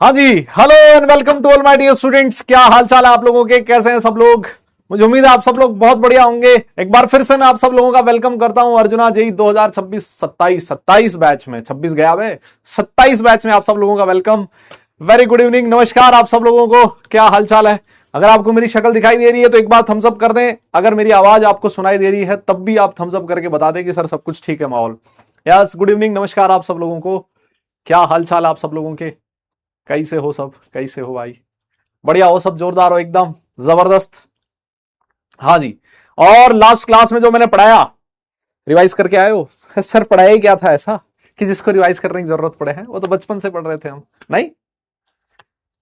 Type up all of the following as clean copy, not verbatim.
हाँ जी, hello and welcome to all my dear students. क्या हाल चाल है आप लोगों के, कैसे हैं सब लोग? मुझे उम्मीद है आप सब लोग बहुत बढ़िया होंगे। एक बार फिर से मैं आप सब लोगों का वेलकम करता हूं अर्जुना जेई 2026 27 बैच में। 26 गया वे, 27 बैच में आप सब लोगों का वेलकम। वेरी गुड इवनिंग, नमस्कार आप सब लोगों को। क्या हाल चाल है? अगर आपको मेरी शक्ल दिखाई दे रही है तो एक बार थम्स अप कर दें। अगर मेरी आवाज आपको सुनाई दे रही है तब भी आप थम्स अप करके बता दें कि सर सब कुछ ठीक है, माहौल। यस, गुड इवनिंग, नमस्कार आप सब लोगों को। क्या हाल चाल आप सब लोगों के, कैसे हो सब, कैसे हो भाई? बढ़िया हो सब, जोरदार हो, एकदम जबरदस्त। हाँ जी। और लास्ट क्लास में जो मैंने पढ़ाया, रिवाइज करके आए हो? सर पढ़ाया ही क्या था ऐसा कि जिसको रिवाइज करने की जरूरत पड़े? हैं वो तो बचपन से पढ़ रहे थे हम, नहीं?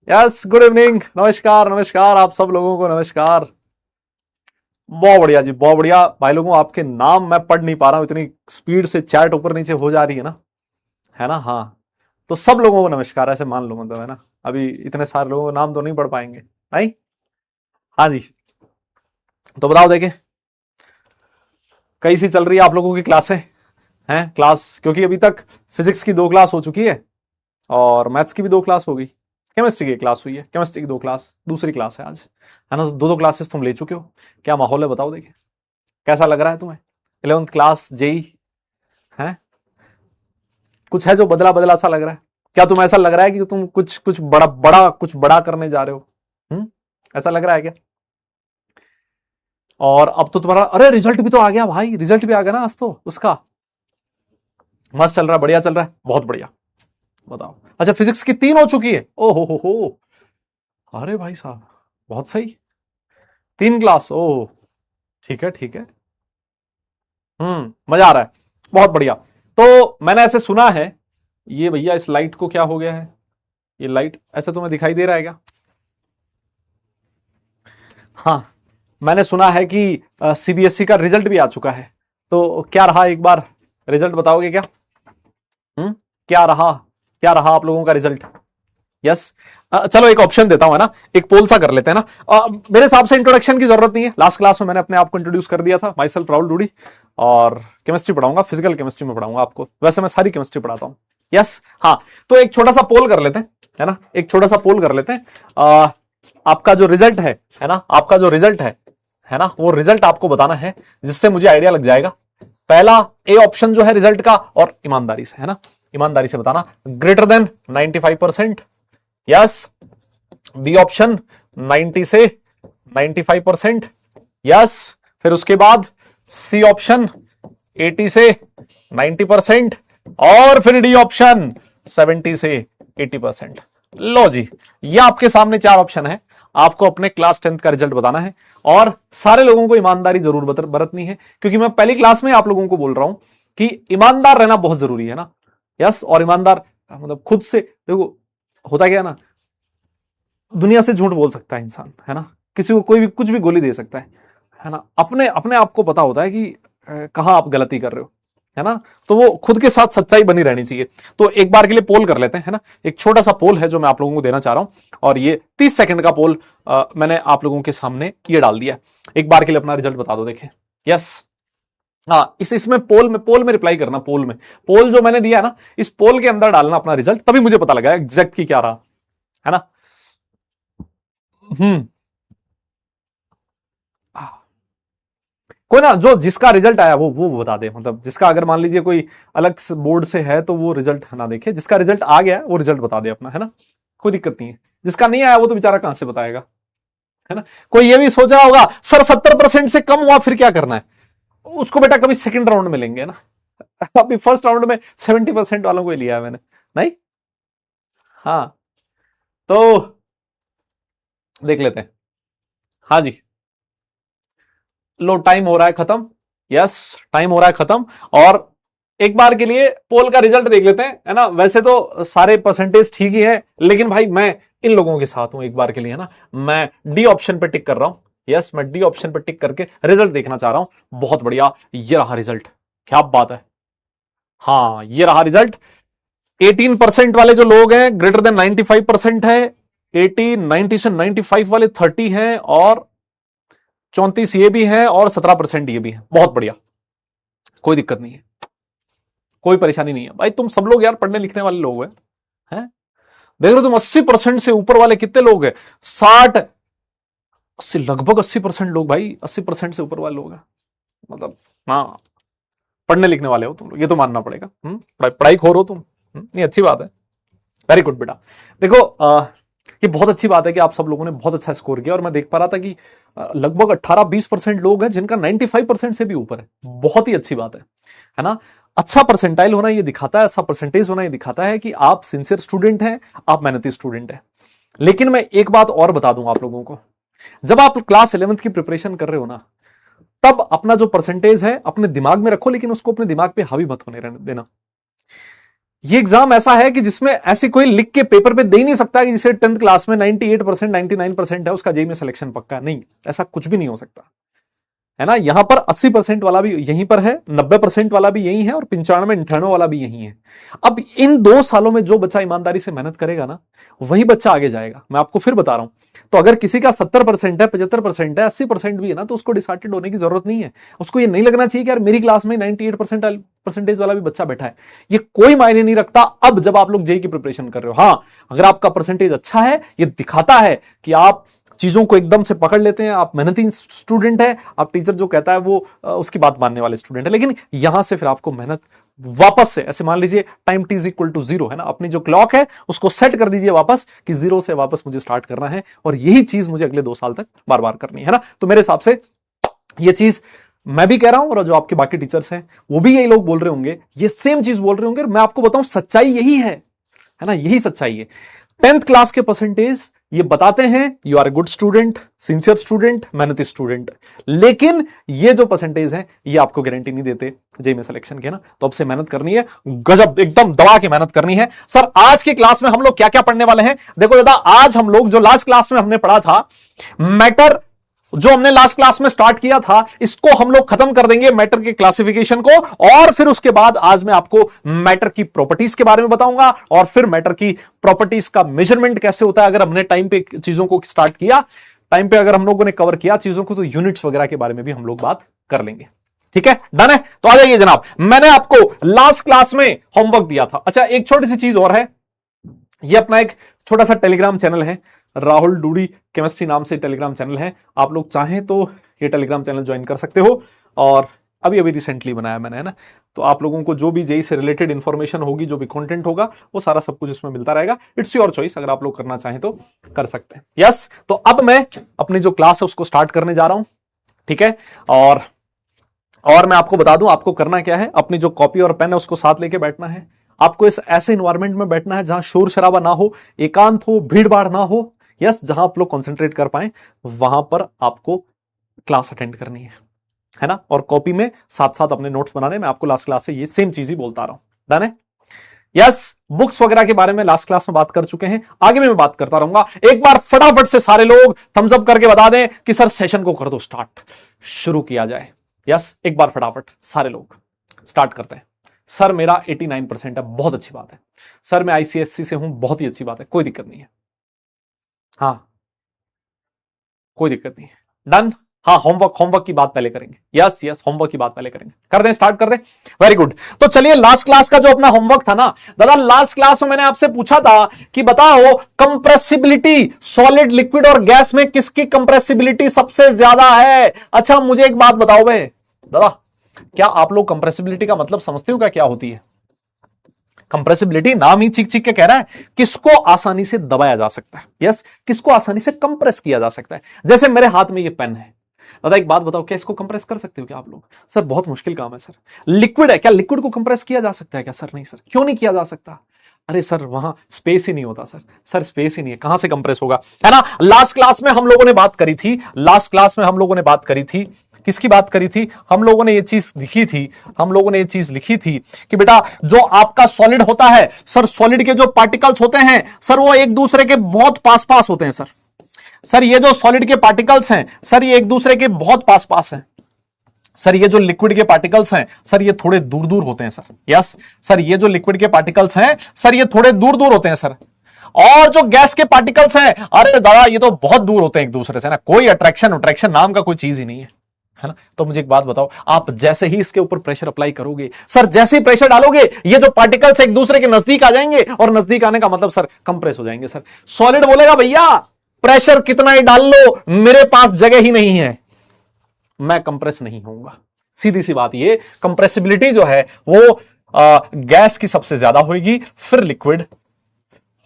यस, गुड इवनिंग, नमस्कार नमस्कार आप सब लोगों को, नमस्कार। बहुत बढ़िया जी, बहुत बढ़िया भाई लोगों। आपके नाम मैं पढ़ नहीं पा रहा हूं, इतनी स्पीड से चैट ऊपर नीचे हो जा रही है ना, है ना? हाँ, तो सब लोगों को नमस्कार ऐसे मान लो, मतलब, है ना? अभी इतने सारे लोगों का नाम तो नहीं पढ़ पाएंगे, नहीं? हाँ जी। तो बताओ, देखें कैसी चल रही है आप लोगों की क्लासें हैं? क्लास, क्योंकि अभी तक फिजिक्स की 2 क्लास हो चुकी है और मैथ्स की भी 2 क्लास हो गई। केमिस्ट्री की क्लास हुई है, केमिस्ट्री की 2 क्लास, दूसरी क्लास है आज, है ना? 2-2 क्लासेस तुम ले चुके हो। क्या माहौल है बताओ, देखें कैसा लग रहा है तुम्हें? 11th क्लास जेई है, कुछ है जो बदला बदला सा लग रहा है? क्या तुम ऐसा लग रहा है कि तुम कुछ कुछ बड़ा बड़ा कुछ बड़ा करने जा रहे हो? ऐसा लग रहा है क्या? और अब तो तुम्हारा, अरे रिजल्ट भी तो आ गया भाई, रिजल्ट भी आ गया ना आज तो उसका। मस्त चल रहा है, बढ़िया चल रहा है, बहुत बढ़िया। बताओ, अच्छा फिजिक्स की 3 हो चुकी है? ओ हो। अरे भाई साहब, बहुत सही। 3 क्लास, ओ ठीक है ठीक है। मजा आ रहा है, बहुत बढ़िया। तो मैंने ऐसे सुना है, ये भैया इस लाइट को क्या हो गया है? ये लाइट ऐसे तुम्हें दिखाई दे रहा है क्या? हाँ, मैंने सुना है कि सीबीएसई का रिजल्ट भी आ चुका है। तो क्या रहा, एक बार रिजल्ट बताओगे क्या? हम्म क्या रहा, क्या रहा आप लोगों का रिजल्ट? यस। चलो एक ऑप्शन देता हूं, है ना? एक पोल सा कर लेते हैं ना। मेरे हिसाब से इंट्रोडक्शन की जरूरत नहीं है, लास्ट क्लास में मैंने अपने आप को इंट्रोड्यूस कर दिया था। माई सेल्फ राहुल डूडी, और केमिस्ट्री पढ़ाऊंगा, फिजिकल केमिस्ट्री में पढ़ाऊंगा आपको। वैसे मैं सारी केमिस्ट्री पढ़ाता हूं। यस। हाँ, तो एक छोटा सा पोल कर लेते हैं, है ना? एक छोटा सा पोल कर लेते हैं। आपका जो रिजल्ट है ना, आपका जो रिजल्ट है ना, वो रिजल्ट आपको बताना है, जिससे मुझे आइडिया लग जाएगा। पहला ए ऑप्शन जो है रिजल्ट का, और ईमानदारी से, है ना, ईमानदारी से बताना, greater than 95%। Yes. B option 90 से 95%। यस। फिर उसके बाद सी ऑप्शन 80 से 90%। और फिर डी ऑप्शन 70 से 80%। लो जी, ये आपके सामने 4 ऑप्शन है। आपको अपने क्लास 10th का रिजल्ट बताना है, और सारे लोगों को ईमानदारी जरूर बरतनी है, क्योंकि मैं पहली क्लास में आप लोगों को बोल रहा हूं कि ईमानदार रहना बहुत जरूरी है ना। यस। और ईमानदार मतलब खुद से, देखो होता क्या है ना, दुनिया से झूठ बोल सकता है इंसान, है ना? किसी को कोई भी कुछ भी गोली दे सकता है ना? अपने अपने आप को पता होता है कि कहां आप गलती कर रहे हो, है ना? तो वो खुद के साथ सच्चाई बनी रहनी चाहिए। तो एक बार के लिए पोल कर लेते हैं, है ना? एक छोटा सा पोल है जो मैं आप लोगों को देना चाह रहा हूं, और ये 30 सेकंड का पोल मैंने आप लोगों के सामने ये डाल दिया। एक बार के लिए अपना रिजल्ट बता दो, देखें। यस। हाँ, इसमें पोल में रिप्लाई करना। पोल जो मैंने दिया है ना, इस पोल के अंदर डालना अपना रिजल्ट, तभी मुझे पता लगा एग्जैक्ट की क्या रहा, है ना? हम्म कोई ना, जो जिसका रिजल्ट आया वो बता दे, मतलब जिसका, अगर मान लीजिए कोई अलग बोर्ड से है तो वो रिजल्ट ना देखे, जिसका रिजल्ट आ गया वो रिजल्ट बता दे अपना, है ना? कोई दिक्कत नहीं है। जिसका नहीं आया वो तो बेचारा कहां से बताएगा, है ना? कोई ये भी सोच रहा होगा सर 70% से कम हुआ फिर क्या करना है? उसको बेटा कभी सेकंड राउंड में लेंगे ना। अभी फर्स्ट राउंड में 70% वालों को ही लिया है मैंने, नहीं? हाँ, तो देख लेते हैं। हाँ जी, लो टाइम हो रहा है खत्म। यस, टाइम हो रहा है खत्म। और एक बार के लिए पोल का रिजल्ट देख लेते हैं, है ना। वैसे तो सारे परसेंटेज ठीक ही है, लेकिन भाई मैं इन लोगों के साथ हूं एक बार के लिए, है ना। मैं डी ऑप्शन पे टिक कर रहा हूं। यस, मैं डी ऑप्शन पे टिक करके रिजल्ट देखना चाह रहा हूं। बहुत बढ़िया, ये रहा रिजल्ट, क्या बात है। हाँ, ये रहा रिजल्ट। 18% वाले जो लोग हैं ग्रेटर देन 95% है, 80 90 से 95 वाले 30 हैं, और 34 ये भी है, और 17% ये भी है। बहुत बढ़िया, कोई दिक्कत नहीं है, कोई परेशानी नहीं है भाई। तुम सब लोग यार पढ़ने लिखने वाले लोग हैं। देख रहे हो तुम 80% से ऊपर वाले कितने लोग हैं? 60 80 लगभग 80% लोग भाई, 80% से ऊपर वाले लोग हैं। मतलब हाँ, पढ़ने लिखने वाले हो तुम लोग, ये तो मानना पड़ेगा। पढ़ाई खोर हो तुम। नहीं, अच्छी बात है, वेरी गुड बेटा। देखो ये बहुत अच्छी बात है कि आप सब लोगों ने बहुत अच्छा स्कोर किया, और मैं देख पा रहा था कि लगभग 18-20% लोग हैं जिनका 95% से भी ऊपर है। बहुत ही अच्छी बात है ना। अच्छा परसेंटाइल होना ये दिखाता है, अच्छा परसेंटेज होना ये दिखाता है कि आप सिंसियर स्टूडेंट हैं, आप मेहनती स्टूडेंट हैं। लेकिन मैं एक बात और बता दूं आप लोगों को, जब आप क्लास 11th की प्रिपरेशन कर रहे हो ना, तब अपना जो परसेंटेज है अपने दिमाग में रखो, लेकिन उसको अपने दिमाग पे हावी मत होने देना। ये एग्जाम ऐसा है कि जिसमें ऐसी कोई लिख के पेपर पे दे ही नहीं सकता कि जिसे 10th क्लास में 98% 99% है उसका जेई में सिलेक्शन पक्का। नहीं, ऐसा कुछ भी नहीं हो सकता, है ना। यहां पर 80% वाला भी यहीं पर है, 90% वाला भी यही है, और 95-98 वाला भी यही है। अब इन 2 सालों में जो बच्चा ईमानदारी से मेहनत करेगा ना, वही बच्चा आगे जाएगा। मैं आपको फिर बता रहा हूं, तो अगर किसी का 70% है, 75% है, 80% भी है ना, तो उसको डिसहार्टेड होने की जरूरत नहीं है। उसको ये नहीं लगना चाहिए कि यार मेरी क्लास में 98% वाला भी बच्चा बैठा है। ये कोई मायने नहीं रखता अब जब आप लोग जेई की प्रिपरेशन कर रहे हो। हाँ, अगर आपका परसेंटेज अच्छा है, ये दिखाता है कि आप चीजों को एकदम से पकड़ लेते हैं, आप मेहनती स्टूडेंट है, आप टीचर जो कहता है वो उसकी बात मानने वाले स्टूडेंट है। लेकिन यहां से फिर आपको मेहनत वापस से, ऐसे मान लीजिए टाइम t = 0 है ना, अपनी जो क्लॉक है उसको सेट कर दीजिए वापस कि 0 से वापस मुझे स्टार्ट करना है, और यही चीज मुझे अगले 2 साल तक बार बार करनी है ना। तो मेरे हिसाब से ये चीज मैं भी कह रहा हूं, और जो आपके बाकी टीचर्स हैं वो भी यही लोग बोल रहे होंगे, ये सेम चीज बोल रहे होंगे। मैं आपको बताऊं, सच्चाई यही है ना, यही सच्चाई है। 10th क्लास के परसेंटेज ये बताते हैं you are a good student, sincere student, मेहनती स्टूडेंट। लेकिन ये जो परसेंटेज है ये आपको गारंटी नहीं देते जेई में सिलेक्शन के ना। तो अब से मेहनत करनी है, गजब एकदम दबा के मेहनत करनी है। सर आज की क्लास में हम लोग क्या क्या पढ़ने वाले हैं? देखो दादा, आज हम लोग जो लास्ट क्लास में हमने पढ़ा था मैटर, जो हमने लास्ट क्लास में स्टार्ट किया था, इसको हम लोग खत्म कर देंगे, मैटर के क्लासिफिकेशन को। और फिर उसके बाद आज मैं आपको मैटर की प्रॉपर्टीज के बारे में बताऊंगा, और फिर मैटर की प्रॉपर्टीज का मेजरमेंट कैसे होता है। अगर हमने टाइम पे चीजों को स्टार्ट किया, टाइम पे अगर हम लोगों ने कवर किया चीजों को, तो यूनिट्स वगैरह के बारे में भी हम लोग बात कर लेंगे। ठीक है, डन है। तो आ जाइए जनाब, मैंने आपको लास्ट क्लास में होमवर्क दिया था। अच्छा, एक छोटी सी चीज और है, ये अपना एक छोटा सा टेलीग्राम चैनल है, राहुल डूडी केमिस्ट्री नाम से टेलीग्राम चैनल है। आप लोग चाहें तो ये टेलीग्राम चैनल ज्वाइन कर सकते हो, और अभी अभी रिसेंटली बनाया मैंने, है ना। तो आप लोगों को जो भी जेई से रिलेटेड इंफॉर्मेशन होगी, जो भी कंटेंट होगा, वो सारा सब कुछ इसमें मिलता रहेगा। इट्स योर चॉइस, अगर आप लोग करना चाहें तो कर सकते हैं। यस, तो अब मैं अपनी जो क्लास है उसको स्टार्ट करने जा रहा हूं, ठीक है। और मैं आपको बता दूं आपको करना क्या है, अपनी जो कॉपी और पेन है उसको साथ लेके बैठना है। आपको इस ऐसे इन्वायरमेंट में बैठना है जहां शोर शराबा ना हो, एकांत हो, भीड़ भाड़ ना हो। यस, जहां आप लोग कंसंट्रेट कर पाए, वहां पर आपको क्लास अटेंड करनी है ना। और कॉपी में साथ साथ अपने नोट्स बनाने। मैं आपको लास्ट क्लास से ये सेम चीज ही बोलता आ रहा हूं, डन है। यस, बुक्स वगैरह के बारे में लास्ट क्लास में बात कर चुके हैं, आगे में मैं बात करता रहूंगा। एक बार फटाफट से सारे लोग थम्स अप करके बता दें कि सर सेशन को कर दो स्टार्ट, शुरू किया जाए। यस, एक बार फटाफट सारे लोग स्टार्ट करते हैं। सर मेरा 89% है, बहुत अच्छी बात है। सर मैं आईसीएससी से हूं, बहुत ही अच्छी बात है, कोई दिक्कत नहीं है। हाँ, कोई दिक्कत नहीं है, डन। हाँ, होमवर्क की बात पहले करेंगे। यस यस, होमवर्क की बात पहले करेंगे। कर दें, स्टार्ट कर दें, वेरी गुड। तो चलिए, लास्ट क्लास का जो अपना होमवर्क था ना दादा, लास्ट क्लास में मैंने आपसे पूछा था कि बताओ कंप्रेसिबिलिटी सॉलिड, लिक्विड और गैस में किसकी कंप्रेसिबिलिटी सबसे ज्यादा है। अच्छा, मुझे एक बात बताओ भाई दादा, क्या आप लोग कंप्रेसिबिलिटी का मतलब समझते हो क्या होती है? कंप्रेसिबिलिटी नाम ही चीख चीख के कह रहा है, किसको आसानी से दबाया जा सकता है। यस, किसको आसानी से कंप्रेस किया जा सकता है। जैसे मेरे हाथ में ये पेन है दादा, एक बात बताओ, क्या इसको कंप्रेस कर सकते हो क्या आप लोग? सर बहुत मुश्किल काम है सर। लिक्विड है, क्या लिक्विड को कंप्रेस किया जा सकता है क्या? सर नहीं सर, क्यों नहीं किया जा सकता? अरे सर वहां स्पेस ही नहीं होता सर। सर स्पेस ही नहीं है, कहां से कंप्रेस होगा, है ना। लास्ट क्लास में हम लोगों ने बात करी थी किसकी बात करी थी? हम लोगों ने ये चीज लिखी थी, हम लोगों ने ये चीज लिखी थी कि बेटा जो आपका सॉलिड होता है सर, सॉलिड के जो पार्टिकल्स होते हैं सर वो एक दूसरे के बहुत पास पास होते हैं सर। सर ये जो सॉलिड के पार्टिकल्स हैं सर ये एक दूसरे के बहुत पास पास हैं। सर ये जो लिक्विड के पार्टिकल्स हैं सर ये थोड़े दूर दूर होते हैं सर। यस सर, ये जो लिक्विड के पार्टिकल्स हैं सर ये थोड़े दूर दूर होते हैं सर। और जो गैस के पार्टिकल्स हैं, अरे दादा ये तो बहुत दूर होते हैं एक दूसरे से ना, कोई अट्रैक्शन नाम का कोई चीज ही नहीं है, है ना। तो मुझे एक बात बताओ, आप जैसे ही इसके ऊपर प्रेशर अप्लाई करोगे सर, जैसे ही प्रेशर डालोगे ये जो पार्टिकल्स एक दूसरे के नजदीक आ जाएंगे, और नजदीक आने का मतलब सर कंप्रेस हो जाएंगे सर। सॉलिड बोलेगा भैया प्रेशर कितना ही डाल लो मेरे पास जगह ही नहीं है, मैं कंप्रेस नहीं होऊंगा। सीधी सी बात, ये कंप्रेसिबिलिटी जो है वो गैस की सबसे ज्यादा होगी, फिर लिक्विड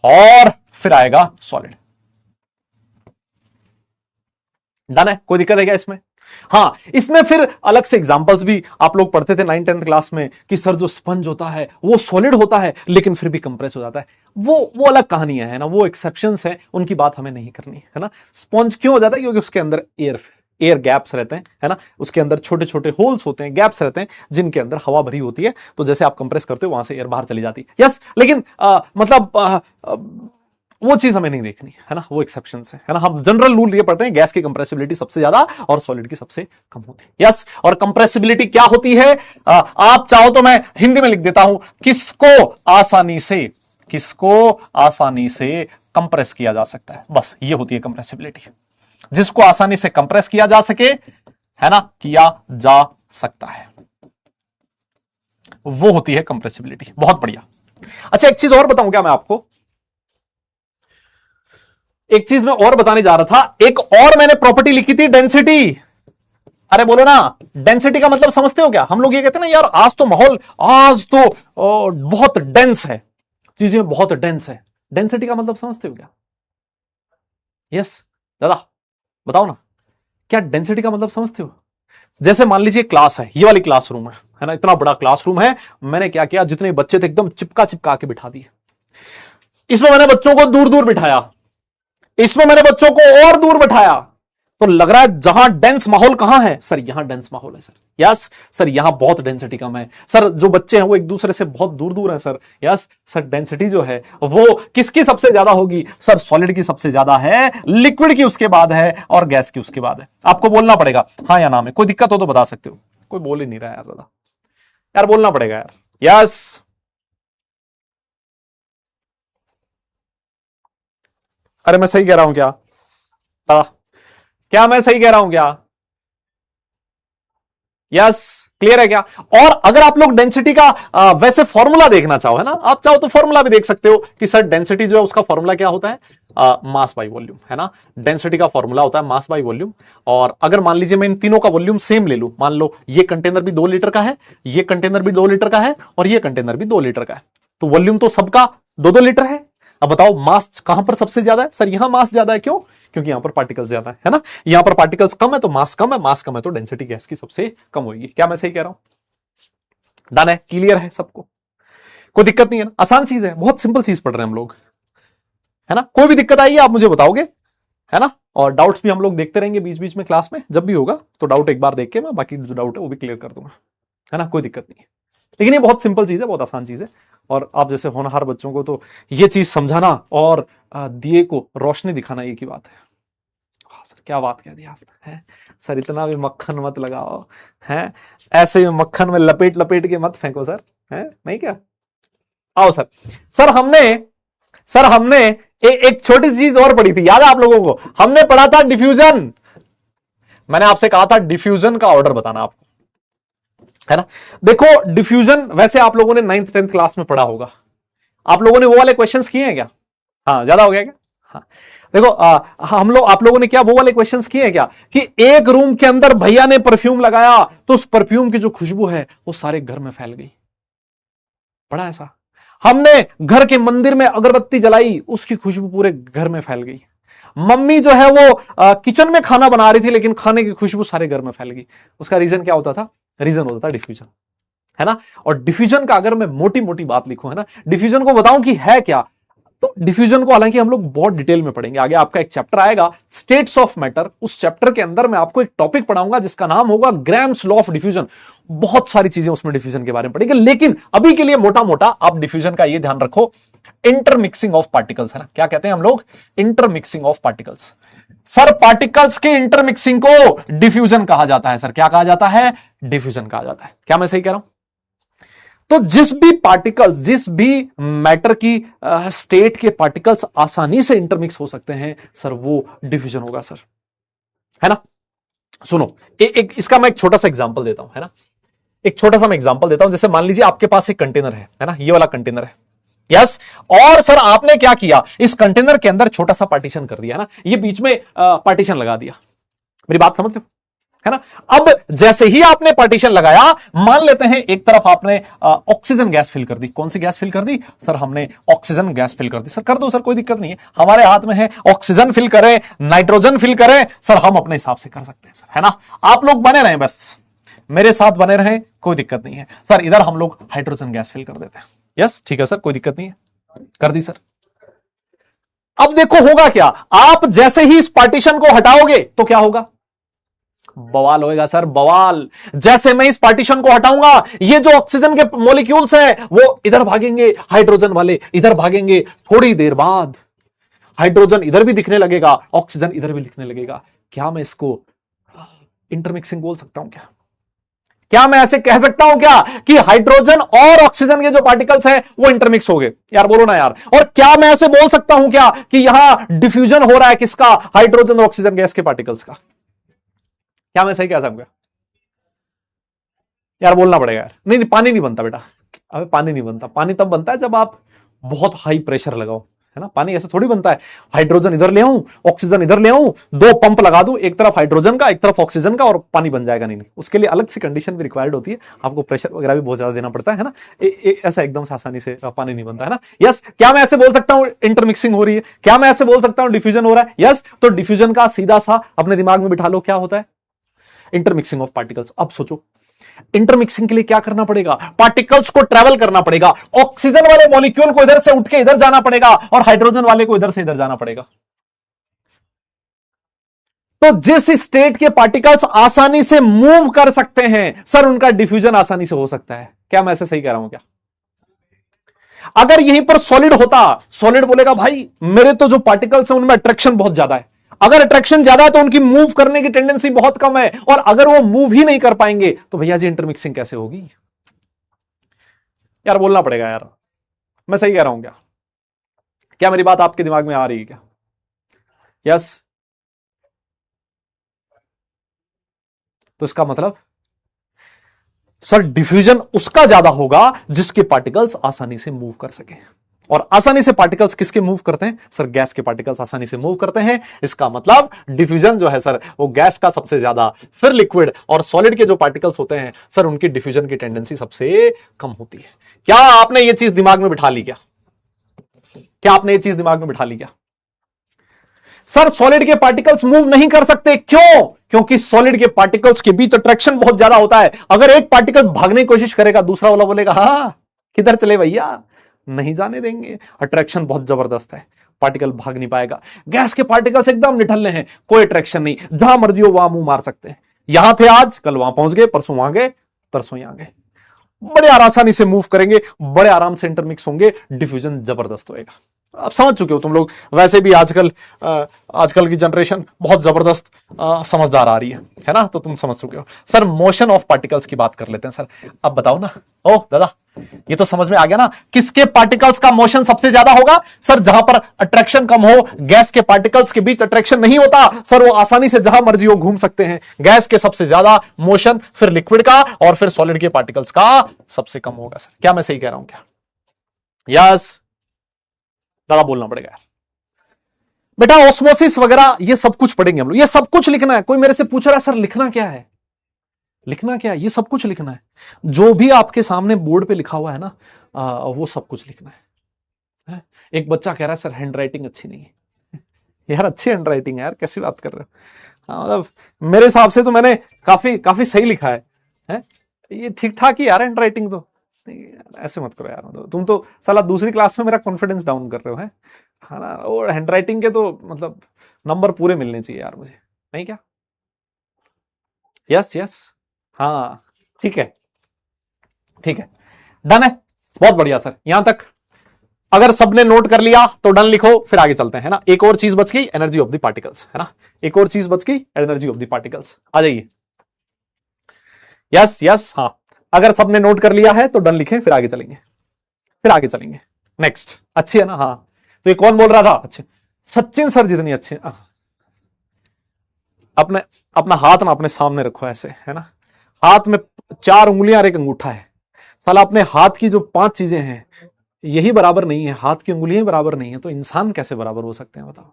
और फिर आएगा सॉलिड। डन है? कोई दिक्कत है क्या इसमें? हाँ, इसमें फिर अलग से एग्जांपल्स भी आप लोग पढ़ते थे 9th-10th क्लास में कि सर जो स्पंज होता है वो सॉलिड होता है लेकिन फिर भी कंप्रेस हो जाता है। वो अलग कहानियां है ना, वो एक्सेप्शंस हैं, उनकी बात हमें नहीं करनी है ना। स्पंज क्यों हो जाता है? क्योंकि उसके अंदर एयर गैप्स रहते हैं, है ना, उसके अंदर छोटे छोटे होल्स होते हैं, गैप्स रहते हैं जिनके अंदर हवा भरी होती है, तो जैसे आप कंप्रेस करते हो वहां से एयर बाहर चली जाती है। यस, लेकिन वो चीज हमें नहीं देखनी है ना, वो एक्सेप्शंस है ना। हम जनरल रूल ये पढ़ते हैं, गैस की कंप्रेसिबिलिटी सबसे ज्यादा और सॉलिड की सबसे कम होती है। यस, और कंप्रेसिबिलिटी क्या होती है? आप चाहो तो मैं हिंदी में लिख देता हूं, किसको आसानी से कंप्रेस किया जा सकता है, बस ये होती है कंप्रेसिबिलिटी। जिसको आसानी से कंप्रेस किया जा सके, है ना, किया जा सकता है, वो होती है कंप्रेसिबिलिटी। बहुत बढ़िया। अच्छा, एक चीज और बताऊं क्या मैं आपको? एक चीज मैं और बताने जा रहा था, एक और मैंने प्रॉपर्टी लिखी थी, डेंसिटी। अरे बोलो ना, डेंसिटी का मतलब समझते हो क्या? हम लोग ये कहते हैं ना यार आज तो माहौल, आज तो बहुत डेंस है, चीजें बहुत डेंस है। डेंसिटी का मतलब समझते हो क्या? यस दादा बताओ ना, क्या डेंसिटी का मतलब समझते हो? जैसे मान लीजिए क्लास है, ये वाली क्लासरूम है ना, इतना बड़ा क्लासरूम है, मैंने क्या किया, जितने बच्चे थे एकदम चिपका चिपका के बिठा दिए। इसमें मैंने बच्चों को दूर दूर बिठाया, इसमें मैंने बच्चों को और दूर बिठाया, तो लग रहा है जहां डेंस माहौल कहां है सर, यहां डेंस माहौल है सर। यस सर, यहां बहुत डेंसिटी कम है सर, जो बच्चे हैं वो एक दूसरे से बहुत दूर दूर हैं सर। यस सर, डेंसिटी जो है वो किसकी सबसे ज्यादा होगी सर? सॉलिड की सबसे ज्यादा है, लिक्विड की उसके बाद है, और गैस की उसके बाद है। आपको बोलना पड़ेगा हाँ या ना में, कोई दिक्कत हो तो बता सकते हो। कोई बोल ही नहीं रहा यार दादा, यार बोलना पड़ेगा यार। यस, अरे मैं सही कह रहा हूं क्या? क्या मैं सही कह रहा हूं क्या? यस, क्लियर है क्या? और अगर आप लोग डेंसिटी का वैसे फॉर्मूला देखना चाहो, है ना, आप चाहो तो फॉर्मूला भी देख सकते हो कि सर डेंसिटी जो है उसका फॉर्मूला क्या होता है? मास बाई वॉल्यूम, है ना। डेंसिटी का फॉर्मूला होता है मास बाई वॉल्यूम। और अगर मान लीजिए मैं इन तीनों का वॉल्यूम सेम ले लूं, मान लो ये कंटेनर भी 2 लीटर का है, ये कंटेनर भी 2 लीटर का है, और ये कंटेनर भी 2 लीटर का है, तो वॉल्यूम तो सबका 2-2 लीटर है। अब बताओ मास कहां पर सबसे ज्यादा है? सर यहां मास ज्यादा है, क्यों? क्योंकि यहां पर पार्टिकल्स ज्यादा है ना। यहां पर पार्टिकल्स कम है तो मास कम है, मास कम है तो डेंसिटी गैस की सबसे कम होगी। क्या मैं सही कह रहा हूं? डन है? क्लियर है सबको? कोई दिक्कत नहीं है ना? आसान चीज है, बहुत सिंपल चीज पढ़ रहे हैं हम लोग, है ना। कोई भी दिक्कत आएगी आप मुझे बताओगे, है ना। और डाउट्स भी हम लोग देखते रहेंगे बीच बीच में क्लास में, जब भी होगा तो डाउट एक बार देख के मैं बाकी जो डाउट है वो भी क्लियर कर दूंगा, है ना। कोई दिक्कत नहीं है, लेकिन ये बहुत सिंपल चीज है, बहुत आसान चीज है। और आप जैसे होनहार बच्चों को तो ये चीज समझाना और दिए को रोशनी दिखाना एक ही बात है। सर क्या बात कह दी आपने, है सर, इतना भी मक्खन मत लगाओ, है ऐसे भी मक्खन में लपेट लपेट के मत फेंको सर, है नहीं क्या? आओ सर, सर हमने एक छोटी चीज और पढ़ी थी, याद है आप लोगों को? हमने पढ़ा था डिफ्यूजन। मैंने आपसे कहा था डिफ्यूजन का ऑर्डर बताना आपको, है ना। देखो डिफ्यूजन वैसे आप लोगों ने 9th-10th क्लास में पढ़ा होगा, आप लोगों ने वो वाले क्वेश्चंस किए हैं क्या? हाँ, ज्यादा हो गया क्या? हाँ, देखो आप लोगों ने क्या वो वाले क्वेश्चंस किए हैं क्या कि एक रूम के अंदर भैया ने परफ्यूम लगाया तो उस परफ्यूम की जो खुशबू है वो सारे घर में फैल गई, पढ़ा ऐसा? हमने घर के मंदिर में अगरबत्ती जलाई, उसकी खुशबू पूरे घर में फैल गई। मम्मी जो है वो किचन में खाना बना रही थी लेकिन खाने की खुशबू सारे घर में फैल गई। उसका रीजन क्या होता था? रीजन होता था डिफ्यूजन, है ना। और डिफ्यूजन का अगर मैं मोटी मोटी बात लिखूं, है ना, डिफ्यूजन को बताऊं कि है क्या, तो डिफ्यूजन को हालांकि हम लोग बहुत डिटेल में पढ़ेंगे आगे। आपका एक चैप्टर आएगा स्टेट्स ऑफ मैटर, उस चैप्टर के अंदर मैं आपको एक टॉपिक पढ़ाऊंगा जिसका नाम होगा ग्राम्स लॉ ऑफ डिफ्यूजन। बहुत सारी चीजें उसमें डिफ्यूजन के बारे में पढ़ेंगे, लेकिन अभी के लिए मोटा मोटा आप डिफ्यूजन का ये ध्यान रखो, इंटरमिक्सिंग ऑफ पार्टिकल्स, है ना। क्या कहते हैं हम लोग? Intermixing of particles. Sir particles के इंटरमिक्सिंग को डिफ्यूजन कहा जाता है। सर क्या कहा जाता है? डिफ्यूजन कहा जाता है। क्या मैं सही कह रहा हूं? तो जिस भी पार्टिकल्स, जिस भी मैटर की स्टेट के पार्टिकल्स आसानी से इंटरमिक्स हो सकते हैं सर, वो डिफ्यूजन होगा सर, है ना। सुनो एक इसका मैं एक छोटा सा एग्जांपल देता हूं, है ना। एक छोटा सा मैं एग्जांपल देता हूं। जैसे मान लीजिए आपके पास एक कंटेनर है ना, ये वाला कंटेनर है, यस। और सर आपने क्या किया, इस कंटेनर के अंदर छोटा सा पार्टीशन कर दिया ना, ये बीच में पार्टीशन लगा दिया। मेरी बात समझ रहे हो, है ना। अब जैसे ही आपने पार्टीशन लगाया, मान लेते हैं एक तरफ आपने ऑक्सीजन गैस फिल कर दी। कौन सी गैस फिल कर दी? सर हमने ऑक्सीजन गैस फिल कर दी। सर कर दो सर, कोई दिक्कत नहीं है, हमारे हाथ में है। ऑक्सीजन फिल करें, नाइट्रोजन फिल करें, सर हम अपने हिसाब से कर सकते हैं सर, है ना। आप लोग बने रहें, बस मेरे साथ बने रहें, कोई दिक्कत नहीं है। सर इधर हम लोग हाइड्रोजन गैस फिल कर देते हैं, यस ठीक है सर, कोई दिक्कत नहीं है, कर दी सर। अब देखो होगा क्या, आप जैसे ही इस पार्टीशन को हटाओगे तो क्या होगा? बवाल होएगा सर, बवाल। जैसे मैं इस पार्टीशन को हटाऊंगा, ये जो ऑक्सीजन के मॉलिक्यूल्स हैं वो इधर भागेंगे, हाइड्रोजन वाले इधर भागेंगे। थोड़ी देर बाद हाइड्रोजन इधर भी दिखने लगेगा, ऑक्सीजन इधर भी दिखने लगेगा। क्या मैं इसको इंटरमिक्सिंग बोल सकता हूं? क्या मैं ऐसे कह सकता हूं क्या कि हाइड्रोजन और ऑक्सीजन के जो पार्टिकल्स हैं वो इंटरमिक्स हो गए? यार बोलो ना यार। और क्या मैं ऐसे बोल सकता हूं क्या कि यहां डिफ्यूजन हो रहा है किसका? हाइड्रोजन और ऑक्सीजन गैस के पार्टिकल्स का। क्या मैं सही कह सकूंगा? यार बोलना पड़ेगा यार। नहीं नहीं, पानी नहीं बनता बेटा। अबे पानी नहीं बनता। पानी तब बनता है जब आप बहुत हाई प्रेशर लगाओ, है ना। पानी ऐसे थोड़ी बनता है, हाइड्रोजन इधर ले आऊं, ऑक्सीजन इधर ले आऊं, दो पंप लगा दूं, एक तरफ हाइड्रोजन का एक तरफ ऑक्सीजन का, और पानी बन जाएगा? नहीं, उसके लिए अलग सी कंडीशन भी रिक्वायर्ड होती है, आपको प्रेशर वगैरह भी बहुत ज्यादा देना पड़ता है ना। ऐसा एकदम से आसानी से पानी नहीं बनता, है ना। यस, क्या मैं ऐसे बोल सकता हूं इंटरमिक्सिंग हो रही है? क्या मैं ऐसे बोल सकता हूं डिफ्यूजन हो रहा है? यस। तो डिफ्यूजन का सीधा सा अपने दिमाग में बिठा लो, क्या होता है? Intermixing of particles. अब सोचो इंटरमिक्सिंग के लिए क्या करना पड़ेगा? पार्टिकल्स को ट्रेवल करना पड़ेगा। ऑक्सीजन वाले मॉलिक्यूल को इधर से उठ के इधर जाना पड़ेगा और हाइड्रोजन वाले को इधर से इधर जाना पड़ेगा। तो जिस स्टेट के पार्टिकल्स आसानी से मूव कर सकते हैं सर, उनका डिफ्यूजन आसानी से हो सकता है। क्या मैं ऐसे सही कह रहा हूं क्या? अगर यहीं पर सॉलिड होता, सॉलिड बोलेगा भाई मेरे तो जो पार्टिकल्स हैं उनमें अट्रैक्शन बहुत ज्यादा है। अगर अट्रैक्शन ज्यादा है तो उनकी मूव करने की टेंडेंसी बहुत कम है, और अगर वो मूव ही नहीं कर पाएंगे तो भैया जी इंटरमिक्सिंग कैसे होगी? यार बोलना पड़ेगा यार। मैं सही कह रहा हूं क्या? क्या मेरी बात आपके दिमाग में आ रही है क्या? यस। तो इसका मतलब सर डिफ्यूजन उसका ज्यादा होगा जिसके पार्टिकल्स आसानी से मूव कर सके। और आसानी से पार्टिकल्स किसके मूव करते हैं? सर गैस के पार्टिकल्स आसानी से मूव करते हैं। इसका मतलब डिफ्यूजन जो है सर वो गैस का सबसे ज्यादा, फिर लिक्विड और सॉलिड के जो पार्टिकल्स होते हैं सर उनकी डिफ्यूजन की टेंडेंसी सबसे कम होती है। क्या आपने ये चीज दिमाग में बिठा ली क्या? क्या आपने ये चीज दिमाग में बिठा ली क्या? सर सॉलिड के पार्टिकल्स मूव नहीं कर सकते, क्यों? क्योंकि सॉलिड के पार्टिकल्स के बीच अट्रैक्शन बहुत ज्यादा होता है। अगर एक पार्टिकल भागने की कोशिश करेगा, दूसरा वाला बोलेगा हाँ किधर चले भैया, नहीं जाने देंगे, अट्रैक्शन बहुत जबरदस्त है, पार्टिकल भाग नहीं पाएगा। गैस के पार्टिकल्स एकदम निठल्ले हैं, कोई अट्रैक्शन नहीं, जहां मर्जी हो वहां मुंह मार सकते हैं। यहां थे आज, कल वहां पहुंच गए, परसों वहां गए, तरसों यहां गए, बड़े आसानी से मूव करेंगे, बड़े आराम से इंटरमिक्स होंगे, डिफ्यूजन जबरदस्त होएगा। आप समझ चुके हो तुम लोग। वैसे भी आजकल की जनरेशन बहुत जबरदस्त समझदार आ रही है ना, तो तुम समझ चुके हो। सर मोशन ऑफ पार्टिकल्स की बात कर लेते हैं सर। अब बताओ ना, ओ दादा ये तो समझ में आ गया ना, किसके पार्टिकल्स का मोशन सबसे ज्यादा होगा? सर जहां पर अट्रैक्शन कम हो, गैस के पार्टिकल्स के बीच अट्रैक्शन नहीं होता सर, वो आसानी से जहां मर्जी हो घूम सकते हैं। गैस के सबसे ज्यादा मोशन, फिर लिक्विड का, और फिर सॉलिड के पार्टिकल्स का सबसे कम होगा। सर क्या मैं सही कह रहा हूं क्या? यस। ज्यादा बोलना पड़ेगा यार। बेटा ऑस्मोसिस वगैरह ये सब कुछ पढ़ेंगे हम लोग, ये सब कुछ लिखना है। कोई मेरे से पूछ रहा है सर लिखना क्या है? लिखना क्या है? ये सब कुछ लिखना है, जो भी आपके सामने बोर्ड पे लिखा हुआ है ना, वो सब कुछ लिखना है। एक बच्चा कह रहा है सर हैंड राइटिंग अच्छी नहीं है। यार अच्छी हैंड राइटिंग है यार, कैसी बात कर रहे हो? मतलब मेरे हिसाब से तो मैंने काफी सही लिखा है? ये ठीक ठाक ही यार हैंड राइटिंग तो, नहीं यार, ऐसे मत करो यार, मतलब तुम तो साला दूसरी क्लास में मेरा कॉन्फिडेंस डाउन कर रहे हो, है हाँ ना। और हैंडराइटिंग के तो मतलब नंबर पूरे मिलने चाहिए यार मुझे, नहीं क्या? यस यस, हाँ ठीक है, ठीक है, डन है, बहुत बढ़िया सर, यहां तक अगर सबने नोट कर लिया तो डन लिखो, फिर आगे चलते हैं, है ना। एक और चीज बच गई, एनर्जी ऑफ द पार्टिकल्स, है ना। एक और चीज बच गई, एनर्जी ऑफ द पार्टिकल्स, आ जाइए। यस यस, हाँ, अगर सबने नोट कर लिया है तो डन लिखें, फिर आगे चलेंगे, फिर आगे चलेंगे। नेक्स्ट, अच्छी है ना, हाँ। तो ये कौन बोल रहा था? अच्छे सचिन सर जितनी अच्छे, अपने अपना हाथ ना अपने सामने रखो ऐसे, है ना। हाथ में 4 उंगलियां और एक अंगूठा है। साला अपने हाथ की जो 5 चीजें हैं यही बराबर नहीं है, हाथ की उंगलियां बराबर नहीं है, तो इंसान कैसे बराबर हो सकते हैं बताओ।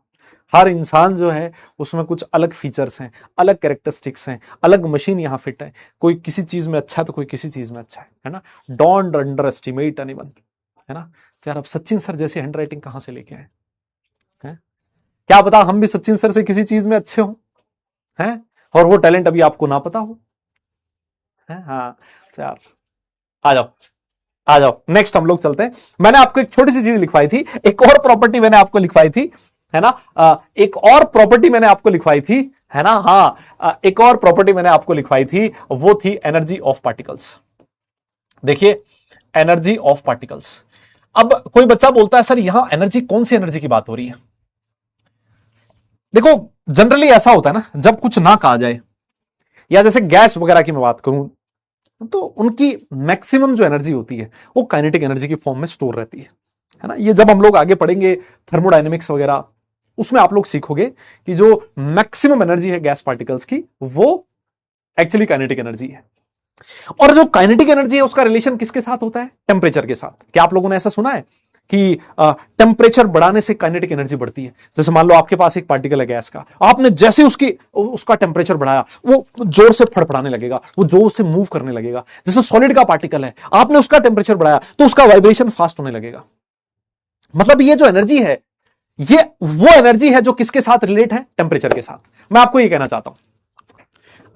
हर इंसान जो है उसमें कुछ अलग फीचर्स हैं, अलग कैरेक्टरिस्टिक्स हैं, अलग मशीन यहां फिट है। कोई किसी चीज में अच्छा है तो कोई किसी चीज में अच्छा है ना। डोंट अंडर एस्टिमेट एनीवन, है ना। तो यार अब सचिन सर जैसी हैंड राइटिंग कहां से लेके आए हैं? क्या पता हम भी सचिन सर से किसी चीज में अच्छे हों, हैं, और वो टैलेंट अभी आपको ना पता हो, है हाँ। तो यार आ जाओ, आ जाओ, नेक्स्ट हम लोग चलते हैं। मैंने आपको एक छोटी सी चीज लिखवाई थी, एक और प्रॉपर्टी मैंने आपको लिखवाई थी, है ना। एक और प्रॉपर्टी मैंने आपको लिखवाई थी, है ना, हाँ, एक और प्रॉपर्टी मैंने आपको लिखवाई थी, वो थी एनर्जी ऑफ पार्टिकल्स। देखिए, एनर्जी ऑफ पार्टिकल्स। अब कोई बच्चा बोलता है सर यहां एनर्जी, कौन सी एनर्जी की बात हो रही है? देखो, जनरली ऐसा होता है ना, जब कुछ ना कहा जाए, या जैसे गैस वगैरह की मैं बात करूं, तो उनकी मैक्सिमम जो एनर्जी होती है वो काइनेटिक एनर्जी की फॉर्म में स्टोर रहती है ना। ये जब हम लोग आगे पढ़ेंगे थर्मोडायनेमिक्स वगैरह, उसमें आप लोग सीखोगे कि जो मैक्सिमम एनर्जी है गैस पार्टिकल्स की, वो एक्चुअली काइनेटिक एनर्जी है। और जो काइनेटिक एनर्जी है उसका रिलेशन किसके साथ होता है? टेम्परेचर के साथ। क्या आप लोगों ने ऐसा सुना है कि टेम्परेचर बढ़ाने से काइनेटिक एनर्जी बढ़ती है? जैसे मान लो आपके पास एक पार्टिकल है गैस का, आपने जैसे उसका टेम्परेचर बढ़ाया, वो जोर से फड़फड़ाने लगेगा, वो जोर से मूव करने लगेगा। जैसे सॉलिड का पार्टिकल है, आपने उसका टेम्परेचर बढ़ाया तो उसका वाइब्रेशन फास्ट होने लगेगा। मतलब ये जो एनर्जी है, ये वो एनर्जी है जो किसके साथ रिलेट है? टेम्परेचर के साथ। मैं आपको ये कहना चाहता हूं,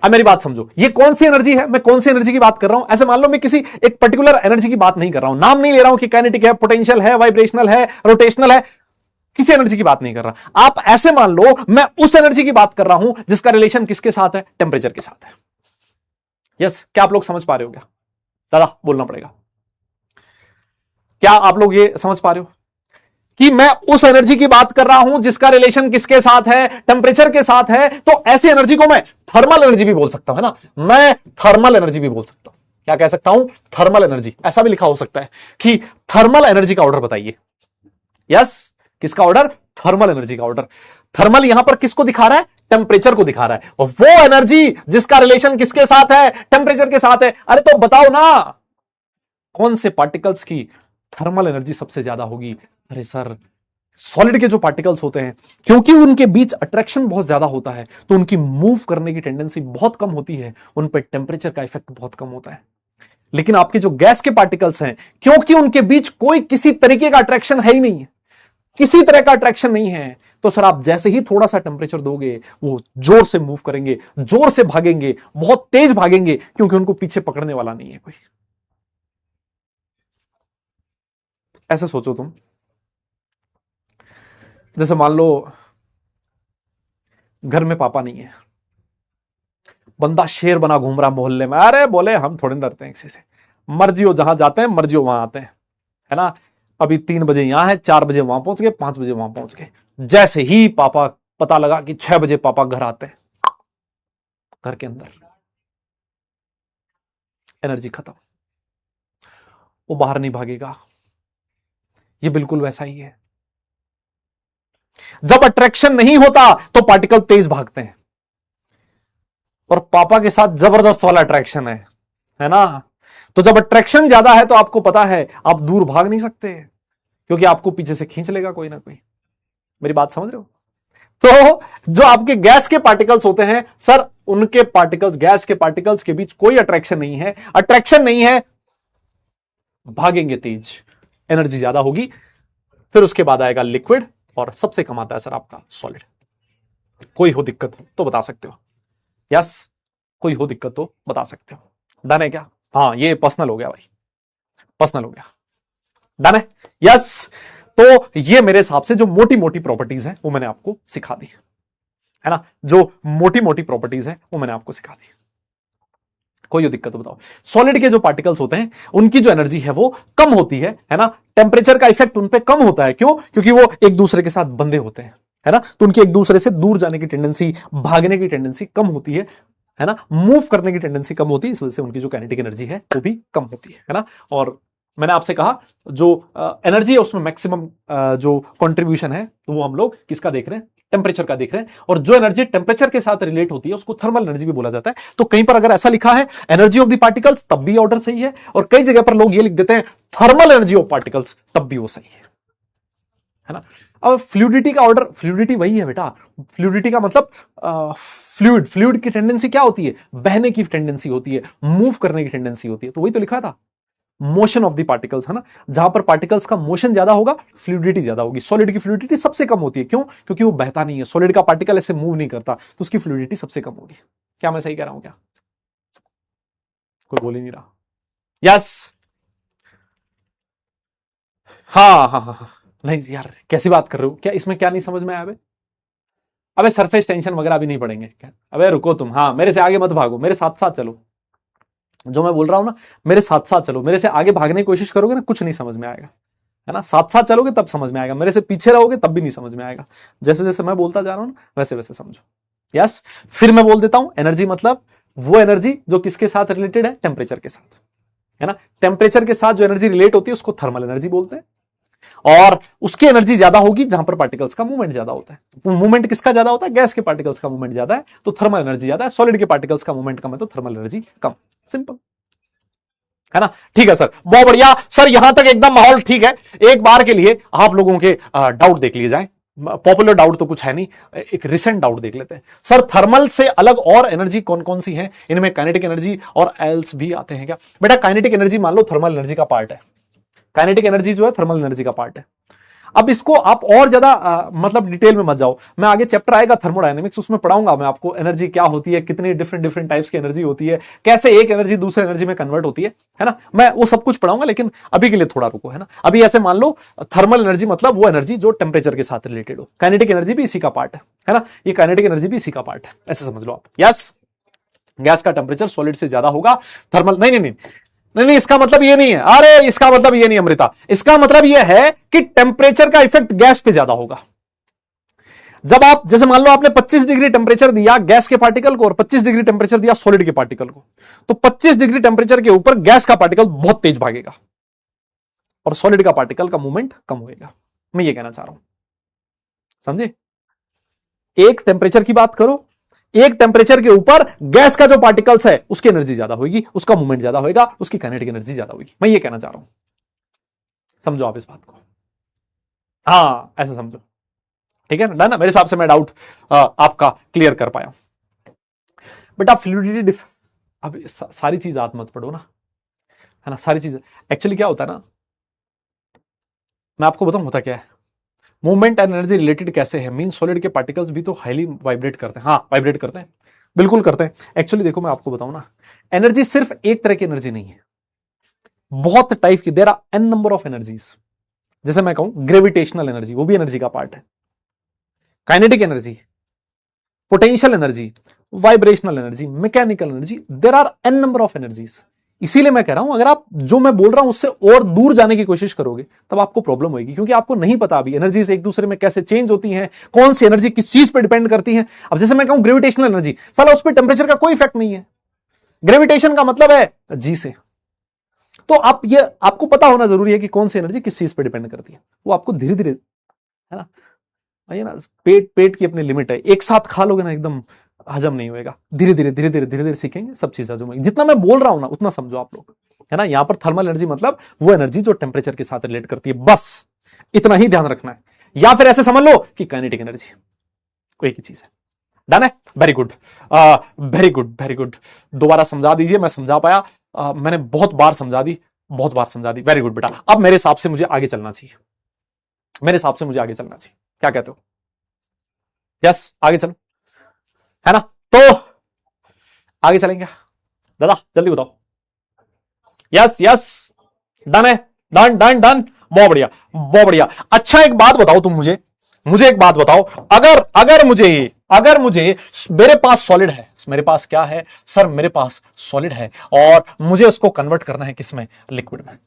अब मेरी बात समझो, ये कौन सी एनर्जी है, मैं कौन सी एनर्जी की बात कर रहा हूं। ऐसे मान लो मैं किसी एक पर्टिकुलर एनर्जी की बात नहीं कर रहा हूं, नाम नहीं ले रहा हूं कि काइनेटिक है, पोटेंशियल है, वाइब्रेशनल है, रोटेशनल है, किसी एनर्जी की बात नहीं कर रहा। आप ऐसे मान लो मैं उस एनर्जी की बात कर रहा हूं जिसका रिलेशन किसके साथ है? टेम्परेचर के साथ है। यस, क्या आप लोग समझ पा रहे हो? क्या दादा बोलना पड़ेगा, क्या आप लोग ये समझ पा रहे हो कि मैं उस एनर्जी की बात कर रहा हूं जिसका रिलेशन किसके साथ है? टेम्परेचर के साथ है। तो ऐसी एनर्जी को मैं थर्मल एनर्जी भी बोल सकता हूं, है ना। मैं थर्मल एनर्जी भी बोल सकता हूं। क्या कह सकता हूं? Thermal energy. ऐसा भी लिखा हो सकता है कि थर्मल एनर्जी का ऑर्डर बताइए। यस, किसका ऑर्डर? थर्मल एनर्जी का ऑर्डर। थर्मल यहां पर किसको दिखा रहा है? टेम्परेचर को दिखा रहा है, और वो एनर्जी जिसका रिलेशन किसके साथ है? टेम्परेचर के साथ है। अरे तो बताओ ना, कौन से पार्टिकल्स की थर्मल एनर्जी सबसे ज्यादा होगी? अरे सर, सॉलिड के जो पार्टिकल्स होते हैं, क्योंकि उनके बीच अट्रैक्शन बहुत ज्यादा होता है, तो उनकी मूव करने की टेंडेंसी बहुत कम होती है, उन पर टेम्परेचर का इफेक्ट बहुत कम होता है। लेकिन आपके जो गैस के पार्टिकल्स हैं, क्योंकि उनके बीच कोई किसी तरीके का अट्रैक्शन है ही नहीं है, किसी तरह का अट्रैक्शन नहीं है, तो सर आप जैसे ही थोड़ा सा टेम्परेचर दोगे, वो जोर से मूव करेंगे, जोर से भागेंगे, बहुत तेज भागेंगे, क्योंकि उनको पीछे पकड़ने वाला नहीं है कोई। ऐसे सोचो तुम, जैसे मान लो घर में पापा नहीं है, बंदा शेर बना घूम रहा मोहल्ले में, अरे बोले हम थोड़े डरते हैं किसी से, मर्जी हो जहां जाते हैं, मर्जी हो वहां आते हैं, है ना। अभी 3 बजे यहां है, 4 बजे वहां पहुंच गए, 5 बजे वहां पहुंच गए। जैसे ही पापा, पता लगा कि 6 बजे पापा घर आते हैं, घर के अंदर एनर्जी खत्म, वो बाहर नहीं भागेगा। ये बिल्कुल वैसा ही है, जब अट्रैक्शन नहीं होता तो पार्टिकल तेज भागते हैं, और पापा के साथ जबरदस्त वाला अट्रैक्शन है ना। तो जब अट्रैक्शन ज्यादा है तो आपको पता है आप दूर भाग नहीं सकते, क्योंकि आपको पीछे से खींच लेगा कोई ना कोई। मेरी बात समझ रहे हो? तो जो आपके गैस के पार्टिकल्स होते हैं सर, उनके पार्टिकल्स, गैस के पार्टिकल्स के बीच कोई अट्रैक्शन नहीं है, अट्रैक्शन नहीं है, भागेंगे तेज, एनर्जी ज्यादा होगी। फिर उसके बाद आएगा लिक्विड, और सबसे कम आता है सर आपका सॉलिड। कोई हो दिक्कत तो बता सकते हो, यस, कोई हो दिक्कत तो बता सकते हो। डन है क्या? हाँ, ये पर्सनल हो गया भाई, पर्सनल हो गया। डन है? यस। तो ये मेरे हिसाब से जो मोटी मोटी प्रॉपर्टीज हैं वो मैंने आपको सिखा दी है ना, जो मोटी मोटी प्रॉपर्टीज हैं वो मैंने आपको सिखा दी। कोई दिक्कत बताओ? सॉलिड के जो पार्टिकल्स होते हैं उनकी जो एनर्जी है वो कम होती है ना, टेम्परेचर का इफेक्ट उन पे कम होता है। क्यों? क्योंकि वो एक दूसरे के साथ बंधे होते हैं, है ना, तो उनकी एक दूसरे से दूर जाने की टेंडेंसी, भागने की टेंडेंसी कम होती है ना, मूव करने की टेंडेंसी कम होती है, इस वजह से उनकी जो काइनेटिक एनर्जी है वो भी कम होती है ना। और मैंने आपसे कहा जो एनर्जी है उसमें मैक्सिमम जो कंट्रीब्यूशन है तो वो हम लोग किसका देख रहे हैं? टेम्परेचर का देख रहे हैं। और जो एनर्जी टेम्परेचर के साथ रिलेट होती है उसको थर्मल एनर्जी भी बोला जाता है। तो कहीं पर अगर ऐसा लिखा है एनर्जी ऑफ द पार्टिकल्स तब भी ऑर्डर सही है, और कई जगह पर लोग ये लिख देते हैं थर्मल एनर्जी ऑफ पार्टिकल्स तब भी वो सही है ना। अब फ्लूइडिटी का ऑर्डर, फ्लूइडिटी वही है बेटा, फ्लूइडिटी का मतलब फ्लूइड की टेंडेंसी क्या होती है? बहने की टेंडेंसी होती है, मूव करने की टेंडेंसी होती है। तो वही तो लिखा था, मोशन ऑफ द पार्टिकल्स, है ना। जहां पर पार्टिकल्स का मोशन ज्यादा होगा फ्लूइडिटी ज्यादा होगी। सॉलिड की फ्लूइडिटी सबसे कम होती है। क्यों? क्योंकि वो बहता नहीं है। सॉलिड का पार्टिकल ऐसे मूव नहीं करता, तो उसकी फ्लूइडिटी सबसे कम होगी। क्या मैं सही कह रहा हूं क्या? कोई बोल ही नहीं रहा। यस। हाँ हाँ हाँ हाँ। नहीं यार, कैसी बात कर रहे हो? क्या इसमें क्या नहीं समझ में आया? अबे सरफेस टेंशन वगैरह भी नहीं पड़ेंगे। अबे रुको तुम, हाँ मेरे से आगे मत भागो, मेरे साथ साथ चलो। जो मैं बोल रहा हूं ना, मेरे साथ साथ चलो। मेरे से आगे भागने की कोशिश करोगे ना, कुछ नहीं समझ में आएगा, है ना। साथ साथ चलोगे तब समझ में आएगा, मेरे से पीछे रहोगे तब भी नहीं समझ में आएगा। जैसे जैसे मैं बोलता जा रहा हूं ना वैसे वैसे समझो। यस। फिर मैं बोल देता हूं, एनर्जी मतलब वो एनर्जी जो किसके साथ रिलेटेड है? टेम्परेचर के साथ, है ना। टेम्परेचर के साथ जो एनर्जी रिलेट होती है उसको थर्मल एनर्जी बोलते हैं। और उसकी एनर्जी ज्यादा होगी जहां पर पार्टिकल्स का मूवमेंट ज्यादा होता है। तो मूवमेंट किसका ज्यादा होता है? गैस के पार्टिकल्स का मूवमेंट ज्यादा है तो थर्मल एनर्जी ज्यादा है। सॉलिड के पार्टिकल्स का मूवमेंट कम है तो थर्मल एनर्जी कम। सिंपल, है ना। ठीक है सर, बहुत बढ़िया सर, यहां तक एकदम माहौल ठीक है। एक बार के लिए आप लोगों के डाउट देख लिए जाए। पॉपुलर डाउट तो कुछ है नहीं, एक रिसेंट डाउट देख लेते हैं। सर थर्मल से अलग और एनर्जी कौन कौन सी है? इनमें काइनेटिक एनर्जी और एल्स भी आते हैं क्या? बेटा काइनेटिक एनर्जी मान लो थर्मल एनर्जी का पार्ट है। काइनेटिक एनर्जी जो है थर्मल एनर्जी का पार्ट है। अब इसको आप और ज्यादा मतलब डिटेल में मत जाओ। मैं आगे चैप्टर आएगा थर्मोडायनेमिक्स, उसमें पढ़ाऊंगा मैं आपको एनर्जी क्या होती है, कितनी डिफरेंट डिफरेंट टाइप्स की एनर्जी होती है, कैसे एक एनर्जी दूसरे एनर्जी में कन्वर्ट होती है ना। मैं वो सब कुछ पढ़ाऊंगा, लेकिन अभी के लिए थोड़ा रुको, है ना। अभी ऐसे मान लो थर्मल एनर्जी मतलब वो एनर्जी जो टेम्परेचर के साथ रिलेटेड हो। काइनेटिक एनर्जी भी इसी का पार्ट है ना। ये काइनेटिक एनर्जी भी इसी का पार्ट है, ऐसे समझ लो आप। यस, गैस का टेम्परेचर सॉलिड से ज्यादा होगा। थर्मल नहीं नहीं नहीं नहीं नहीं, इसका मतलब ये नहीं है। अरे इसका मतलब ये नहीं अमृता, इसका मतलब ये है कि टेम्परेचर का इफेक्ट गैस पे ज्यादा होगा। जब आप जैसे मान लो आपने 25 डिग्री टेम्परेचर दिया गैस के पार्टिकल को और 25 डिग्री टेम्परेचर दिया सॉलिड के पार्टिकल को, तो 25 डिग्री टेम्परेचर के ऊपर गैस का पार्टिकल बहुत तेज भागेगा और सॉलिड का पार्टिकल का मूवमेंट कम होएगा। मैं ये कहना चाह रहा हूं, समझे। एक टेम्परेचर की बात करो, एक टेम्परेचर के ऊपर गैस का जो पार्टिकल्स है उसकी एनर्जी ज्यादा होगी, उसका मूवमेंट ज्यादा होगा, उसकी काइनेटिक एनर्जी ज्यादा होगी। मैं ये कहना चाह रहा हूं, समझो आप इस बात को। हाँ ऐसे समझो, ठीक है ना। डन। मेरे हिसाब से मैं डाउट आपका क्लियर कर पाया। बेटा फ्लूइडिटी अब सारी चीज आप मत पढ़ो ना, है ना। सारी चीज एक्चुअली क्या होता है ना, मैं आपको बताऊं होता क्या है। मूवमेंट एंड एनर्जी रिलेटेड कैसे है? मीन सॉलिड के पार्टिकल्स भी तो हाईली वाइब्रेट करते हैं। हाँ वाइब्रेट करते हैं, बिल्कुल करते हैं। एक्चुअली देखो मैं आपको बताऊं ना, एनर्जी सिर्फ एक तरह की एनर्जी नहीं है, बहुत टाइप की। There are n number of energies. जैसे मैं कहूं ग्रेविटेशनल एनर्जी, वो भी एनर्जी का पार्ट है। Kinetic energy, potential energy, vibrational energy, mechanical energy, there are n number of energies. इसीलिए मैं कह रहा हूं अगर आप जो मैं बोल रहा हूं उससे और दूर जाने की कोशिश करोगे तब आपको प्रॉब्लम होगी, क्योंकि आपको नहीं पता अभी एनर्जीज एक दूसरे में कैसे चेंज होती हैं, कौन सी एनर्जी किस चीज पर डिपेंड करती है। अब जैसे मैं कहूं ग्रेविटेशनल एनर्जी, साला उस पर टेम्परेचर का कोई इफेक्ट नहीं है। ग्रेविटेशन का मतलब है जी से। तो आप ये आपको पता होना जरूरी है कि कौन सी एनर्जी किस चीज पर डिपेंड करती है। वो आपको धीरे धीरे, है ना, ये ना पेट पेट की अपनी लिमिट है। एक साथ खा लोगे ना एकदम हजम नहीं होएगा। धीरे धीरे धीरे धीरे धीरे धीरे सीखेंगे सब चीज हजम होगी। जितना मैं बोल रहा हूं ना उतना समझो आप लोग, है ना। यहां पर थर्मल एनर्जी मतलब वो एनर्जी जो टेम्परेचर के साथ रिलेट करती है, बस इतना ही ध्यान रखना है। या फिर ऐसे समझ लो कि काइनेटिक एनर्जी कोई की चीज है। डन है? Very good, very good, very good. दोबारा समझा दीजिए, मैं समझा पाया? मैंने बहुत बार समझा दी, बहुत बार समझा दी। वेरी गुड बेटा। अब मेरे हिसाब से मुझे आगे चलना चाहिए, मेरे हिसाब से मुझे आगे चलना चाहिए। क्या कहते हो? यस आगे चलो, है ना। तो आगे चलेंगे दादा, जल्दी बताओ। यस यस डन है, डन डन डन, बहुत बढ़िया बहुत बढ़िया। अच्छा एक बात बताओ तुम मुझे एक बात बताओ, अगर अगर मुझे मेरे पास सॉलिड है, मेरे पास क्या है सर, मेरे पास सॉलिड है और मुझे उसको कन्वर्ट करना है किसमें, लिक्विड में,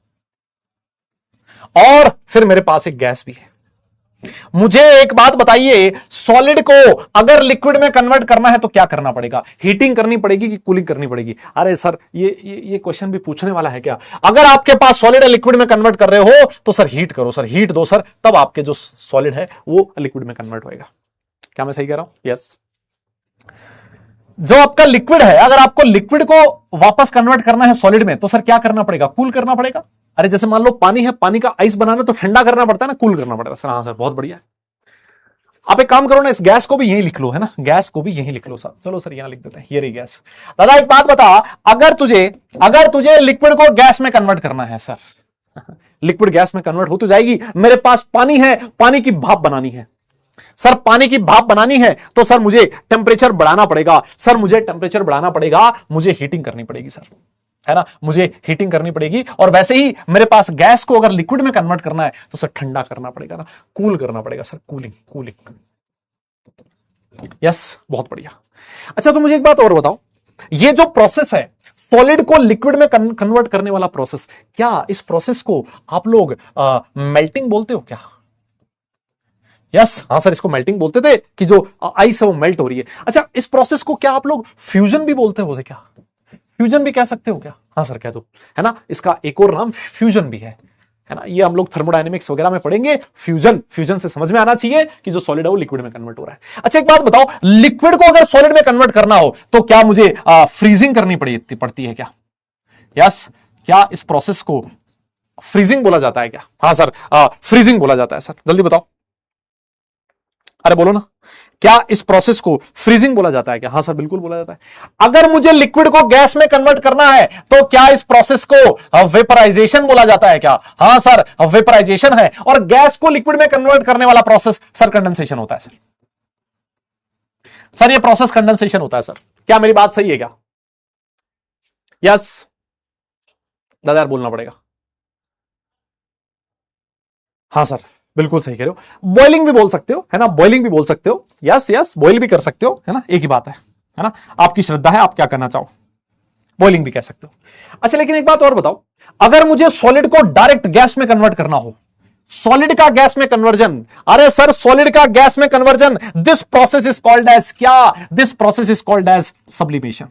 और फिर मेरे पास एक गैस भी है। मुझे एक बात बताइए, सॉलिड को अगर लिक्विड में कन्वर्ट करना है तो क्या करना पड़ेगा, हीटिंग करनी पड़ेगी कि कूलिंग करनी पड़ेगी? अरे सर ये क्वेश्चन भी पूछने वाला है क्या? अगर आपके पास सॉलिड है, लिक्विड में कन्वर्ट कर रहे हो तो सर हीट करो, सर हीट दो सर, तब आपके जो सॉलिड है वो लिक्विड में कन्वर्ट होएगा। क्या मैं सही कह रहा हूं? यस। जो आपका लिक्विड है, अगर आपको लिक्विड को वापस कन्वर्ट करना है सॉलिड में तो सर क्या करना पड़ेगा, कूल करना पड़ेगा। अरे जैसे मान लो पानी है, पानी का आइस बनाना तो ठंडा करना पड़ता है ना, कूल करना पड़ता है सर। हाँ सर बहुत बढ़िया है। आप एक काम करो ना, इस गैस को भी यहीं लिख लो, है ना, गैस को भी यहीं लिख लो सर। चलो सर यहां लिख देते हैं, ये रही गैस। दादा एक बात बता, अगर तुझे लिक्विड को गैस में कन्वर्ट करना है सर, लिक्विड गैस में कन्वर्ट हो तो जाएगी। मेरे पास पानी है, पानी की भाप बनानी है सर, पानी की भाप बनानी है तो सर मुझे टेम्परेचर बढ़ाना पड़ेगा सर, मुझे टेम्परेचर बढ़ाना पड़ेगा, मुझे हीटिंग करनी पड़ेगी सर, है ना, मुझे हीटिंग करनी पड़ेगी। और वैसे ही मेरे पास गैस को अगर लिक्विड में कन्वर्ट करना है तो सर ठंडा करना पड़ेगा ना, कूल करना पड़ेगा सर, कूलिंग। यस बहुत बढ़िया। अच्छा तो मुझे एक बात और बताओ, ये जो प्रोसेस है सॉलिड को लिक्विड में कन्वर्ट करने वाला प्रोसेस, क्या इस प्रोसेस को आप लोग मेल्टिंग बोलते हो क्या? यस हाँ सर, इसको मेल्टिंग बोलते थे कि जो आइस है वो मेल्ट हो रही है। अच्छा इस प्रोसेस को क्या आप लोग फ्यूजन भी बोलते हो क्या? फ्यूजन भी कह सकते हो क्या? हाँ सर कह दो, है ना, इसका एक और नाम फ्यूजन भी है ना। ये हम लोग थर्मोडायनेमिक्स वगैरह में पढ़ेंगे। फ्यूजन से समझ में आना चाहिए कि जो सॉलिड है वो लिक्विड में कन्वर्ट हो रहा है। अच्छा एक बात बताओ, लिक्विड को अगर सॉलिड में कन्वर्ट करना हो तो क्या मुझे फ्रीजिंग करनी पड़ती है क्या? यस, क्या इस प्रोसेस को फ्रीजिंग बोला जाता है क्या? हाँ सर फ्रीजिंग बोला जाता है सर, जल्दी बताओ, अरे बोलो ना, क्या इस प्रोसेस को फ्रीजिंग बोला जाता है क्या? हाँ सर बिल्कुल बोला जाता है। अगर मुझे लिक्विड को गैस में कन्वर्ट करना है तो क्या इस प्रोसेस को वेपराइजेशन बोला जाता है क्या? हाँ सर वेपराइजेशन है। और गैस को लिक्विड में कन्वर्ट करने वाला प्रोसेस सर कंडेंसेशन होता है सर ये प्रोसेस कंडेंसेशन होता है सर। क्या मेरी बात सही है क्या? यस दादा यार बोलना पड़ेगा। हाँ सर बिल्कुल सही कह रहे हो, बॉइलिंग भी बोल सकते हो, है ना, बॉइलिंग भी बोल सकते हो। यस बॉइल भी कर सकते हो, है ना, एक ही बात है ना, आपकी श्रद्धा है, आप क्या करना चाहो, बॉइलिंग भी कह सकते हो। अच्छा लेकिन एक बात और बताओ, अगर मुझे सॉलिड को डायरेक्ट गैस में कन्वर्ट करना हो, सॉलिड का गैस में कन्वर्जन, अरे सर सॉलिड का गैस में conversion, this process is called as क्या? This process is called as sublimation.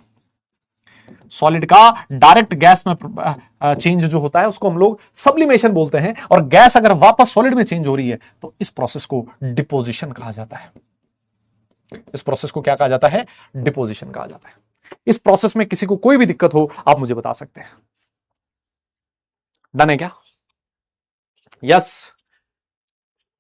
Solid का डायरेक्ट गैस में चेंज जो होता है उसको हम लोग सब्लिमेशन बोलते हैं। और गैस अगर वापस सॉलिड में चेंज हो रही है तो इस प्रोसेस को डिपोजिशन कहा जाता है। इस प्रोसेस को क्या कहा जाता है? डिपोजिशन कहा जाता है। इस प्रोसेस में किसी को कोई भी दिक्कत हो आप मुझे बता सकते हैं। डन है क्या? यस,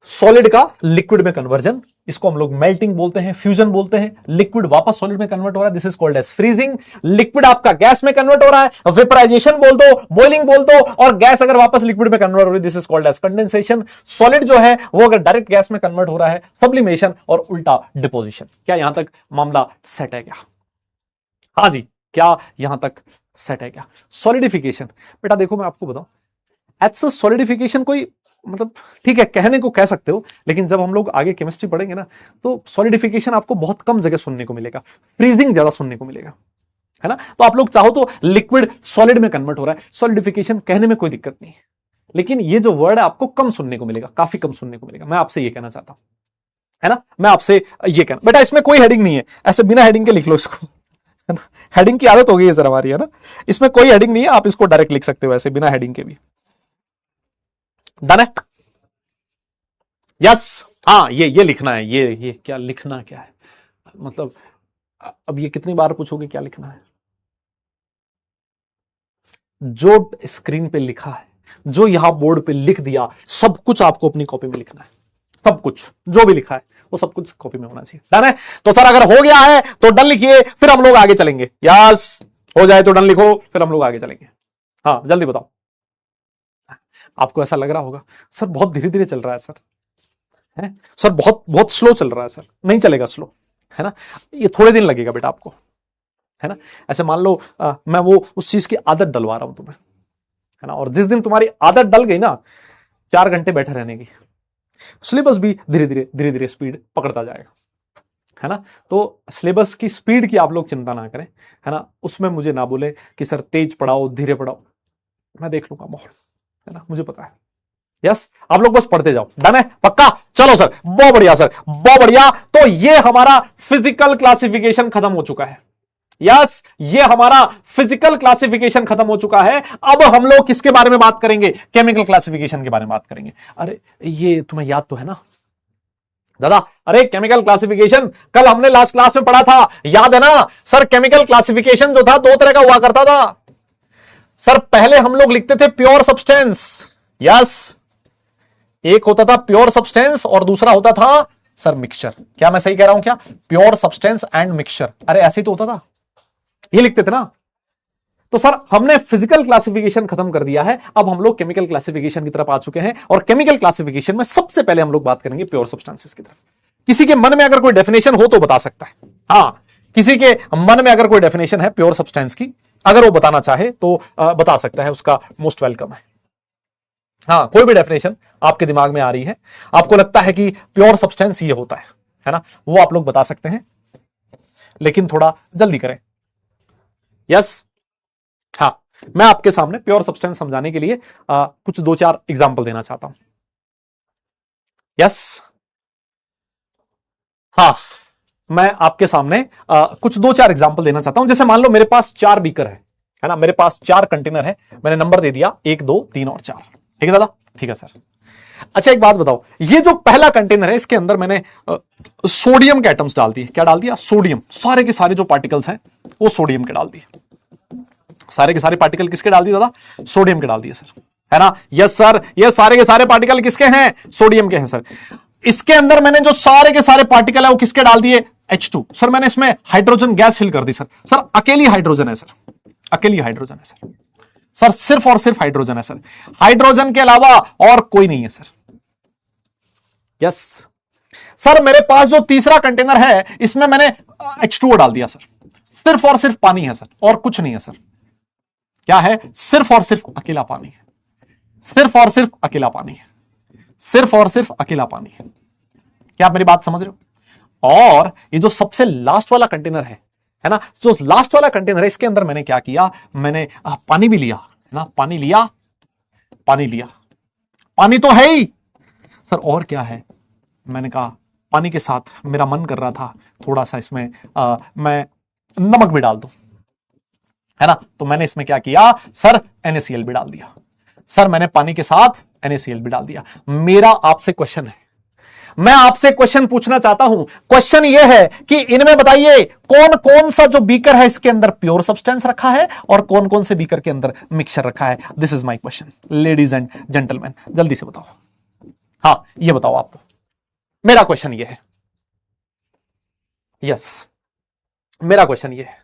सॉलिड का लिक्विड में कन्वर्जन, इसको हम लोग मेल्टिंग बोलते हैं, फ्यूजन बोलते हैं। लिक्विड वापस सॉलिड में कन्वर्ट हो रहा है, this is called as freezing. Liquid आपका गैस में कन्वर्ट हो रहा है, वेपराइजेशन बोल दो, बॉइलिंग बोल दो। और गैस अगर वापस लिक्विड में कन्वर्ट हो रही है, this is called as condensation. Solid जो है वो अगर डायरेक्ट गैस में कन्वर्ट हो रहा है, सब्लिमेशन, और उल्टा डिपोजिशन। क्या यहां तक मामला सेट है क्या? हाँ जी, क्या यहां तक सेट है क्या? सॉलिडिफिकेशन, बेटा देखो मैं आपको बताऊं, एच सॉलिडिफिकेशन कोई मतलब ठीक है कहने को कह सकते हो, लेकिन जब हम लोग आगे केमिस्ट्री पढ़ेंगे ना तो सॉलिडिफिकेशन आपको बहुत कम जगह सुनने को मिलेगा, फ्रीजिंग ज्यादा सुनने को मिलेगा, है ना। तो आप लोग चाहो तो लिक्विड सॉलिड में कन्वर्ट हो रहा है, सॉलिडिफिकेशन कहने में कोई दिक्कत नहीं है, लेकिन ये जो वर्ड है आपको कम सुनने को मिलेगा, काफी कम सुनने को मिलेगा। मैं आपसे ये कहना चाहता हूं, है ना, मैं आपसे ये कहना, बेटा इसमें कोई हेडिंग नहीं है, ऐसे बिना हेडिंग के लिख लो इसको, है ना, हेडिंग की आदत हो गई है सर हमारी, है ना। इसमें कोई हेडिंग नहीं है, आप इसको डायरेक्ट लिख सकते हो ऐसे बिना हेडिंग के भी। डन है? यस हाँ, ये लिखना है, ये क्या लिखना क्या है, मतलब अब ये कितनी बार पूछोगे क्या लिखना है? जो स्क्रीन पे लिखा है, जो यहां बोर्ड पे लिख दिया, सब कुछ आपको अपनी कॉपी में लिखना है। सब कुछ जो भी लिखा है वो सब कुछ कॉपी में होना चाहिए। डन है? तो सर अगर हो गया है तो डन लिखिए, फिर हम लोग आगे चलेंगे। यस, हो जाए तो डन लिखो, फिर हम लोग आगे चलेंगे। हाँ जल्दी बताओ। आपको ऐसा लग रहा होगा सर बहुत धीरे धीरे चल रहा है सर, है सर, बहुत बहुत स्लो चल रहा है सर। नहीं चलेगा स्लो, है ना, ये थोड़े दिन लगेगा बेटा आपको, है ना। ऐसे मान लो मैं वो उस चीज की आदत डलवा रहा हूं तुम्हें, है ना। और जिस दिन तुम्हारी आदत डल गई ना 4 घंटे बैठे रहने की, सिलेबस भी धीरे धीरे धीरे धीरे स्पीड पकड़ता जाएगा, है ना। तो सिलेबस की स्पीड की आप लोग चिंता ना करें, है ना। उसमें मुझे ना बोले कि सर तेज पढ़ाओ धीरे पढ़ाओ, मैं देख लूंगा माहौल, है ना, मुझे पता है। यस, आप लोग बस पढ़ते जाओ, डन है, पक्का। चलो सर, बहुत बढ़िया सर, बहुत बढ़िया। तो ये हमारा फिजिकल क्लासिफिकेशन खत्म हो चुका है। यस, ये हमारा फिजिकल क्लासिफिकेशन खत्म हो चुका है। अब हम लोग किसके बारे में बात करेंगे? केमिकल क्लासिफिकेशन के बारे में बात करेंगे। अरे ये तुम्हें याद तो है ना दादा? अरे केमिकल क्लासिफिकेशन कल हमने लास्ट क्लास में पढ़ा था, याद है ना सर? केमिकल क्लासिफिकेशन जो था 2 तरह का हुआ करता था सर। पहले हम लोग लिखते थे प्योर सब्सटेंस, यस, एक होता था प्योर सब्सटेंस और दूसरा होता था सर मिक्सचर। क्या मैं सही कह रहा हूं क्या? प्योर सब्सटेंस एंड मिक्सचर, अरे ऐसे ही तो होता था, ये लिखते थे ना। तो सर हमने फिजिकल क्लासिफिकेशन खत्म कर दिया है, अब हम लोग केमिकल क्लासिफिकेशन की तरफ आ चुके हैं। और केमिकल क्लासिफिकेशन में सबसे पहले हम लोग बात करेंगे प्योर सब्सटेंसेस की तरफ। किसी के मन में अगर कोई डेफिनेशन हो तो बता सकता है। हां, किसी के मन में अगर कोई डेफिनेशन है प्योर सब्सटेंस की, अगर वो बताना चाहे तो बता सकता है, उसका मोस्ट वेलकम है। हाँ, कोई भी डेफिनेशन आपके दिमाग में आ रही है, आपको लगता है कि प्योर सब्सटेंस ये होता है ना, वो आप लोग बता सकते हैं, लेकिन थोड़ा जल्दी करें। यस, हाँ, मैं आपके सामने प्योर सब्सटेंस समझाने के लिए कुछ 2-4 एग्जाम्पल देना चाहता हूं। यस, हाँ, मैं आपके सामने कुछ 2-4 एग्जाम्पल देना चाहता हूं। जैसे मान लो मेरे पास 4 बीकर है ना, मेरे पास 4 कंटेनर है, मैंने नंबर दे दिया 1, 2, 3 और 4। ठीक है दादा? ठीक है सर। अच्छा एक बात बताओ, ये जो पहला कंटेनर है इसके अंदर मैंने सोडियम के एटम्स डाल दिए। क्या डाल दिया? सोडियम। सारे के सारे जो पार्टिकल्स हैं वो सोडियम के डाल दिए। सारे के सारे पार्टिकल किसके डाल दिए दादा? सोडियम के डाल दिए सर, है ना। यस सर, ये सारे के सारे पार्टिकल किसके हैं? सोडियम के हैं सर। इसके अंदर मैंने जो सारे के सारे पार्टिकल है वो किसके डाल दिए? H2। सर मैंने इसमें हाइड्रोजन गैस फिल कर दी सर। सर अकेली हाइड्रोजन है सर, अकेली हाइड्रोजन है सर। सर सिर्फ और सिर्फ हाइड्रोजन है सर, हाइड्रोजन के अलावा और कोई नहीं है सर। यस सर, मेरे पास जो तीसरा कंटेनर है इसमें मैंने H2O डाल दिया सर। सिर्फ और सिर्फ पानी है सर, और कुछ नहीं है सर। क्या है? सिर्फ और सिर्फ अकेला पानी है, सिर्फ और सिर्फ अकेला पानी है, सिर्फ और सिर्फ अकेला पानी है। क्या आप मेरी बात समझ रहे हो? और ये जो सबसे लास्ट वाला कंटेनर है ना, जो लास्ट वाला कंटेनर है इसके अंदर मैंने क्या किया? मैंने पानी भी लिया, है ना, पानी लिया, पानी लिया, पानी तो है ही सर, और क्या है? मैंने कहा पानी के साथ मेरा मन कर रहा था थोड़ा सा इसमें मैं नमक भी डाल दूं, है ना। तो मैंने इसमें क्या किया सर? NaCl भी डाल दिया सर, मैंने पानी के साथ NaCl भी डाल दिया। मेरा आपसे क्वेश्चन है, मैं आपसे क्वेश्चन पूछना चाहता हूं। क्वेश्चन यह है कि इनमें बताइए कौन कौन सा जो बीकर है इसके अंदर प्योर सब्सटेंस रखा है और कौन कौन से बीकर के अंदर मिक्सचर रखा है। This is my question ladies and gentleman, जल्दी से बताओ। हाँ, ये बताओ आप, मेरा क्वेश्चन ये है। यस, मेरा क्वेश्चन ये है।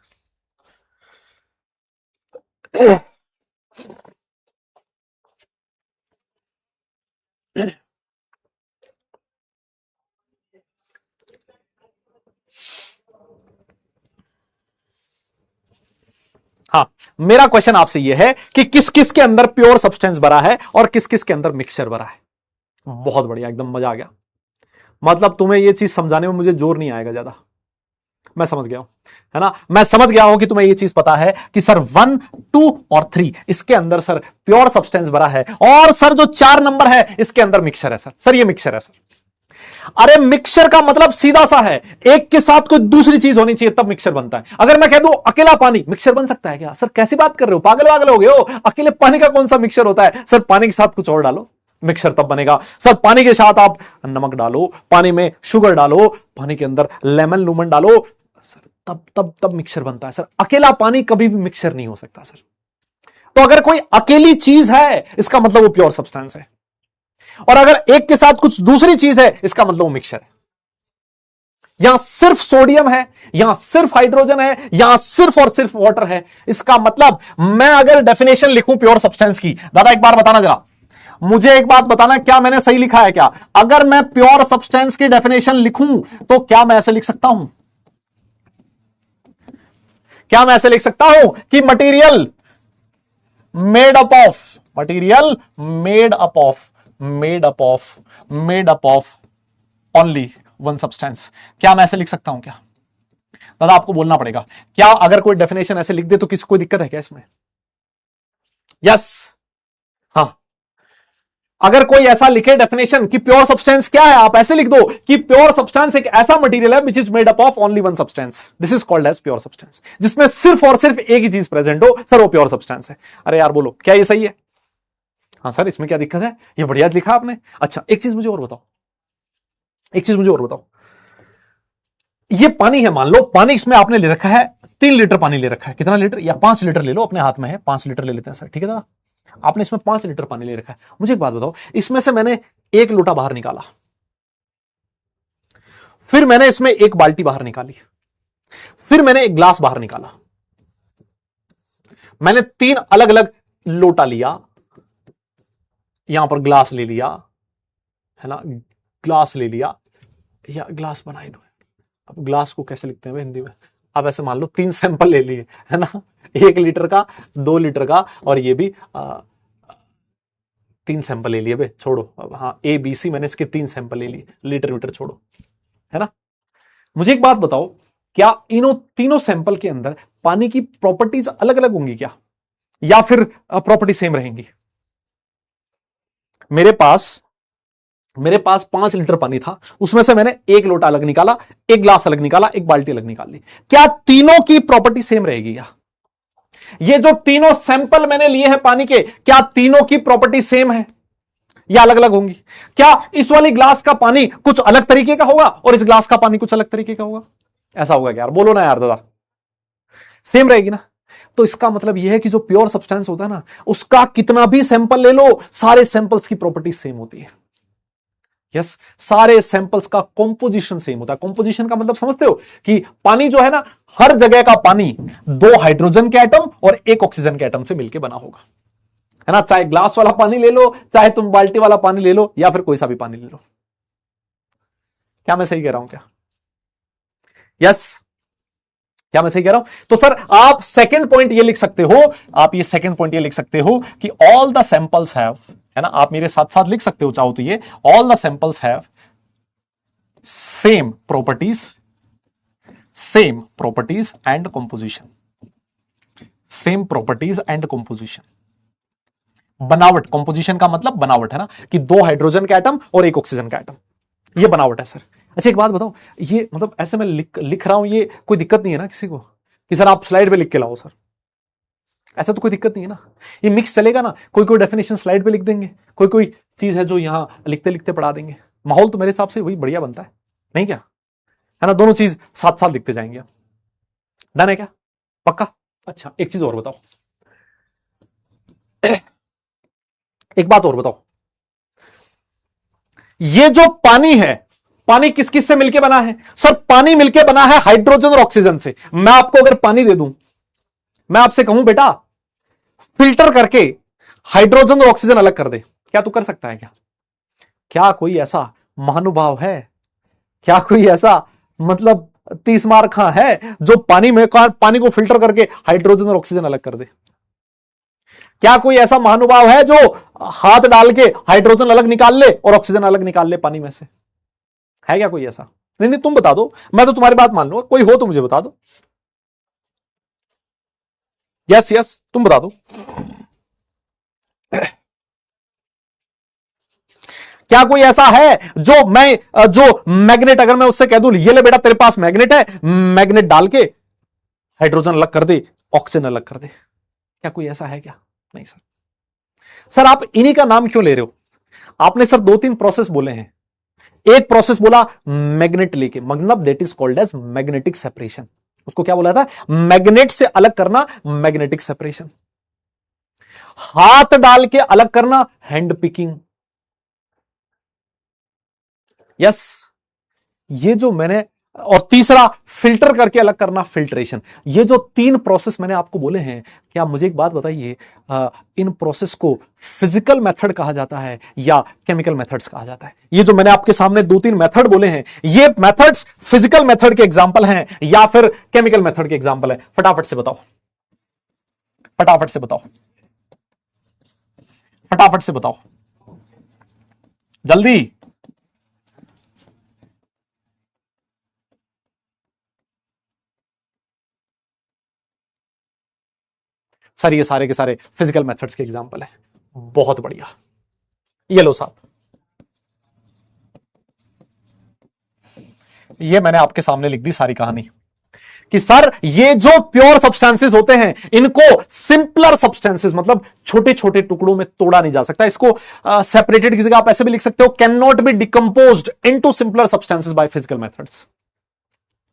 हाँ, मेरा क्वेश्चन आपसे यह है कि किस किस के अंदर प्योर सब्सटेंस भरा है और किस किस के अंदर मिक्सचर भरा है। बहुत बढ़िया, एकदम मजा आ गया। मतलब तुम्हें यह चीज समझाने में मुझे जोर नहीं आएगा ज्यादा, मैं समझ गया हूं, है ना। मैं समझ गया हूं कि तुम्हें यह चीज पता है कि सर 1, 2 और 3 इसके अंदर सर प्योर सब्सटेंस भरा है, और सर जो 4 नंबर है इसके अंदर मिक्सचर है सर। सर ये मिक्सचर है सर। अरे मिक्सचर का मतलब सीधा सा है, एक के साथ कोई दूसरी चीज होनी चाहिए तब मिक्सचर बनता है। अगर मैं कह दूं अकेला पानी, मिक्सचर बन सकता है क्या? सर कैसी बात कर रहे हो, पागल वागल हो गए हो? अकेले पानी का कौन सा मिक्सचर होता है? सर पानी के साथ कुछ और डालो, मिक्सचर तब बनेगा। सर पानी के साथ आप नमक डालो, पानी में शुगर डालो, पानी के अंदर लेमन लूमन डालो सर, तब तब तब मिक्सचर बनता है सर। अकेला पानी कभी भी मिक्सचर नहीं हो सकता सर। तो अगर कोई अकेली चीज है इसका मतलब वो प्योर सब्सटेंस है, और अगर एक के साथ कुछ दूसरी चीज है इसका मतलब वो मिक्सचर है। यहां सिर्फ सोडियम है, यहां सिर्फ हाइड्रोजन है, यहां सिर्फ और सिर्फ वाटर है। इसका मतलब मैं अगर डेफिनेशन लिखूं प्योर सब्सटेंस की, दादा एक बार बताना जरा, मुझे एक बात बताना, क्या मैंने सही लिखा है क्या? अगर मैं प्योर सब्सटेंस की डेफिनेशन लिखूं तो क्या मैं ऐसे लिख सकता हूं? क्या मैं ऐसे लिख सकता हूं कि made up of, material made up of only one substance. क्या मैं ऐसे लिख सकता हूं क्या? दादा आपको बोलना पड़ेगा। क्या अगर कोई डेफिनेशन ऐसे लिख दे तो किसी कोई दिक्कत है क्या इसमें? यस, हाँ। अगर कोई ऐसा लिखे डेफिनेशन कि प्योर सब्सटेंस क्या है, आप ऐसे लिख दो कि प्योर सब्सटेंस एक ऐसा मटेरियल है which is made up of only one substance, this is called as pure substance. जिसमें सिर्फ और सिर्फ एक ही चीज प्रेजेंट हो, सर वो प्योर सब्सटेंस है। अरे यार बोलो, क्या ये सही है? हाँ सर, इसमें क्या दिक्कत है? ये बढ़िया लिखा आपने। अच्छा, एक चीज मुझे और बताओ, ये पानी है, मान लो पानी इसमें आपने ले रखा है 3 लीटर पानी ले रखा है। कितना लीटर? या 5 लीटर ले लो, अपने हाथ में है 5 लीटर ले लेते हैं सर, ठीक है दादा। आपने इसमें 5 लीटर पानी ले रखा है। मुझे एक बात बताओ, इसमें से मैंने 1 लोटा बाहर निकाला, फिर मैंने इसमें 1 बाल्टी बाहर निकाली, फिर मैंने 1 ग्लास बाहर निकाला, मैंने 3 अलग अलग लोटा लिया, यहां पर ग्लास ले लिया, है ना, ग्लास ले लिया, या ग्लास बनाई दो। अब ग्लास को कैसे लिखते हैं हिंदी में? अब ऐसे मान लो 3 सैंपल ले लिए, है ना, 1 लीटर का, 2 लीटर का, और ये भी 3 सैंपल ले लिए बे, छोड़ो। हाँ, ए बी सी मैंने इसके 3 सैंपल ले लिए, लीटर मीटर छोड़ो, है ना। मुझे एक बात बताओ, क्या इन तीनों सैंपल के अंदर पानी की प्रॉपर्टीज अलग अलग होंगी क्या, या फिर प्रॉपर्टी सेम रहेंगी? मेरे पास 5 लीटर पानी था, उसमें से मैंने 1 लोटा अलग निकाला, 1 ग्लास अलग निकाला, 1 बाल्टी अलग निकाल ली। क्या तीनों की प्रॉपर्टी सेम रहेगी क्या? ये जो तीनों सैंपल मैंने लिए हैं पानी के, क्या तीनों की प्रॉपर्टी सेम है या अलग अलग होंगी? क्या इस वाली ग्लास का पानी कुछ अलग तरीके का होगा और इस ग्लास का पानी कुछ अलग तरीके का होगा? ऐसा होगा क्या यार? बोलो ना यार दादा, सेम रहेगी ना। तो इसका मतलब यह है कि जो प्योर सब्सटेंस होता है ना, उसका कितना भी सैंपल ले लो, सारे सैंपल्स की प्रॉपर्टी सेम होती है। यस, सारे सैंपल्स का कंपोजिशन सेम होता है। कंपोजिशन का मतलब समझते हो कि पानी जो है ना, हर जगह का पानी 2 हाइड्रोजन के एटम और 1 ऑक्सीजन के एटम से मिलकर बना होगा, है ना। चाहे ग्लास वाला पानी ले लो, चाहे तुम बाल्टी वाला पानी ले लो, या फिर कोई सा भी पानी ले लो। क्या मैं सही कह रहा हूं क्या? यस, क्या मैं सही कह रहा हूं? तो सर आप सेकंड पॉइंट ये लिख सकते हो, आप ये सेकंड पॉइंट ये लिख सकते हो कि ऑल द सैंपल्स हैव, है ना, आप मेरे साथ साथ लिख सकते हो चाहो तो, ये all the samples have same properties and composition, same properties and composition. बनावट, कंपोजिशन का मतलब बनावट, है ना, कि 2 हाइड्रोजन का एटम और 1 ऑक्सीजन का एटम, ये बनावट है सर। अच्छा एक बात बताओ, ये मतलब ऐसे मैं लिख रहा हूं, ये कोई दिक्कत नहीं है ना किसी को कि सर आप स्लाइड पे लिख के लाओ सर? ऐसा तो कोई दिक्कत नहीं है ना, ये मिक्स चलेगा ना। कोई डेफिनेशन स्लाइड पे लिख देंगे, कोई चीज है जो यहां लिखते लिखते पढ़ा देंगे। माहौल तो मेरे हिसाब से वही बढ़िया बनता है, नहीं क्या? है ना, दोनों चीज साथ साथ लिखते जाएंगे। डन है क्या? पक्का? अच्छा एक चीज और बताओ, एक बात और बताओ, ये जो पानी है, पानी किस किस से मिलके बना है? सर पानी मिलके बना है हाइड्रोजन और ऑक्सीजन से। मैं आपको अगर पानी दे दूं, मैं आपसे कहूं बेटा फिल्टर करके हाइड्रोजन और ऑक्सीजन अलग कर दे, क्या तू कर सकता है क्या? क्या कोई ऐसा महानुभाव है, क्या कोई ऐसा मतलब 30 मार खां है जो पानी को फिल्टर करके हाइड्रोजन और ऑक्सीजन अलग कर दे? क्या कोई ऐसा महानुभाव है जो हाथ डाल के हाइड्रोजन अलग निकाल ले और ऑक्सीजन अलग निकाल ले पानी में से? है क्या कोई ऐसा? नहीं तुम बता दो, मैं तो तुम्हारी बात मान लूंगा, कोई हो तो मुझे बता दो। यस तुम बता दो। क्या कोई ऐसा है जो मैग्नेट, अगर मैं उससे कह दूं ये ले बेटा तेरे पास मैग्नेट है, मैग्नेट डाल के हाइड्रोजन अलग कर दे, ऑक्सीजन अलग कर दे? क्या कोई ऐसा है क्या? नहीं सर आप इन्हीं का नाम क्यों ले रहे हो? आपने सर 2-3 प्रोसेस बोले हैं। एक प्रोसेस बोला मैग्नेट लेके, मतलब that is called as magnetic separation. उसको क्या बोला था? मैग्नेट से अलग करना, मैग्नेटिक सेपरेशन। हाथ डाल के अलग करना, हैंड पिकिंग। यस, ये जो मैंने, और तीसरा फिल्टर करके अलग करना, फिल्ट्रेशन। ये जो 3 प्रोसेस मैंने आपको बोले हैं, क्या मुझे एक बात बताइए, इन प्रोसेस को फिजिकल मेथड कहा जाता है या केमिकल मेथड्स कहा जाता है? ये जो मैंने आपके सामने 2-3 मेथड बोले हैं, ये मेथड्स फिजिकल मेथड के एग्जांपल हैं या फिर केमिकल मेथड के एग्जांपल है? फटाफट से बताओ, फटाफट से बताओ। फटाफट से बताओ जल्दी। सर ये सारे के सारे फिजिकल मेथड्स के एग्जांपल है। बहुत बढ़िया। ये लो साहब, ये मैंने आपके सामने लिख दी सारी कहानी कि सर ये जो प्योर सब्सटेंसेस होते हैं इनको सिंपलर सब्सटेंसेस मतलब छोटे छोटे टुकड़ों में तोड़ा नहीं जा सकता। इसको सेपरेटेड की जगह आप ऐसे भी लिख सकते हो, can not be decomposed into simpler substances by physical methods,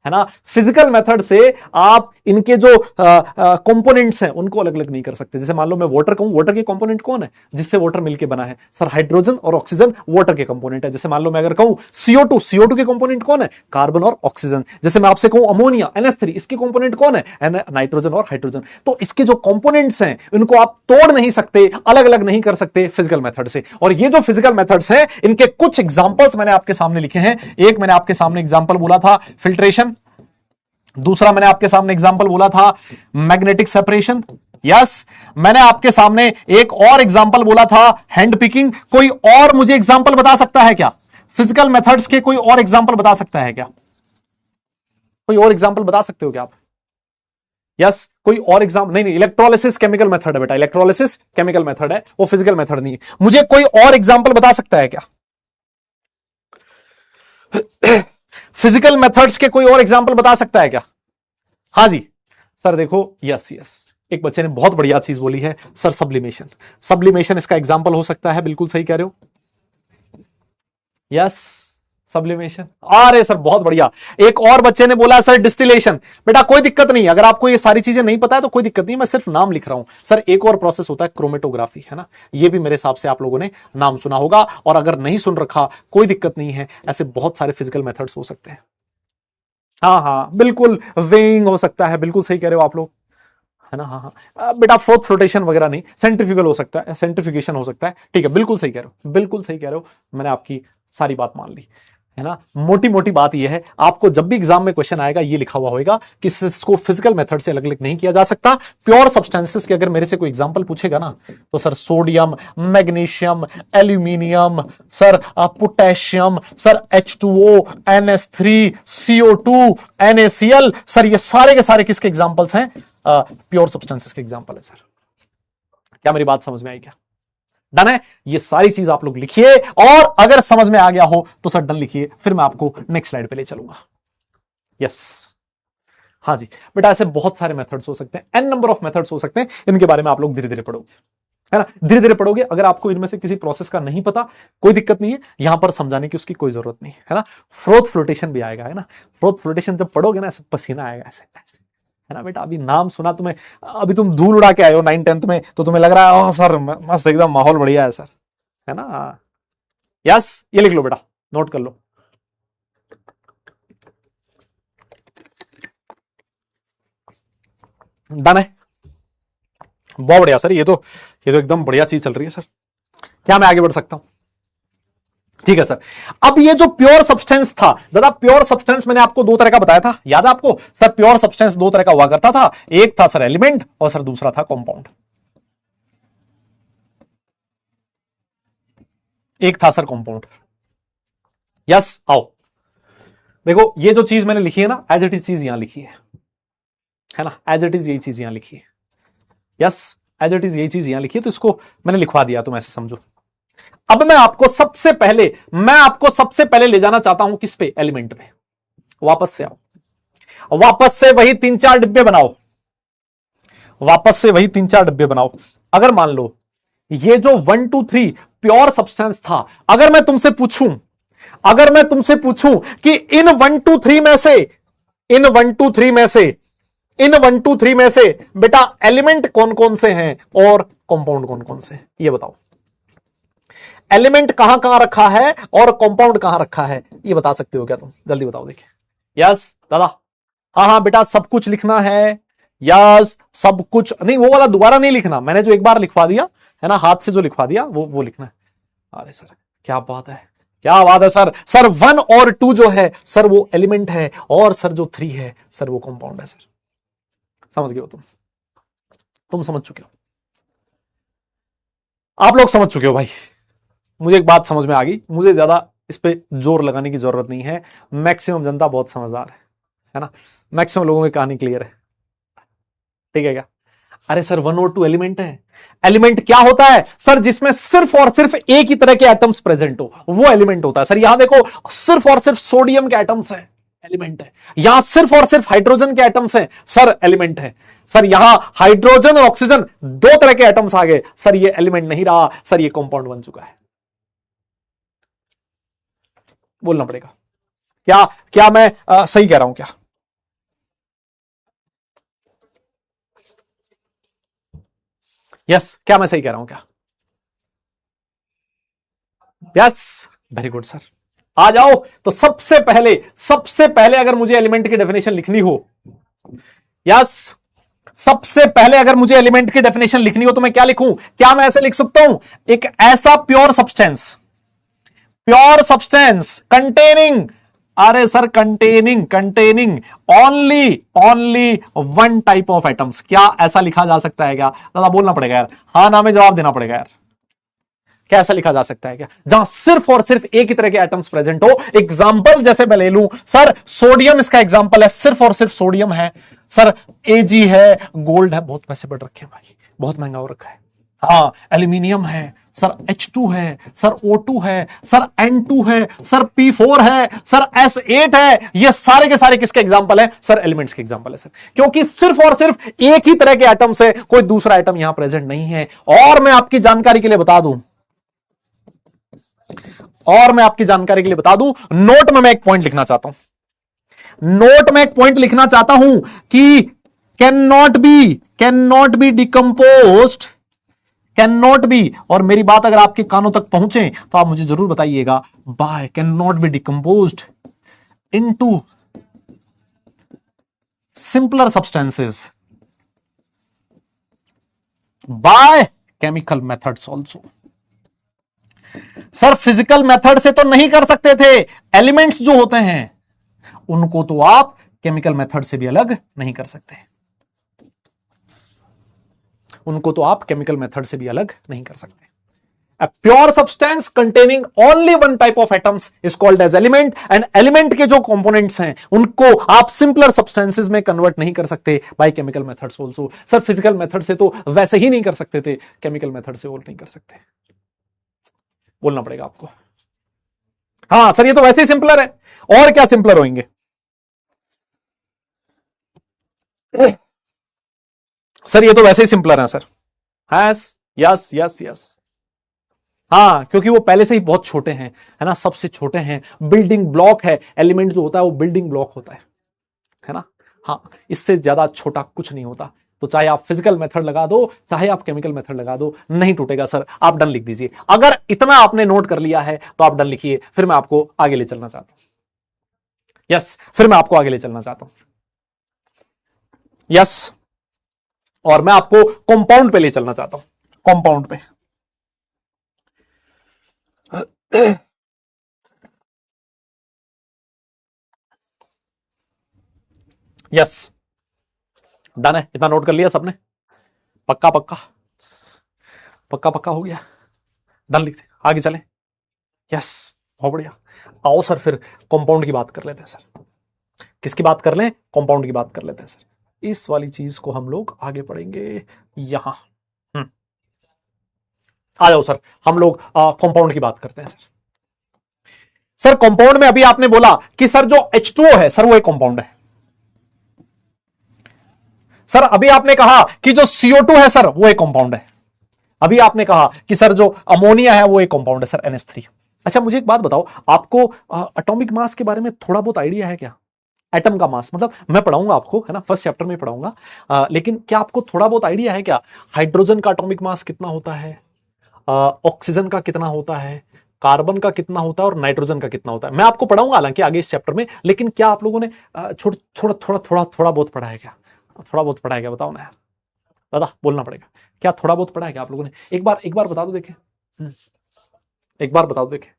है ना। फिजिकल मेथड से आप इनके जो कंपोनेंट्स हैं उनको अलग अलग नहीं कर सकते। जैसे मान लो मैं वाटर कहूं, वाटर के कंपोनेंट कौन है जिससे वाटर मिलके बना है? सर हाइड्रोजन और ऑक्सीजन वाटर के कंपोनेंट है। जैसे मान लो मैं अगर कहूं CO2, CO2 के कंपोनेंट कौन है? कार्बन और ऑक्सीजन। जैसे मैं आपसे कहूं अमोनिया NH3, इसके कंपोनेंट कौन है? नाइट्रोजन और हाइड्रोजन। तो इसके जो कंपोनेंट्स हैं इनको आप तोड़ नहीं सकते, अलग अलग नहीं कर सकते फिजिकल मेथड से। और ये जो फिजिकल मेथड्स हैं इनके कुछ एग्जांपल्स मैंने आपके सामने लिखे हैं। एक मैंने आपके सामने एग्जांपल बोला था फिल्ट्रेशन, दूसरा मैंने आपके सामने एग्जांपल बोला था मैग्नेटिक सेपरेशन। यस, मैंने आपके सामने एक और एग्जांपल बोला था हैंड पिकिंग। कोई और मुझे एग्जांपल बता सकता है क्या? फिजिकल मेथड्स के कोई और एग्जांपल बता सकता है क्या? कोई और एग्जांपल बता सकते हो क्या आप? यस, कोई और एग्जांपल? नहीं, इलेक्ट्रोलिसिस केमिकल मेथड है बेटा, इलेक्ट्रोलिसिस केमिकल मेथड है, वो फिजिकल मेथड नहीं है। मुझे कोई और एग्जांपल बता सकता है क्या? फिजिकल मेथड्स के कोई और एग्जांपल बता सकता है क्या? हाँ जी सर, देखो यस यस, एक बच्चे ने बहुत बढ़िया चीज बोली है सर, सब्लिमेशन। सब्लिमेशन इसका एग्जांपल हो सकता है, बिल्कुल सही कह रहे हो। Yes, sublimation. अरे सर बहुत बढ़िया। एक और बच्चे ने बोला सर डिस्टिलेशन। बेटा कोई दिक्कत नहीं, अगर आपको ये सारी चीजें नहीं पता है तो कोई दिक्कत नहीं, मैं सिर्फ नाम लिख रहा हूं। सर एक और प्रोसेस होता है क्रोमेटोग्राफी, है ना, ये भी मेरे हिसाब से आप लोगों ने नाम सुना होगा, और अगर नहीं सुन रखा कोई दिक्कत नहीं है, ऐसे बहुत सारे फिजिकल मेथड्स हो सकते हैं। हाँ हाँ बिल्कुल, वेइंग हो सकता है, बिल्कुल सही कह रहे हो आप लोग, है ना। हाँ हाँ बेटा, फोर्थ फ्लोटेशन वगैरह नहीं, सेंट्रीफ्यूगल हो सकता है, सेंट्रीफ्यूगेशन हो सकता है, ठीक है, बिल्कुल सही कह रहे हो, बिल्कुल सही कह रहे हो, मैंने आपकी सारी बात मान ली, है ना। मोटी मोटी बात यह है, आपको जब भी एग्जाम में क्वेश्चन आएगा ये लिखा हुआ होगा कि इसको फिजिकल मेथड से अलग अलग नहीं किया जा सकता। प्योर सब्सटेंसेस के अगर मेरे से कोई एग्जांपल पूछेगा ना, तो sir sodium, magnesium, aluminium, sir potassium, sir H2O, NH3, CO2, NaCl, sir ये सारे के सारे किसके एग्जांपल्स हैं? प्योर सब्सटेंसेस के एग्जांपल है सर। क्या मेरी बात समझ में आई क्या? डन है। ये सारी चीज आप लोग लिखिए, और अगर समझ में आ गया हो तो सर डन लिखिए, फिर मैं आपको नेक्स्ट स्लाइड पे ले चलूंगा। यस, हाँ जी बेटा, ऐसे बहुत सारे मेथड्स हो सकते हैं, एन नंबर ऑफ मेथड्स हो सकते हैं, इनके बारे में आप लोग धीरे धीरे पढ़ोगे, है ना, धीरे धीरे पढ़ोगे। अगर आपको इनमें से किसी प्रोसेस का नहीं पता, कोई दिक्कत नहीं है, यहां पर समझाने की उसकी कोई जरूरत नहीं है ना। फ्रोथ फ्लोटेशन भी आएगा, है ना, फ्रोथ फ्लोटेशन जब पढ़ोगे ना, ऐसे पसीना आएगा, ऐसे ऐसे, है ना बेटा। अभी नाम सुना तुम्हें, अभी तुम धूल उड़ा के आए हो 9th-10th में, तो तुम्हें लग रहा है सर मस्त एकदम माहौल बढ़िया है सर, है ना। यस, ये लिख लो बेटा, नोट कर लो। डन है, बहुत बढ़िया सर, ये तो एकदम बढ़िया चीज चल रही है सर। क्या मैं आगे बढ़ सकता हूं? ठीक है सर। अब ये जो प्योर सब्सटेंस था दादा, प्योर सब्सटेंस मैंने आपको दो तरह का बताया था, याद है आपको? सर प्योर सब्सटेंस दो तरह का हुआ करता था, एक था सर एलिमेंट, और सर दूसरा था कंपाउंड। एक था सर कंपाउंड। यस, आओ देखो, ये जो चीज मैंने लिखी है ना, एज इट इज चीज यहां लिखी है ना, एज इट इज यही चीज यहां लिखी है। यस, एज इट इज यही चीज यहां लिखी है, तो इसको मैंने लिखवा दिया, तुम ऐसे समझो। अब मैं आपको सबसे पहले ले जाना चाहता हूं किस पे? एलिमेंट पे। वापस से आओ, वापस से वही 3-4 डिब्बे बनाओ, वापस से वही 3-4 डिब्बे बनाओ। अगर मान लो ये जो 1 2 3 प्योर सब्सटेंस था, अगर मैं तुमसे पूछूं कि इन 1 2 3 में से, इन 1 2 3 में से, इन 1 2 3 में से बेटा एलिमेंट कौन कौन से हैं और कंपाउंड कौन कौन से हैं, ये बताओ। एलिमेंट कहां कहां रखा है और कंपाउंड कहां रखा है, ये बता सकते हो क्या तुम? जल्दी बताओ, देखिए। यस दादा, हाँ हाँ बेटा, सब कुछ लिखना है। यस, सब कुछ नहीं, वो वाला दोबारा नहीं लिखना, मैंने जो एक बार लिखवा दिया है ना, हाथ से जो लिखवा दिया वो लिखना है। अरे सर क्या बात है, क्या बात है सर। सर 1 और 2 जो है सर वो एलिमेंट है, और सर जो 3 है सर वो कंपाउंड है सर। समझ गए हो तुम समझ चुके हो। आप लोग समझ चुके हो भाई, मुझे एक बात समझ में आ गई, मुझे ज्यादा इस पे जोर लगाने की जरूरत नहीं है। मैक्सिमम जनता बहुत समझदार है ना, मैक्सिमम लोगों की कहानी क्लियर है, ठीक है क्या? अरे सर 1 और 2 एलिमेंट है। एलिमेंट क्या होता है सर? जिसमें सिर्फ और सिर्फ एक ही तरह के एटम्स प्रेजेंट हो, वो एलिमेंट होता है सर। यहां देखो, सिर्फ और सिर्फ सोडियम के एटम्स हैं, एलिमेंट है। यहां सिर्फ और सिर्फ हाइड्रोजन के एटम्स हैं सर, एलिमेंट है। सर यहां हाइड्रोजन और ऑक्सीजन 2 तरह के एटम्स आ गए सर, ये एलिमेंट नहीं रहा सर, ये कंपाउंड बन चुका है। बोलना पड़ेगा। क्या क्या मैं सही कह रहा हूं क्या? यस, क्या मैं सही कह रहा हूं क्या? Yes, very good sir. आ जाओ। तो सबसे पहले अगर मुझे एलिमेंट की डेफिनेशन लिखनी हो, यस, सबसे पहले अगर मुझे एलिमेंट की डेफिनेशन लिखनी हो तो मैं क्या लिखूं? क्या मैं ऐसे लिख सकता हूं, एक ऐसा प्योर सब्सटेंस कंटेनिंग, अरे sir containing only only 1 type of atoms, क्या ऐसा लिखा जा सकता है क्या? दादा बोलना पड़ेगा यार, हाँ ना में जवाब देना पड़ेगा यार। क्या ऐसा लिखा जा सकता है क्या जहां सिर्फ और सिर्फ एक ही तरह के एटम्स प्रेजेंट हो? एग्जांपल जैसे मैं ले लूं सर, सोडियम इसका एग्जांपल है, सिर्फ और सिर्फ सोडियम है सर। एजी है, गोल्ड है, बहुत पैसे बढ़ रखे हैं भाई, बहुत महंगा हो रखा है। हाँ, एल्यूमिनियम है सर, H2 है सर, O2 है सर, N2 है सर, P4 है सर, S8 है। ये सारे के सारे किसके एग्जांपल है सर? एलिमेंट्स के एग्जांपल है सर, क्योंकि सिर्फ और सिर्फ एक ही तरह के एटम्स है, कोई दूसरा एटम यहां प्रेजेंट नहीं है। और मैं आपकी जानकारी के लिए बता दूं, नोट में मैं एक पॉइंट लिखना चाहता हूं, कि can not be decomposed, can not be, और मेरी बात अगर आपके कानों तक पहुंचे तो आप मुझे जरूर बताइएगा, by can not be decomposed into simpler substances bye chemical methods also. Sir physical method से तो नहीं कर सकते थे, एलिमेंट्स जो होते हैं उनको तो आप केमिकल मेथड से भी अलग नहीं कर सकते, उनको तो आप केमिकल मेथड से भी अलग नहीं कर सकते। A pure substance containing only 1 type of atoms is called as element, and element के जो components हैं उनको आप simpler substances में convert नहीं कर सकते by chemical methods also। Sir physical method से तो वैसे ही नहीं कर सकते थे, chemical method से और नहीं कर सकते, बोलना पड़ेगा आपको। हाँ सर ये तो वैसे ही सिंपलर है, और क्या सिंपलर होंगे सर? ये तो वैसे ही सिंपलर है sir. Yes yes yes yes, हाँ क्योंकि वो पहले से ही बहुत छोटे हैं, है ना, सबसे छोटे हैं, बिल्डिंग ब्लॉक है। एलिमेंट जो होता है वो बिल्डिंग ब्लॉक होता है ना। हाँ, इससे ज्यादा छोटा कुछ नहीं होता। तो चाहे आप फिजिकल मेथड लगा दो, चाहे आप केमिकल मेथड लगा दो, नहीं टूटेगा सर। आप डन लिख दीजिए, अगर इतना आपने नोट कर लिया है तो आप डन लिखिए, फिर मैं आपको आगे ले चलना चाहता हूं। यस, फिर मैं आपको आगे ले चलना चाहता हूं। यस, और मैं आपको कंपाउंड पे ले चलना चाहता हूं, कंपाउंड पे। यस, डन है, इतना नोट कर लिया सबने? पक्का पक्का पक्का पक्का हो गया, डन लिखते आगे चले। यस, बहुत बढ़िया। आओ सर फिर कंपाउंड की बात कर लेते हैं सर। किसकी बात कर लें? कंपाउंड की बात कर लेते हैं सर। इस वाली चीज को हम लोग आगे पढ़ेंगे यहां। आ जाओ सर, हम लोग कंपाउंड की बात करते हैं सर। सर कंपाउंड में अभी आपने बोला कि सर जो H2O है सर वो एक कंपाउंड है। सर अभी आपने कहा कि जो CO2 है सर वो एक कंपाउंड है। अभी आपने कहा कि सर जो अमोनिया है वो एक कंपाउंड है सर, NH3। अच्छा मुझे एक बात बताओ, आपको एटॉमिक मास के बारे में थोड़ा बहुत आइडिया है क्या? एटम का मास, मतलब मैं पढ़ाऊंगा आपको, है ना, फर्स्ट चैप्टर में पढ़ाऊंगा, लेकिन क्या आपको थोड़ा बहुत आइडिया है क्या? हाइड्रोजन का एटॉमिक मास कितना होता है, ऑक्सीजन का कितना होता है, कार्बन का कितना होता है, और नाइट्रोजन का कितना होता है? मैं आपको पढ़ाऊंगा हालांकि आगे इस चैप्टर में, लेकिन क्या आप लोगों ने थोड़ा थोड़ा थोड़ा थोड़ा थोड़ा बहुत पढ़ा है क्या? थोड़ा बहुत पढ़ा है क्या, बताओ ना यार, दादा बोलना पड़ेगा। क्या थोड़ा बहुत पढ़ा है क्या आप लोगों ने? एक बार बता दो देखे, एक बार बता दो देखे।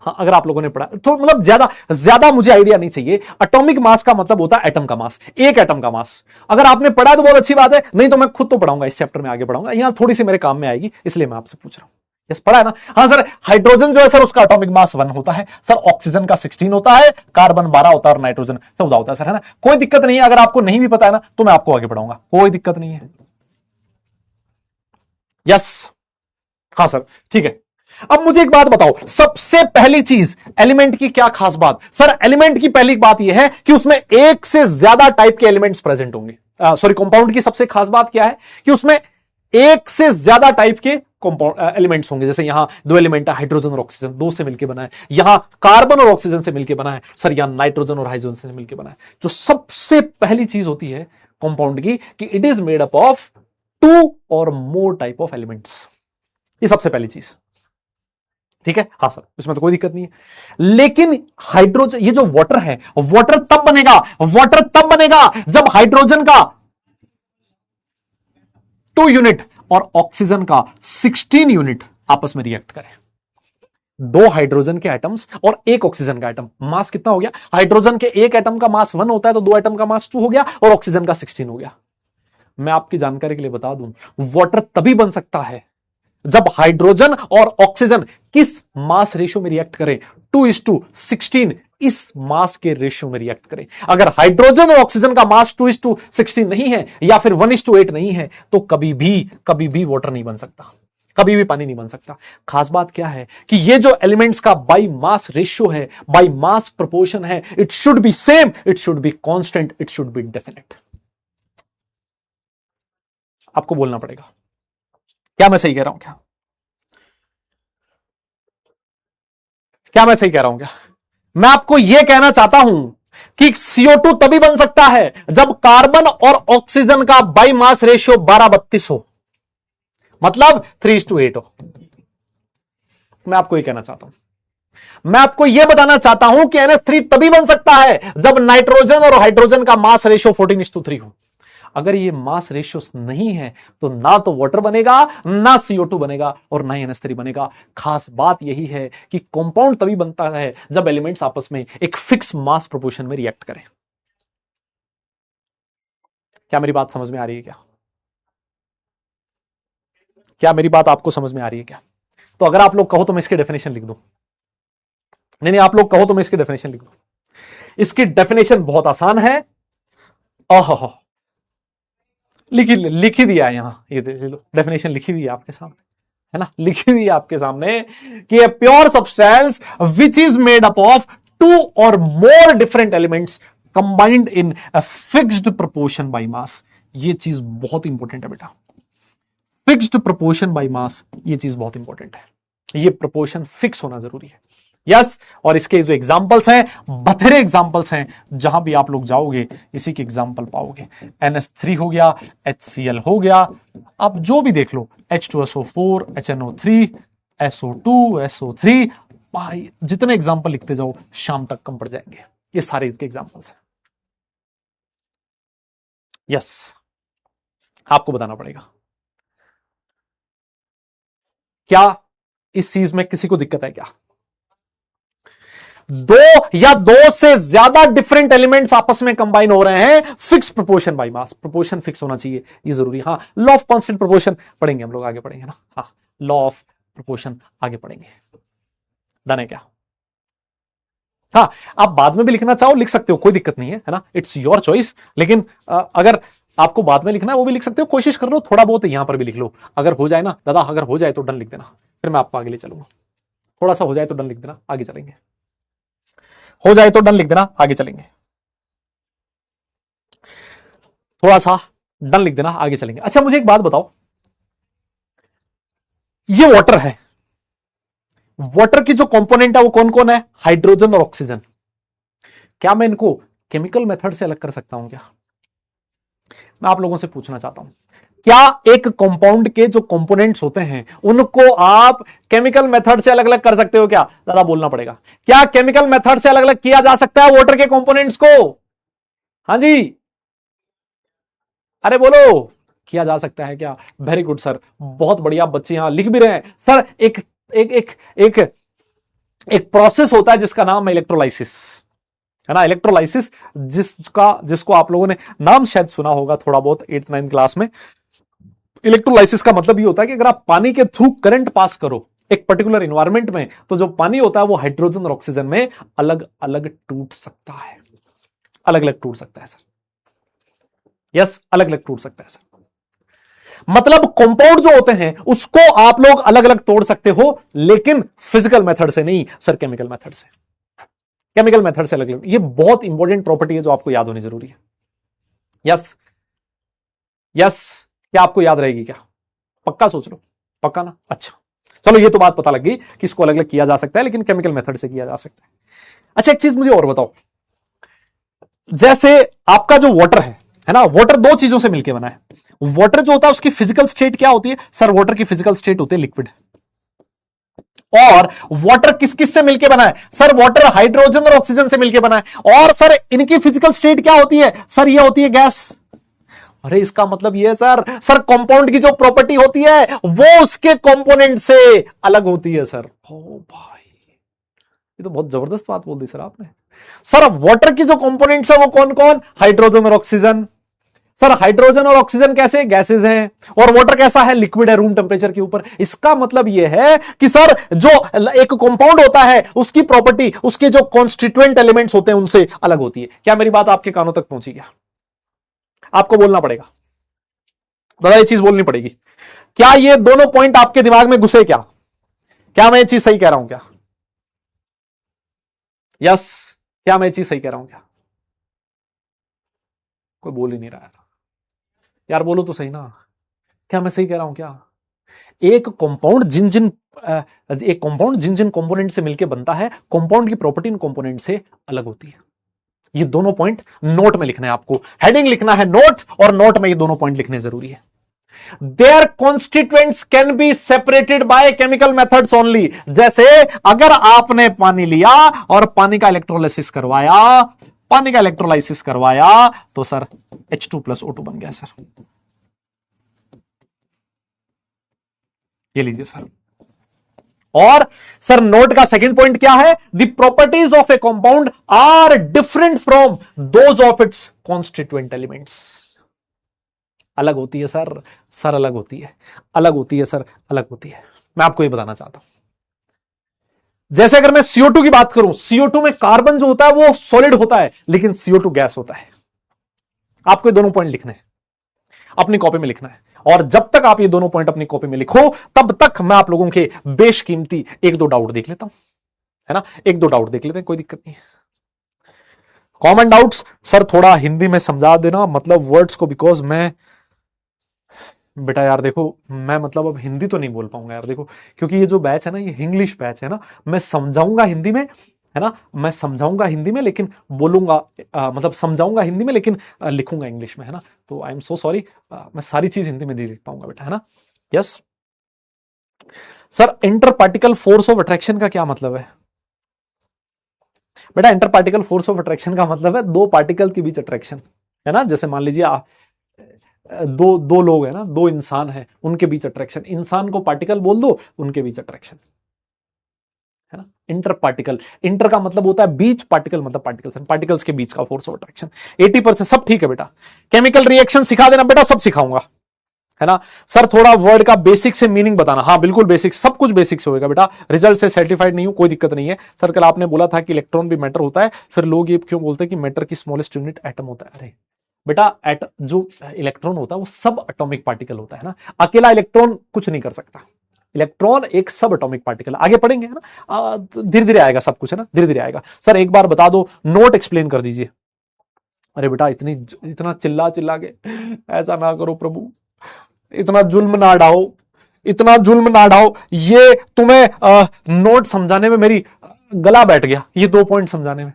हाँ, अगर आप लोगों ने पढ़ा तो मतलब ज्यादा ज्यादा मुझे आइडिया नहीं चाहिए। एटॉमिक मास का मतलब होता है एटम का मास, एक एटम का मास। अगर आपने पढ़ा तो बहुत अच्छी बात है, नहीं तो मैं खुद तो पढ़ाऊंगा, इस चैप्टर में आगे पढ़ाऊंगा, यहां थोड़ी सी मेरे काम में आएगी, इसलिए मैं आपसे पूछ रहा हूं। यस, पढ़ा है ना? हाँ सर, हाइड्रोजन जो है सर उसका एटॉमिक मास 1 होता है सर, ऑक्सीजन का 16 होता है, कार्बन 12 होता है और नाइट्रोजन 14 होता है सर, है ना? कोई दिक्कत नहीं है, अगर आपको नहीं भी पता है ना तो मैं आपको आगे पढ़ाऊंगा, कोई दिक्कत नहीं है। यस, हाँ सर, ठीक है। अब मुझे एक बात बताओ, सबसे पहली चीज एलिमेंट की क्या खास बात? सर एलिमेंट की पहली बात यह है कि उसमें एक से ज्यादा टाइप के एलिमेंट्स प्रेजेंट होंगे। सॉरी, कंपाउंड की सबसे खास बात क्या है कि उसमें एक से ज्यादा टाइप के कंपाउंड एलिमेंट्स होंगे। जैसे यहां दो एलिमेंट है, हाइड्रोजन और ऑक्सीजन, दो से मिलकर बना है। यहां कार्बन और ऑक्सीजन से मिलकर बना है सर, यहां नाइट्रोजन और हाइड्रोजन से मिलकर बना है। जो सबसे पहली चीज होती है कंपाउंड की कि it is made up of 2 और मोर टाइप ऑफ एलिमेंट्स, ये सबसे पहली चीज, ठीक है? हाँ सर, इसमें तो कोई दिक्कत नहीं है। लेकिन हाइड्रोजन, ये जो वाटर है, वाटर तब बनेगा जब हाइड्रोजन का 2 यूनिट और ऑक्सीजन का 16 यूनिट आपस में रिएक्ट करें। दो हाइड्रोजन के एटम्स और एक ऑक्सीजन का एटम, मास कितना हो गया? हाइड्रोजन के एक एटम का मास 1 होता है तो दो एटम का मास 2 हो गया और ऑक्सीजन का 16 हो गया। मैं आपकी जानकारी के लिए बता दूं, वाटर तभी बन सकता है जब हाइड्रोजन और ऑक्सीजन किस मास रेशियो में रिएक्ट करें? 2:16 इस मास के रेशियो में रिएक्ट करें। अगर हाइड्रोजन और ऑक्सीजन का मास 2:16 नहीं है या फिर 1:8 नहीं है तो कभी भी वाटर नहीं बन सकता, कभी भी पानी नहीं बन सकता। खास बात क्या है कि ये जो एलिमेंट्स का बाई मास रेशियो है, बाई मास प्रोपोर्शन है, it should be same, it should be constant, it should be definite. आपको बोलना पड़ेगा, क्या मैं सही कह रहा हूं? क्या मैं सही कह रहा हूं? क्या मैं आपको यह कहना चाहता हूं कि CO2 तभी बन सकता है जब कार्बन और ऑक्सीजन का बाई मास रेशियो 12:32 हो, मतलब 3:8 हो। मैं आपको यह कहना चाहता हूं, मैं आपको यह बताना चाहता हूं कि NH3 तभी बन सकता है जब नाइट्रोजन और हाइड्रोजन का मास रेशियो 14:3 हो। अगर ये मास रेशियो नहीं है तो ना तो वाटर बनेगा, ना CO2 बनेगा और ना ही NH3 बनेगा। खास बात यही है कि कंपाउंड तभी बनता है जब एलिमेंट्स आपस में एक फिक्स मास प्रोपोर्शन में रिएक्ट करें। क्या मेरी बात समझ में आ रही है? क्या मेरी बात आपको समझ में आ रही है? क्या तो अगर आप लोग कहो तो मैं इसकी डेफिनेशन लिख दूं? नहीं, आप लोग कहो तो मैं इसकी डेफिनेशन लिख दूं? इसकी डेफिनेशन बहुत आसान है। ओहो, लिखी दिया है यहां, ये डेफिनेशन लिखी हुई है आपके सामने, है ना? लिखी हुई है आपके सामने कि a pure substance which is made up of 2 और more different elements combined in a fixed proportion by mass. ये चीज बहुत इंपॉर्टेंट है बेटा, फिक्स्ड प्रोपोर्शन बाय मास, ये चीज बहुत इंपॉर्टेंट है। ये प्रोपोर्शन फिक्स होना जरूरी है। यस, और इसके जो एग्जांपल्स हैं, बथेरे एग्जांपल्स हैं, जहां भी आप लोग जाओगे इसी के एग्जांपल पाओगे। NH3 हो गया, HCl हो गया, आप जो भी देख लो, H2SO4, HNO3, SO2, SO3, भाई जितने एग्जांपल लिखते जाओ शाम तक कम पड़ जाएंगे। ये सारे इसके एग्जांपल्स हैं। यस, आपको बताना पड़ेगा। क्या इस चीज में किसी को दिक्कत है? क्या दो या दो से ज्यादा डिफरेंट एलिमेंट्स आपस में कंबाइन हो रहे हैं fix proportion by mass? Proportion fix होना चाहिए, ये जरूरी। हाँ, लॉ ऑफ कांस्टेंट प्रोपोर्शन पढ़ेंगे हम लोग, आगे पढ़ेंगे ना। हाँ, लॉ ऑफ प्रोपोर्शन आगे पढ़ेंगे। डन है क्या? हाँ, आप बाद में भी लिखना चाहो लिख सकते हो, कोई दिक्कत नहीं है ना, इट्स योर चॉइस। लेकिन अगर आपको बाद में लिखना है वो भी लिख सकते हो, कोशिश कर लो थोड़ा बहुत यहां पर भी लिख लो। अगर हो जाए ना दादा, अगर हो जाए तो डन लिख देना, फिर मैं आपको आगे ले चलूंगा। थोड़ा सा हो जाए तो डन लिख देना, आगे चलेंगे। हो जाए तो डन लिख देना, आगे चलेंगे। थोड़ा सा डन लिख देना, आगे चलेंगे। अच्छा, मुझे एक बात बताओ, ये वाटर है, वाटर की जो कंपोनेंट है वो कौन कौन है? हाइड्रोजन और ऑक्सीजन। क्या मैं इनको केमिकल मेथड से अलग कर सकता हूं? क्या मैं आप लोगों से पूछना चाहता हूं, क्या एक कंपाउंड के जो कंपोनेंट्स होते हैं उनको आप केमिकल मेथड से अलग अलग कर सकते हो? क्या दादा बोलना पड़ेगा, क्या केमिकल मेथड से अलग अलग किया जा सकता है वाटर के कंपोनेंट्स को? हाँ जी, अरे बोलो, किया जा सकता है क्या? वेरी गुड सर, बहुत बढ़िया, बच्चे यहां लिख भी रहे हैं। सर एक एक एक एक एक प्रोसेस होता है जिसका नाम है इलेक्ट्रोलाइसिस, है ना। इलेक्ट्रोलाइसिस जिसको आप लोगों ने नाम शायद सुना होगा थोड़ा बहुत 8th-9th क्लास में। इलेक्ट्रोलाइसिस का मतलब ये होता है कि अगर आप पानी के थ्रू करंट पास करो एक पर्टिकुलर इन्वायरमेंट में, तो जो पानी होता है वो हाइड्रोजन और ऑक्सीजन में अलग अलग टूट सकता है, अलग अलग टूट सकता है सर। यस, अलग अलग टूट सकता है सर। मतलब कंपाउंड जो होते हैं उसको आप लोग अलग अलग तोड़ सकते हो, लेकिन फिजिकल मेथड से नहीं सर, केमिकल मेथड से। केमिकल मेथड से अलग अलग, ये बहुत इंपॉर्टेंट प्रॉपर्टी है जो आपको याद होनी जरूरी है। यस यस, क्या आपको याद रहेगी क्या? पक्का सोच लो, पक्का ना? अच्छा चलो, ये तो बात पता लग गई कि इसको अलग अलग किया जा सकता है, लेकिन केमिकल मेथड से किया जा सकता है। अच्छा, एक चीज मुझे और बताओ, जैसे आपका जो वाटर है ना, वाटर दो चीजों से मिलकर बना है। वाटर जो होता है उसकी फिजिकल स्टेट क्या होती है सर? वाटर की फिजिकल स्टेट होती है लिक्विड। और वाटर किस किस से मिलकर बना है सर? वाटर हाइड्रोजन और ऑक्सीजन से मिलकर बना है। और सर इनकी फिजिकल स्टेट क्या होती है सर? ये होती है गैस। अरे इसका मतलब ये है सर कंपाउंड की जो प्रॉपर्टी होती है वो उसके कंपोनेंट से अलग होती है सर। ओ भाई, ये तो बहुत जबरदस्त बात बोल दी सर आपने। सर वाटर की जो कंपोनेंट्स है वो कौन कौन? हाइड्रोजन और ऑक्सीजन। सर हाइड्रोजन और ऑक्सीजन कैसे? गैसेज हैं। और वाटर कैसा है? लिक्विड है, रूम टेम्परेचर के ऊपर। इसका मतलब यह है कि सर जो एक कंपाउंड होता है उसकी प्रॉपर्टी उसके जो कॉन्स्टिट्यूएंट एलिमेंट्स होते हैं उनसे अलग होती है। क्या मेरी बात आपके कानों तक पहुंची? क्या आपको बोलना पड़ेगा, दादा ये चीज बोलनी पड़ेगी। क्या ये दोनों पॉइंट आपके दिमाग में घुसे? क्या क्या मैं ये चीज सही कह रहा हूं? क्या यस, क्या मैं ये चीज सही कह रहा हूं? क्या कोई बोल ही नहीं रहा यार, बोलो तो सही ना, क्या मैं सही कह रहा हूं? क्या एक कंपाउंड जिन जिन कंपोनेंट से मिलकर बनता है, कंपाउंड की प्रॉपर्टी इन कंपोनेंट से अलग होती है। ये दोनों पॉइंट नोट में लिखना है आपको, हेडिंग लिखना है नोट, और नोट में ये दोनों पॉइंट लिखने जरूरी है। Their constituents can be separated by chemical methods only. जैसे अगर आपने पानी लिया और पानी का इलेक्ट्रोलाइसिस करवाया, तो सर H2+O2 बन गया सर। ये लीजिए सर। और सर नोट का सेकंड पॉइंट क्या है? The properties of a compound are different from those of its constituent elements. अलग होती है सर अलग होती है, अलग होती है सर, अलग होती है। मैं आपको ये बताना चाहता हूं, जैसे अगर मैं CO2 की बात करूं, CO2 में कार्बन जो होता है वो सॉलिड होता है, लेकिन CO2 गैस होता है। आपको ये दोनों पॉइंट लिखने हैं, अपनी कॉपी में लिखना है। और जब तक आप ये दोनों पॉइंट अपनी कॉपी में लिखो, तब तक मैं आप लोगों के बेशकीमती एक दो डाउट देख लेता हूं, है ना। एक दो डाउट देख लेते हैं, कोई दिक्कत नहीं है। कॉमन डाउट्स सर थोड़ा हिंदी में समझा देना, मतलब वर्ड्स को, बिकॉज मैं बेटा यार देखो, मैं मतलब अब हिंदी तो नहीं बोल पाऊंगा यार, देखो क्योंकि ये जो बैच है ना, ये इंग्लिश बैच है ना। मैं समझाऊंगा हिंदी में, है ना, मैं समझाऊंगा हिंदी में, लेकिन बोलूंगा मतलब समझाऊंगा हिंदी में, लेकिन लिखूंगा इंग्लिश में, है ना। तो आई एम सो सॉरी, मैं सारी चीज हिंदी में नहीं लिख पाऊंगा बेटा, है ना। Yes sir, inter particle force of attraction का क्या मतलब है बेटा? Inter particle force of attraction का मतलब है दो पार्टिकल के बीच अट्रैक्शन, है ना। जैसे मान लीजिए दो लोग है ना, दो इंसान है, उनके बीच अट्रैक्शन। इंसान को पार्टिकल बोल दो, उनके बीच अट्रैक्शन, है ना। इंटर पार्टिकल, इंटर का मतलब होता है बीच, पार्टिकल मतलब पार्टिकल्स, पार्टिकल्स के बीच का फोर्स ऑफ अट्रैक्शन। 80% सब ठीक है बेटा। केमिकल रिएक्शन सिखा देना बेटा, सब सिखाऊंगा, है ना। सर थोड़ा वर्ड का बेसिक से मीनिंग बताना। हाँ बिल्कुल बेसिक, सब कुछ बेसिक से होगा बेटा। रिजल्ट से सर्टिफाइड नहीं हूं, कोई दिक्कत नहीं है। सर कल आपने बोला था कि इलेक्ट्रॉन भी मैटर होता है, फिर लोग ये क्यों बोलते हैं कि मैटर की स्मॉलेस्ट यूनिट एटम होता है? अरे बेटा जो इलेक्ट्रॉन होता है वो सब एटॉमिक पार्टिकल होता है ना, अकेला इलेक्ट्रॉन कुछ नहीं कर सकता। इलेक्ट्रॉन एक सब एटॉमिक पार्टिकल, आगे पढ़ेंगे, है ना, धीरे धीरे आएगा सब कुछ, है ना, धीरे धीरे आएगा। सर एक बार बता दो, नोट एक्सप्लेन कर दीजिए। अरे बेटा इतना चिल्ला चिल्ला के ऐसा ना करो प्रभु, इतना जुल्म ना ढाओ, इतना जुल्म ना ढाओ। ये तुम्हें नोट समझाने में मेरी गला बैठ गया, ये 2 पॉइंट समझाने में।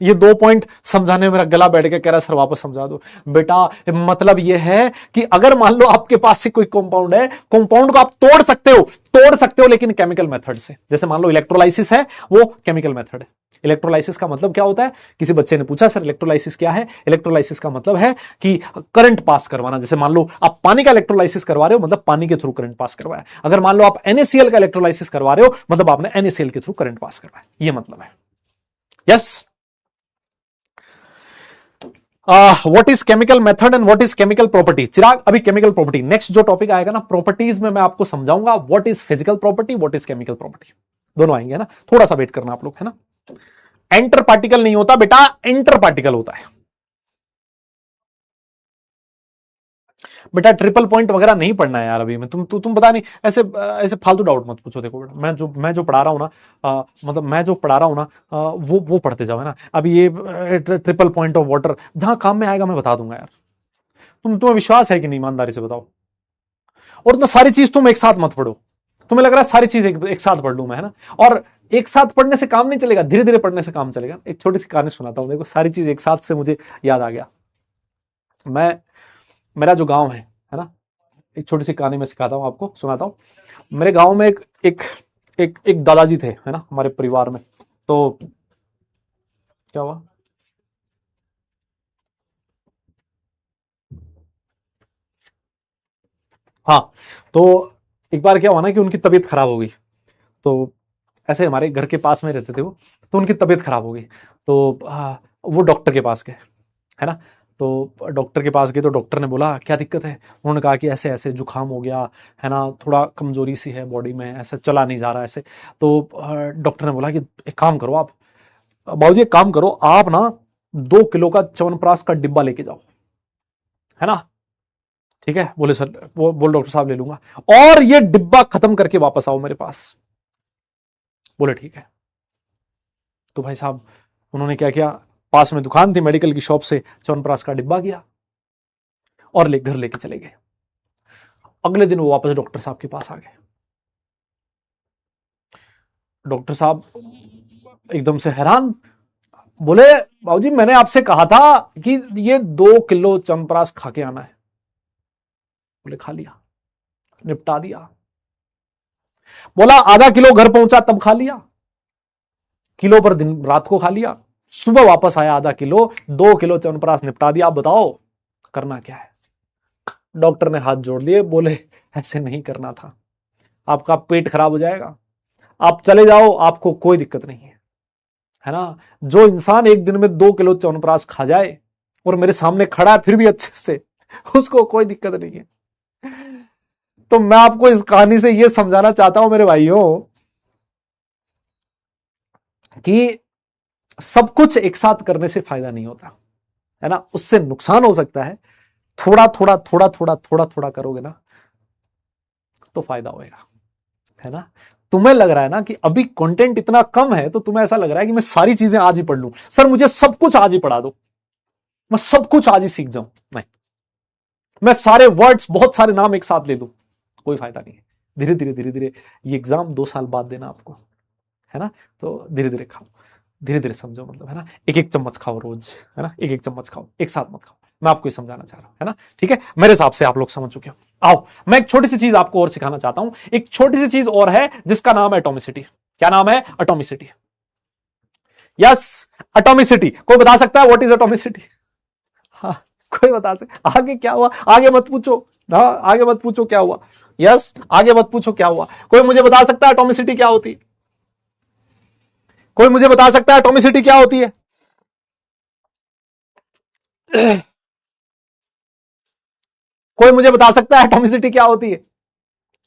ये 2 पॉइंट समझाने में मेरा गला बैठ के कह रहा है सर वापस समझा दो। बेटा मतलब ये है कि अगर मान लो आपके पास से कोई कंपाउंड है, कंपाउंड को आप तोड़ सकते हो लेकिन केमिकल मेथड से। जैसे मान लो इलेक्ट्रोलाइसिस है, वो केमिकल मेथड है। इलेक्ट्रोलाइसिस का मतलब क्या होता है? किसी बच्चे ने पूछा सर इलेक्ट्रोलाइसिस क्या है? इलेक्ट्रोलाइसिस का मतलब है कि करंट पास करवाना। जैसे मान लो आप पानी का इलेक्ट्रोलाइसिस करवा रहे हो, मतलब पानी के थ्रू करंट पास करवाया। अगर मान लो आप NaCl का इलेक्ट्रोलाइसिस करवा रहे हो, मतलब आपने NaCl के थ्रू करंट पास करवाया। ये मतलब है। Yes. What is chemical method and what is chemical property? Chirag अभी केमिकल प्रॉपर्टी, नेक्स्ट जो टॉपिक आएगा ना प्रॉपर्टीज में, मैं आपको समझाऊंगा what is physical property, what is chemical property, दोनों आएंगे ना। थोड़ा सा वेट करना आप लोग, है ना। एंटर पार्टिकल नहीं होता बेटा, इंटर पार्टिकल होता है बेटा। ट्रिपल पॉइंट वगैरह नहीं पढ़ना है यार अभी में। तुम पता नहीं ऐसे ऐसे फालतू डाउट मत पूछो। देखो बेटा, मैं जो पढ़ा रहा हूं ना, मतलब मैं जो पढ़ा रहा हूं ना, वो पढ़ते जाओ, है ना। अभी ये ट्रिपल पॉइंट ऑफ वाटर जहां काम में आएगा मैं बता दूंगा यार। तुम्हें विश्वास है कि नहीं, ईमानदारी से बताओ। और तो सारी चीज तुम एक साथ मत पढ़ो। तुम्हें लग रहा है सारी चीज एक साथ पढ़ लूं मैं, है ना। और एक साथ पढ़ने से काम नहीं चलेगा, धीरे धीरे पढ़ने से काम चलेगा। एक छोटी सी कहानी सुनाता हूं, देखो सारी चीज एक साथ से मुझे याद आ गया। मेरा जो गांव है ना, एक छोटी सी कहानी मैं सिखाता हूं आपको, सुनाता हूं। मेरे गांव में एक दादाजी थे, है ना, हमारे परिवार में। तो क्या हुआ? हाँ, तो एक बार क्या हुआ ना कि उनकी तबीयत खराब हो गई। तो ऐसे हमारे घर के पास में रहते थे वो, तो उनकी तबीयत खराब हो गई। तो वो डॉक्टर के पास गए, है ना। तो डॉक्टर के पास गए तो डॉक्टर ने बोला क्या दिक्कत है? उन्होंने कहा कि ऐसे ऐसे जुकाम हो गया, है ना, थोड़ा कमजोरी सी है बॉडी में, ऐसे चला नहीं जा रहा ऐसे। तो डॉक्टर ने बोला कि एक काम करो आप, बाबूजी एक काम करो आप ना, 2 किलो का च्यवनप्राश का डिब्बा लेके जाओ, है ना। ठीक है बोले सर, वो बोल डॉक्टर साहब ले लूंगा, और ये डिब्बा खत्म करके वापस आओ मेरे पास। बोले ठीक है। तो भाई साहब उन्होंने क्या किया, पास में दुकान थी मेडिकल की, शॉप से च्यवनप्राश का डिब्बा किया और घर लेके चले गए। अगले दिन वो वापस डॉक्टर साहब के पास आ गए। डॉक्टर साहब एकदम से हैरान, बोले बाबूजी मैंने आपसे कहा था कि ये 2 किलो च्यवनप्राश खा के आना है। बोले खा लिया, निपटा दिया। बोला आधा किलो घर पहुंचा तब खा लिया, किलो पर दिन रात को खा लिया, सुबह वापस आया आधा किलो, 2 किलो च्यवनप्राश निपटा दिया। आप बताओ करना क्या है? डॉक्टर ने हाथ जोड़ लिए, बोले ऐसे नहीं करना था, आपका पेट खराब हो जाएगा, आप चले जाओ, आपको कोई दिक्कत नहीं है ना। जो इंसान एक दिन में 2 किलो च्यवनप्राश खा जाए और मेरे सामने खड़ा है फिर भी अच्छे से, उसको कोई दिक्कत नहीं है। तो मैं आपको इस कहानी से यह समझाना चाहता हूं मेरे भाइयों कि सब कुछ एक साथ करने से फायदा नहीं होता, है ना, उससे नुकसान हो सकता है। थोड़ा थोड़ा थोड़ा थोड़ा थोड़ा थोड़ा करोगे ना तो फायदा होएगा, है ना। तुम्हें लग रहा है ना कि अभी कंटेंट इतना कम है, तो तुम्हें ऐसा लग रहा है कि मैं सारी चीजें आज ही पढ़ लूं, सर मुझे सब कुछ आज ही पढ़ा दो, मैं सब कुछ आज ही सीख जाऊं। नहीं, मैं सारे वर्ड्स, बहुत सारे नाम एक साथ ले दूं, कोई फायदा नहीं है। धीरे धीरे धीरे धीरे, ये एग्जाम 2 साल बाद देना आपको, है ना। तो धीरे धीरे खाओ, धीरे धीरे समझो, मतलब, है ना। एक एक चम्मच खाओ रोज, है ना, एक एक चम्मच खाओ, एक साथ मत खाओ। मैं आपको ये समझाना चाह रहा हूं, है ना। ठीक है, मेरे हिसाब से आप लोग समझ चुके हो। आओ मैं एक छोटी सी चीज आपको और सिखाना चाहता हूं। एक छोटी सी चीज और है जिसका नाम है एटॉमिसिटी। क्या नाम है? एटॉमिसिटी। Yes, atomicity. कोई बता सकता है व्हाट इज एटॉमिसिटी? हाँ, कोई बता सकता? आगे क्या हुआ? आगे मत पूछो, हाँ आगे मत पूछो क्या हुआ। यस, आगे मत पूछो क्या हुआ। कोई मुझे बता सकता है एटॉमिसिटी क्या होती है? कोई मुझे बता सकता है एटॉमिसिटी क्या होती है? कोई मुझे बता सकता है एटॉमिसिटी क्या होती है?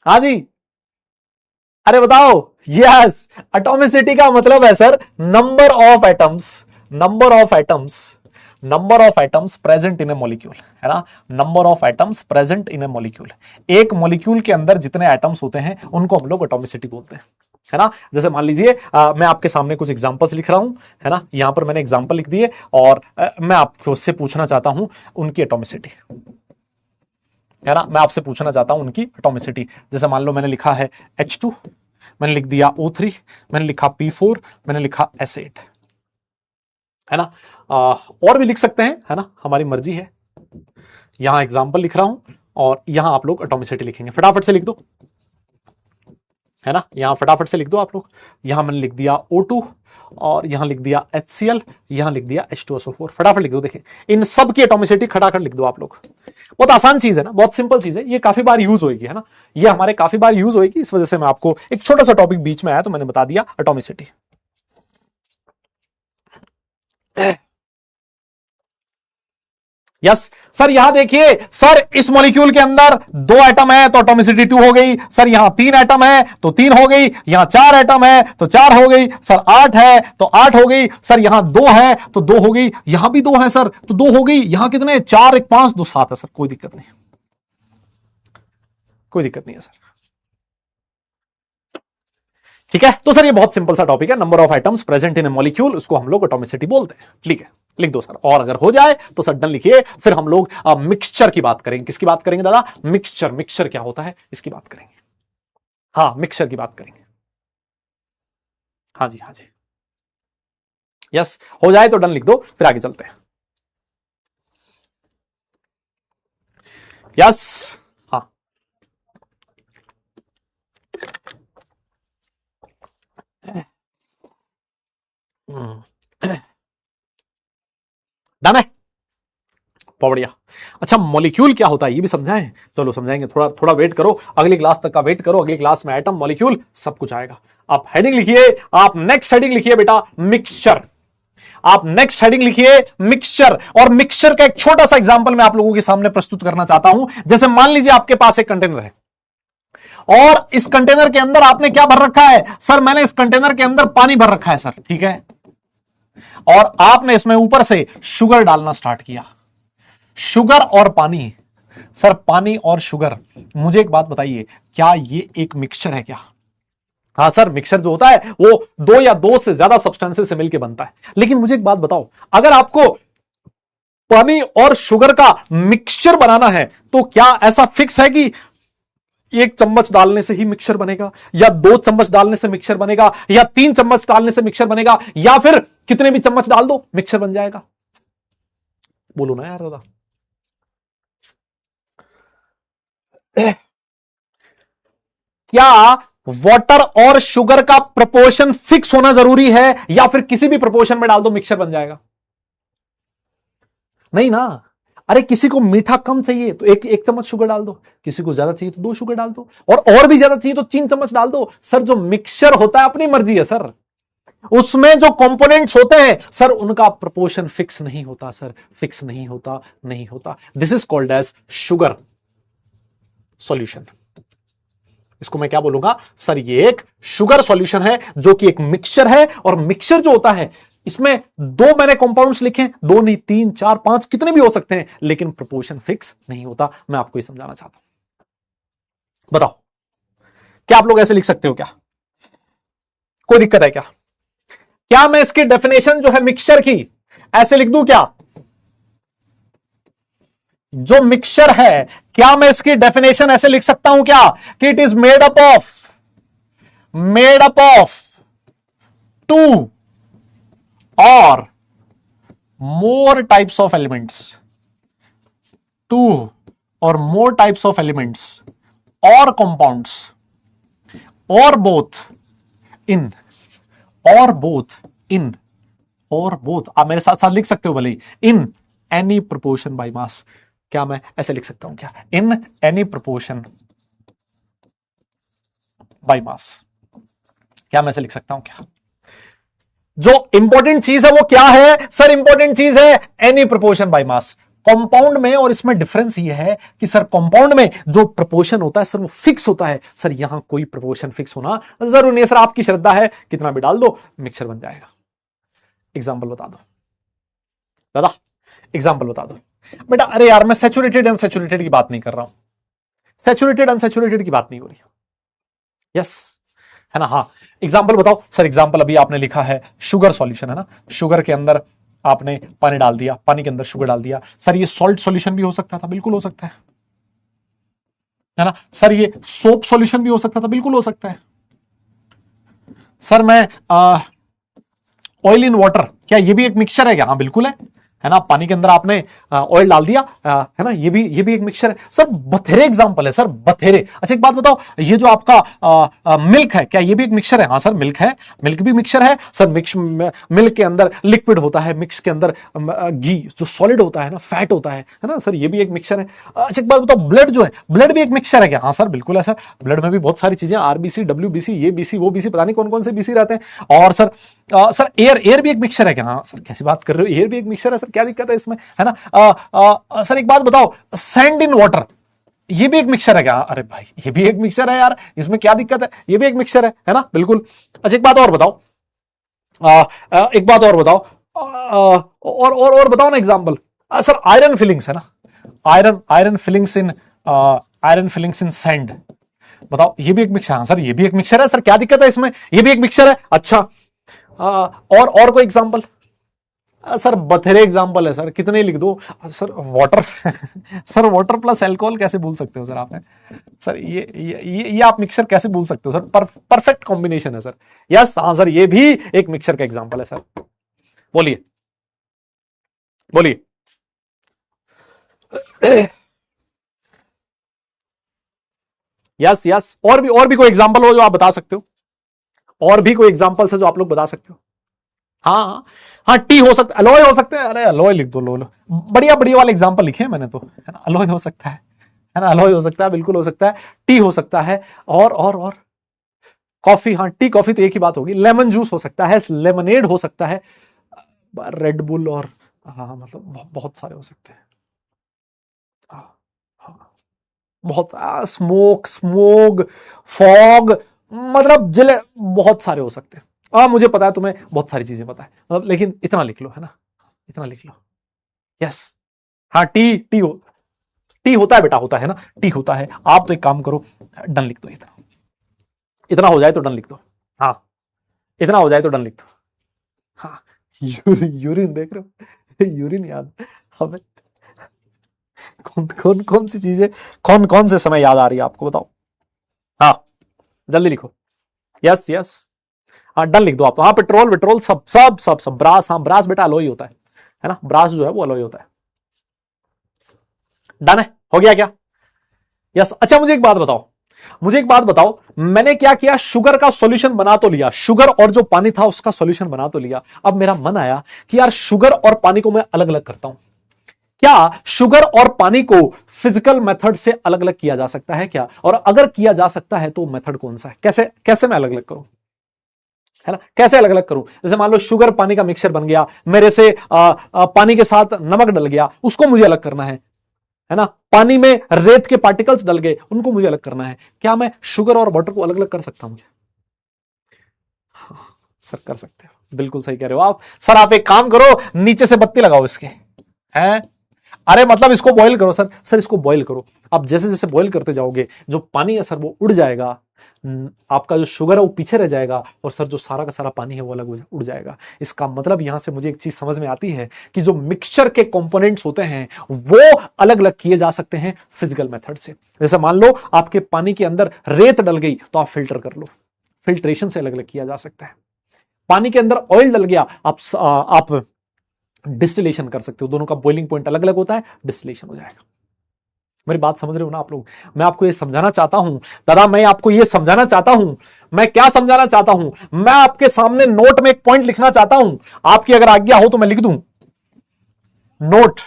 हाँ जी, अरे बताओ। यस, एटॉमिसिटी का मतलब है sir number of atoms, number of atoms, number of atoms present in A molecule, है ना। Number of atoms present in A molecule, एक मॉलिक्यूल के अंदर जितने एटम्स होते हैं उनको हम लोग एटॉमिसिटी बोलते हैं, है ना। जैसे मान लीजिए मैं आपके सामने कुछ एग्जांपल्स लिख रहा हूं, है ना, यहां पर मैंने एग्जांपल लिख दिए और मैं आपको उससे पूछना चाहता हूं उनकी एटॉमिसिटी, है ना। मैं आपसे पूछना चाहता हूं उनकी एटॉमिसिटी। जैसे मान लो मैंने लिखा है H2, मैंने लिख दिया O3, मैंने लिखा P4, मैंने लिखा S8, है ना। और भी लिख सकते हैं, है ना, हमारी मर्जी है। यहां एग्जाम्पल लिख रहा हूं और यहां आप लोग एटॉमिसिटी लिखेंगे, फटाफट से लिख दो, है ना, यहां फटाफट से लिख दो आप लोग। यहां मैंने लिख दिया O2 और यहां लिख दिया HCl, यहां लिख दिया H2SO4, फटाफट लिख दो। देखें इन सब की एटॉमिसिटी खड़ा कर लिख दो आप लोग। बहुत आसान चीज है ना, बहुत सिंपल चीज है, ये काफी बार यूज होगी, है ना, ये हमारे काफी बार यूज होगी, इस वजह से मैं आपको एक छोटा सा टॉपिक बीच में आया तो मैंने बता दिया एटॉमिसिटी। यस सर, यहां देखिए सर, इस मॉलिक्यूल के अंदर 2 एटम है तो एटॉमिसिटी 2 हो गई। सर यहां 3 एटम है तो 3 हो गई। यहां 4 एटम है तो 4 हो गई। सर 8 है तो 8 हो गई। सर यहां 2 है तो 2 हो गई। यहां भी 2 है सर तो 2 हो गई। यहां कितने, 4 1 5 2 7 है सर, कोई दिक्कत नहीं, कोई दिक्कत नहीं है सर। ठीक है, तो सर ये बहुत सिंपल सा टॉपिक है, number of items present in A molecule, उसको हम लोग एटॉमिसिटी बोलते हैं। ठीक है, लिख दो सर, और अगर हो जाए तो सर डन लिखिए। फिर हम लोग मिक्सचर की बात करेंगे। किसकी बात करेंगे दादा? मिक्सचर। मिक्सचर क्या होता है इसकी बात करेंगे। हाँ, मिक्सचर की बात करेंगे। हाँ जी, हाँ जी, यस, हो जाए तो डन लिख दो, फिर आगे चलते हैं। यस, हाँ, डन है, बहुत बढ़िया। अच्छा, मॉलिक्यूल क्या होता है ये भी समझाएं? चलो समझाएंगे, थोड़ा थोड़ा वेट करो, अगली क्लास तक का वेट करो, अगली क्लास में एटम मॉलिक्यूल सब कुछ आएगा। आप हेडिंग लिखिए, आप नेक्स्ट हेडिंग लिखिए बेटा, मिक्सचर। आप नेक्स्ट हेडिंग लिखिए मिक्सचर। और मिक्सचर का एक छोटा सा एग्जांपल मैं आप लोगों के सामने प्रस्तुत करना चाहता हूं। जैसे मान लीजिए आपके पास एक कंटेनर है और इस कंटेनर के अंदर आपने क्या भर रखा है? सर मैंने इस कंटेनर के अंदर पानी भर रखा है सर, ठीक है, और आपने इसमें ऊपर से शुगर डालना स्टार्ट किया। शुगर और पानी, सर पानी और शुगर, मुझे एक बात बताइए, क्या ये एक मिक्सचर है क्या? हाँ सर, मिक्सचर जो होता है वो 2 या 2 से ज्यादा सब्सटेंसेस से मिलकर बनता है। लेकिन मुझे एक बात बताओ, अगर आपको पानी और शुगर का मिक्सचर बनाना है तो क्या ऐसा फिक्स है कि 1 चम्मच डालने से ही मिक्सचर बनेगा, या 2 चम्मच डालने से मिक्सचर बनेगा, या 3 चम्मच डालने से मिक्सचर बनेगा, या फिर कितने भी चम्मच डाल दो मिक्सचर बन जाएगा? बोलो ना यार दादा। क्या वाटर और शुगर का प्रोपोर्शन फिक्स होना जरूरी है, या फिर किसी भी प्रोपोर्शन में डाल दो मिक्सचर बन जाएगा? नहीं ना। अरे किसी को मीठा कम चाहिए तो एक चम्मच शुगर डाल दो, किसी को ज्यादा चाहिए तो 2 शुगर डाल दो, और भी ज्यादा चाहिए तो 3 चम्मच डाल दो। सर जो मिक्सचर होता है अपनी मर्जी है सर, उसमें जो कंपोनेंट्स होते हैं सर उनका प्रोपोर्शन फिक्स नहीं होता सर, फिक्स नहीं होता, नहीं होता। This is called as sugar solution. इसको मैं क्या बोलूंगा सर? ये एक शुगर सॉल्यूशन है जो कि एक मिक्सचर है। और मिक्सचर जो होता है इसमें 2 मैंने कंपाउंड्स लिखे, 2 नहीं 3 4 5 कितने भी हो सकते हैं, लेकिन प्रोपोर्शन फिक्स नहीं होता। मैं आपको ये समझाना चाहता हूं। बताओ क्या आप लोग ऐसे लिख सकते हो क्या? कोई दिक्कत है क्या? क्या मैं इसकी डेफिनेशन जो है मिक्सचर की ऐसे लिख दूं क्या? जो मिक्सचर है, क्या मैं इसकी डेफिनेशन ऐसे लिख सकता हूं क्या कि it is made up of 2 और more types of elements, 2 or more types of elements or compounds, or both in, or both in, और बोथ, आप मेरे साथ साथ लिख सकते हो भले, in any proportion by mass. क्या मैं ऐसे लिख सकता हूं क्या? In any proportion by mass. क्या मैं ऐसे लिख सकता हूं क्या? जो इंपॉर्टेंट चीज है वो क्या है सर? इंपॉर्टेंट चीज है any proportion by mass. Compound में और इसमें डिफरेंस ये है कि सर कंपाउंड में जो प्रोपोर्शन होता है सर वो फिक्स होता है। सर यहां कोई प्रोपोर्शन फिक्स होना जरूर नहीं है सर, आपकी श्रद्धा है, कितना भी डाल दो मिक्सचर बन जाएगा। एग्जाम्पल बता दो दादा, एग्जाम्पल बता दो बेटा। अरे यार मैं सैचुरेटेड अनसैचुरेटेड की बात नहीं कर रहा हूं, सैचुरेटेड अनसैचुरेटेड की बात नहीं हो रही। यस, है ना? हाँ, एग्जाम्पल बताओ सर। एग्जाम्पल अभी आपने लिखा है शुगर सॉल्यूशन, है ना, शुगर के अंदर आपने पानी डाल दिया, पानी के अंदर शुगर डाल दिया। सर ये सॉल्ट सॉल्यूशन भी हो सकता था, बिल्कुल हो सकता है ना? सर ये सोप सॉल्यूशन भी हो सकता था, बिल्कुल हो सकता है। सर मैं ऑयल इन वाटर, क्या ये भी एक मिक्सचर है क्या? हाँ बिल्कुल है ना, पानी के अंदर आपने ऑयल डाल दिया, है ना, ये भी एक मिक्सचर है सर। बथेरे एग्जांपल है सर, बथेरे। अच्छा एक बात बताओ, ये जो आपका मिल्क है, क्या ये भी एक मिक्सचर है? हाँ सर मिल्क है, मिल्क भी मिक्सचर है सर। मिल्क के अंदर लिक्विड होता है, मिक्स के अंदर घी जो सॉलिड होता है ना, फैट होता है ना सर, ये भी एक मिक्सचर है। अच्छा एक बात बताओ, ब्लड जो है, ब्लड भी एक मिक्सचर है क्या? हाँ सर बिल्कुल है सर, ब्लड में भी बहुत सारी चीजें, आरबीसी, डब्ल्यूबीसी, ये बीसी, वो बीसी, पता नहीं कौन कौन से बीसी रहते हैं। और सर सर एयर भी एक मिक्सचर है क्या? हाँ सर, कैसी बात कर रहे हो, एयर भी एक मिक्सचर है सर, क्या दिक्कत है इसमें, है ना। सर एक बात बताओ, सैंड इन वाटर, ये भी एक मिक्सचर है क्या? अरे भाई ये भी एक मिक्सचर है यार, इसमें क्या दिक्कत है, ये भी एक मिक्सचर है ना, बिल्कुल। अच्छा एक बात और बताओ, एक बात और बताओ, और बताओ ना एग्जांपल। सर आयरन फिलिंग्स है ना, आयरन फिलिंग्स इन सैंड, बताओ ये भी एक मिक्सचर। हाँ सर ये भी एक मिक्सचर है सर, क्या दिक्कत है इसमें, ये भी एक मिक्सचर है। अच्छा और कोई एग्जांपल? सर बथेरे एग्जांपल है सर, कितने लिख दो sir. Water sir water plus alcohol कैसे भूल सकते हो सर आपने? सर ये आप मिक्सचर कैसे भूल सकते हो सर? परफेक्ट कॉम्बिनेशन है सर। यस हाँ सर, ये भी एक मिक्सचर का एग्जांपल है सर। बोलिए बोलिए। यस और भी कोई एग्जांपल हो जो आप बता सकते हो? और भी कोई एग्जांपल्स है जो आप लोग बता सकते हो? हाँ हाँ हाँ, टी हो सकता है, अलोय हो सकते हैं, अरे अलोय लिख दो, लो बढ़िया बढ़िया वाले एग्जांपल लिखे हैं मैंने तो, है ना। अलोय हो सकता है ना, अलोय हो सकता है, बिल्कुल हो सकता है। टी हो सकता है, और कॉफी, हाँ टी कॉफी तो एक ही बात होगी। लेमन जूस हो सकता है, लेमनेड हो सकता है, रेड बुल, और हाँ मतलब बहुत सारे हो सकते हैं। हाँ, हाँ, बहुत स्मोक फॉग, मतलब जिले बहुत सारे हो सकते हैं। मुझे पता है तुम्हें बहुत सारी चीजें पता है, मतलब लेकिन इतना लिख लो, है ना, इतना लिख लो। यस हाँ, टी होता है बेटा, होता है ना, टी होता है। आप तो एक काम करो, डन लिख दो, इतना इतना हो जाए तो डन लिख दो। हाँ इतना हो जाए तो डन लिख दो। हाँ यूरिन देख रहे हो यूरिन याद हमें, कौन सी चीजें, कौन से समय याद आ रही है आपको, बताओ। हाँ जल्दी लिखो। यस हाँ डन लिख दो आप तो। हाँ पेट्रोल सब ब्रास, हाँ ब्रास बेटा अलोई होता है ना, ब्रास जो है वो अलोई होता है। डन है, हो गया क्या? यस। अच्छा मुझे एक बात बताओ, मैंने क्या किया, शुगर का सॉल्यूशन बना तो लिया, शुगर और जो पानी था उसका सॉल्यूशन बना तो लिया। अब मेरा मन आया कि यार शुगर और पानी को मैं अलग अलग करता हूं। क्या शुगर और पानी को फिजिकल मेथड से अलग अलग किया जा सकता है क्या? और अगर किया जा सकता है तो मेथड कौन सा है? कैसे कैसे मैं अलग अलग करूं, है ना, कैसे अलग अलग करूं? जैसे मान लो शुगर पानी का मिक्सचर बन गया मेरे से, पानी के साथ नमक डल गया, उसको मुझे अलग करना है ना। पानी में रेत के पार्टिकल्स डल गए, उनको मुझे अलग करना है। क्या मैं शुगर और वाटर को अलग अलग कर सकता हूं? सर कर सकते हो, बिल्कुल सही कह रहे हो आप। सर आप एक काम करो, नीचे से बत्ती लगाओ इसके, हैं? अरे मतलब इसको बॉईल करो सर इसको बॉईल करो। आप जैसे जैसे बॉईल करते जाओगे, जो पानी है सर वो उड़ जाएगा, आपका जो शुगर है वो पीछे रह जाएगा, और सर जो सारा का सारा पानी है वो अलग उड़ जाएगा। इसका मतलब यहां से मुझे एक चीज समझ में आती है कि जो मिक्सचर के कंपोनेंट्स होते हैं वो अलग अलग किए जा सकते हैं फिजिकल मेथड से। जैसे मान लो आपके पानी के अंदर रेत डल गई तो आप फिल्टर कर लो, फिल्ट्रेशन से अलग अलग किया जा सकता है। पानी के अंदर ऑयल डल गया, आप डिस्टिलेशन कर सकते हो, दोनों का बॉइलिंग पॉइंट अलग अलग होता है, डिस्टिलेशन हो जाएगा। मेरी बात समझ रहे हो ना आप लोग? मैं आपको ये समझाना चाहता हूं दादा, मैं आपको ये समझाना चाहता हूं। मैं क्या समझाना चाहता हूं? मैं आपके सामने नोट में एक पॉइंट लिखना चाहता हूं। आपकी अगर आज्ञा हो तो मैं लिख दूं नोट।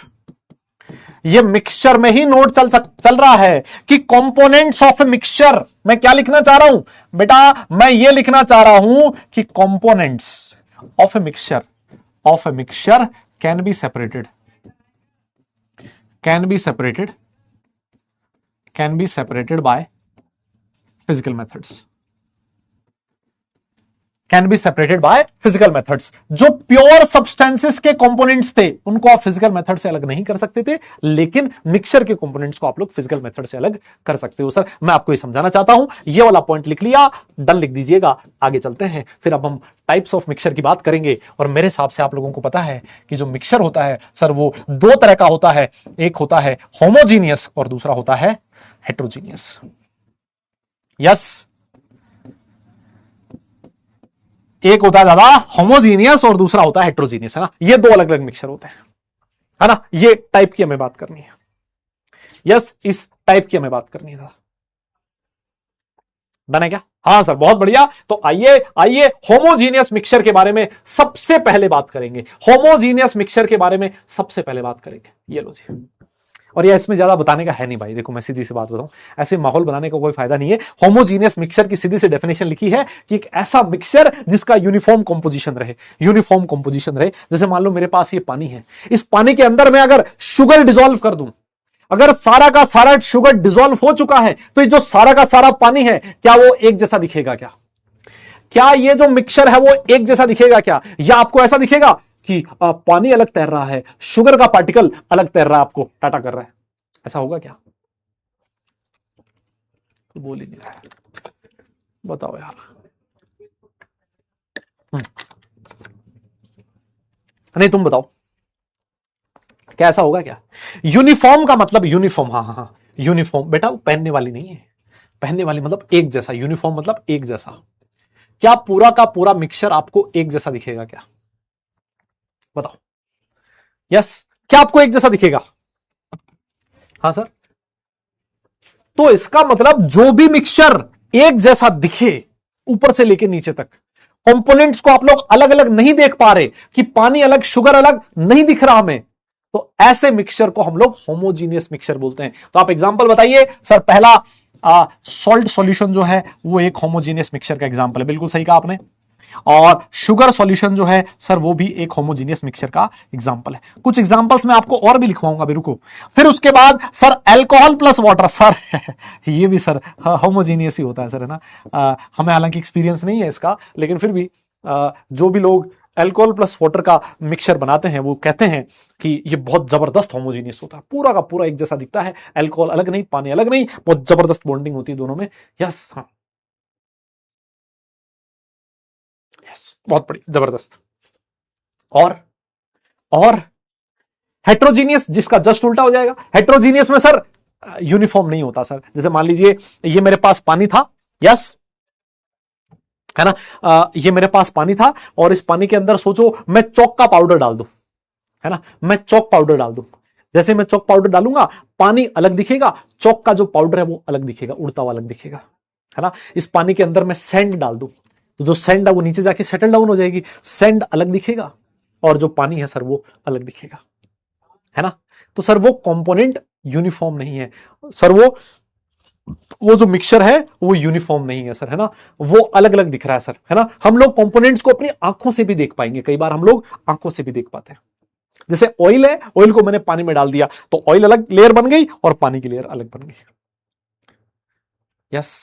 ये मिक्सचर में ही नोट चल रहा है कि कंपोनेंट्स ऑफ ए मिक्सचर। मैं क्या लिखना चाह रहा हूं बेटा? मैं ये लिखना चाह रहा हूं कि components of a mixture can be separated, can be separated by physical methods, can be separated by physical methods. जो प्योर सब्सटेंसेस के कंपोनेंट्स थे उनको आप फिजिकल मेथड से अलग नहीं कर सकते थे, लेकिन मिक्सचर के कंपोनेंट्स को आप लोग फिजिकल मेथड से अलग कर सकते हो। सर मैं आपको ये समझाना चाहता हूं, ये वाला पॉइंट लिख लिया, डन लिख दीजिएगा। आगे चलते हैं, फिर अब हम टाइप्स ऑफ मिक्सचर की बात करेंगे। और मेरे हिसाब से आप लोगों को पता है कि जो मिक्सचर होता है सर वो दो तरह का होता है, एक होता है होमोजीनियस और दूसरा होता है हेट्रोजीनियस। यस एक होता है दादा होमोजीनियस और दूसरा होता है हेट्रोजीनियस, है ना, ये दो अलग अलग मिक्सचर होते हैं, है ना, ये टाइप की हमें बात करनी है। यस, इस टाइप की हमें बात करनी है दादा, डन है क्या? हाँ सर, बहुत बढ़िया। तो आइए आइए होमोजीनियस मिक्सचर के बारे में सबसे पहले बात करेंगे, होमोजीनियस मिक्सचर के बारे में सबसे पहले बात करेंगे। ये लो जी, और ये इसमें ज्यादा बताने का है नहीं भाई, देखो मैं सीधी सी बात बताऊं, ऐसे माहौल बनाने का कोई फायदा नहीं है। होमोजीनियस मिक्सचर की सीधी सी डेफिनेशन लिखी है कि एक ऐसा मिक्सचर जिसका यूनिफॉर्म कंपोजिशन रहे, यूनिफॉर्म कंपोजिशन रहे। जैसे मान लो मेरे पास ये पानी है, इस पानी के अंदर मैं अगर शुगर डिसॉल्व कर दूं, अगर सारा का सारा शुगर डिसॉल्व हो चुका है, तो ये जो सारा का सारा पानी है, क्या वो एक जैसा दिखेगा? क्या क्या ये जो मिक्सचर है वो एक जैसा दिखेगा क्या? या आपको ऐसा दिखेगा कि पानी अलग तैर रहा है, शुगर का पार्टिकल अलग तैर रहा है, आपको टाटा कर रहा है? ऐसा होगा क्या? तो बोल ही नहीं रहा है, बताओ यार। नहीं तुम बताओ, क्या ऐसा होगा क्या? यूनिफॉर्म का मतलब, यूनिफॉर्म, हाँ हाँ हाँ, यूनिफॉर्म बेटा वो पहनने वाली नहीं है, पहनने वाली मतलब एक जैसा, यूनिफॉर्म मतलब एक जैसा। क्या पूरा का पूरा मिक्सचर आपको एक जैसा दिखेगा क्या? बताओ। यस, क्या आपको एक जैसा दिखेगा? हाँ सर, तो इसका मतलब जो भी मिक्सचर एक जैसा दिखे ऊपर से लेके नीचे तक, कंपोनेंट्स को आप लोग अलग अलग नहीं देख पा रहे कि पानी अलग शुगर अलग नहीं दिख रहा हमें, तो ऐसे मिक्सचर को हम लोग होमोजीनियस मिक्सचर बोलते हैं। तो आप एग्जांपल बताइए सर। पहला सॉल्ट सॉल्यूशन जो है वो एक होमोजीनियस मिक्सचर का एग्जांपल है, बिल्कुल सही कहा आपने। और शुगर सॉल्यूशन जो है सर वो भी एक होमोजीनियस मिक्सचर का एग्जांपल है। कुछ एग्जांपल्स मैं आपको और भी लिखवाऊंगा, अभी रुको। फिर उसके बाद sir alcohol plus water, sir ये भी सर होमोजीनियस ही होता है सर, है ना। हमें हालांकि एक्सपीरियंस नहीं है इसका, लेकिन फिर भी जो भी लोग अल्कोहल प्लस वाटर का मिक्सचर बनाते हैं वो कहते हैं कि ये बहुत जबरदस्त होमोजीनियस होता है, पूरा का पूरा एक जैसा दिखता है, अल्कोहल अलग नहीं, पानी अलग नहीं, बहुत जबरदस्त बॉन्डिंग होती है दोनों में। यस, हाँ, यस, बहुत बढ़िया, जबरदस्त। और हेट्रोजीनियस जिसका जस्ट उल्टा हो जाएगा। हेट्रोजीनियस में सर यूनिफॉर्म नहीं होता सर। जैसे मान लीजिए ये मेरे पास पानी था, यस, है ना, ये मेरे पास पानी था और इस पानी के अंदर सोचो मैं चौक का पाउडर डाल दूं, है ना, मैं चौक पाउडर डाल दूं। जैसे मैं चौक पाउडर डालूंगा, पानी अलग दिखेगा, चौक का जो पाउडर है वो अलग दिखेगा, उड़ता हुआ अलग दिखेगा, है ना। इस पानी के अंदर मैं सैंड डाल दूं, तो जो सैंड है वो नीचे जाके सेटल डाउन हो जाएगी, सैंड अलग दिखेगा और जो पानी है सर वो अलग दिखेगा, है ना। तो सर वो कंपोनेंट यूनिफॉर्म नहीं है सर, वो जो मिक्सचर है वो यूनिफॉर्म नहीं है सर, है ना, वो अलग अलग दिख रहा है सर, है ना। हम लोग कंपोनेंट्स को अपनी आंखों से भी देख पाएंगे, कई बार हम लोग आंखों से भी देख पाते हैं। जैसे ऑयल है, ऑयल को मैंने पानी में डाल दिया तो ऑयल अलग लेयर बन गई और पानी की लेयर अलग बन गई। यस,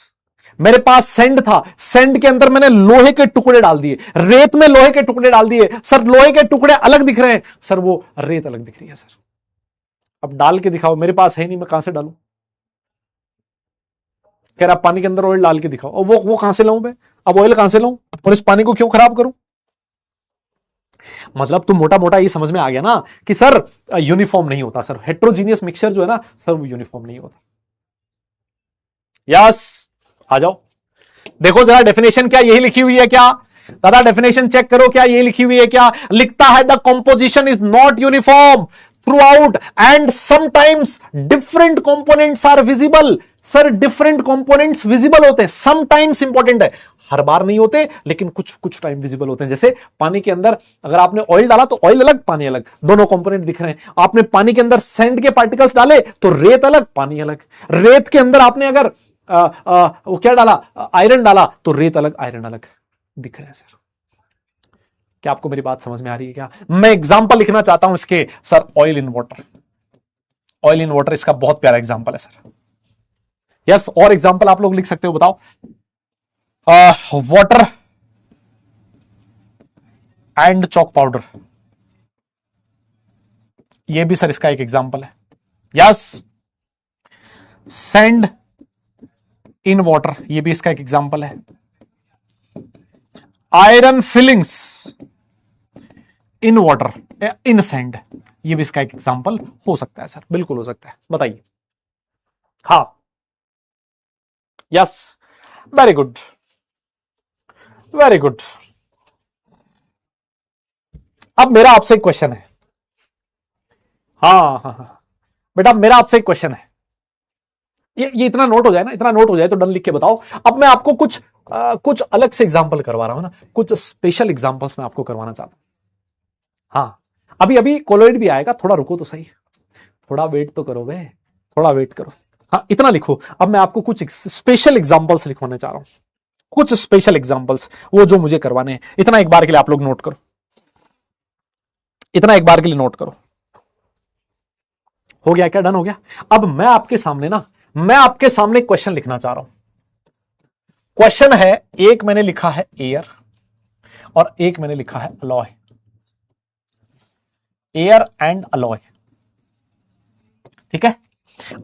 मेरे पास सेंड था, सेंड के अंदर मैंने लोहे के टुकड़े डाल दिए, रेत में लोहे के टुकड़े डाल दिए, सर लोहे के टुकड़े अलग दिख रहे हैं सर, वो रेत अलग दिख रही है सर। अब डाल के दिखाओ, मेरे पास है नहीं, मैं कहां से डालूं? कह रहा पानी के अंदर ऑयल डाल के दिखाओ, और वो कहां से लाऊं मैं? अब ऑयल कहां से लाऊं और इस पानी को क्यों खराब करूं? मतलब तुम मोटा मोटा ये समझ में आ गया ना कि सर यूनिफॉर्म नहीं होता सर, हेट्रोजीनियस मिक्सचर जो है ना सर वो यूनिफॉर्म नहीं होता। यस, आ जाओ, देखो जरा डेफिनेशन क्या यही लिखी हुई है क्या? दादा डेफिनेशन चेक करो, क्या ये लिखी हुई है क्या? लिखता है the composition is not uniform throughout and sometimes different components are visible. Sir different components visible होते हैं, समटाइम्स इंपॉर्टेंट है, हर बार नहीं होते लेकिन कुछ कुछ टाइम विजिबल होते हैं। जैसे पानी के अंदर अगर आपने ऑयल डाला तो ऑयल अलग पानी अलग, दोनों कंपोनेंट दिख रहे हैं। आपने पानी के अंदर सैंड के पार्टिकल्स डाले तो रेत अलग पानी अलग, रेत के अंदर आपने अगर वो क्या डाला, आयरन डाला तो रेत अलग आयरन अलग दिख रहे हैं सर। क्या आपको मेरी बात समझ में आ रही है क्या? मैं एग्जांपल लिखना चाहता हूं इसके sir, oil in water, oil in water इसका बहुत प्यारा एग्जांपल है सर। यस, और एग्जांपल आप लोग लिख सकते हो, बताओ। वाटर एंड चॉक पाउडर, ये भी सर इसका एक एग्जांपल है। यस, सैंड इन वाटर, ये भी इसका एक एग्जांपल है। Iron filings in water in sand, ये भी इसका एक एग्जांपल हो सकता है सर, बिल्कुल हो सकता है, बताइए। हाँ, yes, very good, very good, अब मेरा आपसे एक क्वेश्चन है। हाँ हाँ हाँ बेटा, मेरा आपसे एक क्वेश्चन है। ये इतना नोट हो जाए ना, इतना नोट हो जाए तो डन लिख के बताओ। अब मैं आपको कुछ अलग से एग्जांपल करवा रहा हूं ना, कुछ स्पेशल एग्जांपल्स मैं आपको करवाना चाहता हूं। हाँ, अभी अभी कोलोइड भी आएगा, थोड़ा रुको तो सही, थोड़ा वेट तो करो बे, थोड़ा वेट करो। हाँ, इतना लिखो। अब मैं आपको कुछ स्पेशल एग्जांपल्स लिखवाने चाह रहा हूं, कुछ स्पेशल एग्जांपल्स, वो जो मुझे करवाने हैं। इतना एक बार के लिए आप लोग नोट करो, इतना एक बार के लिए नोट करो। हो गया क्या? डन हो गया? अब मैं आपके सामने क्वेश्चन लिखना चाह रहा हूं। क्वेश्चन है, एक मैंने लिखा है एयर और एक मैंने लिखा है अलॉय। एयर एंड अलॉय, ठीक है।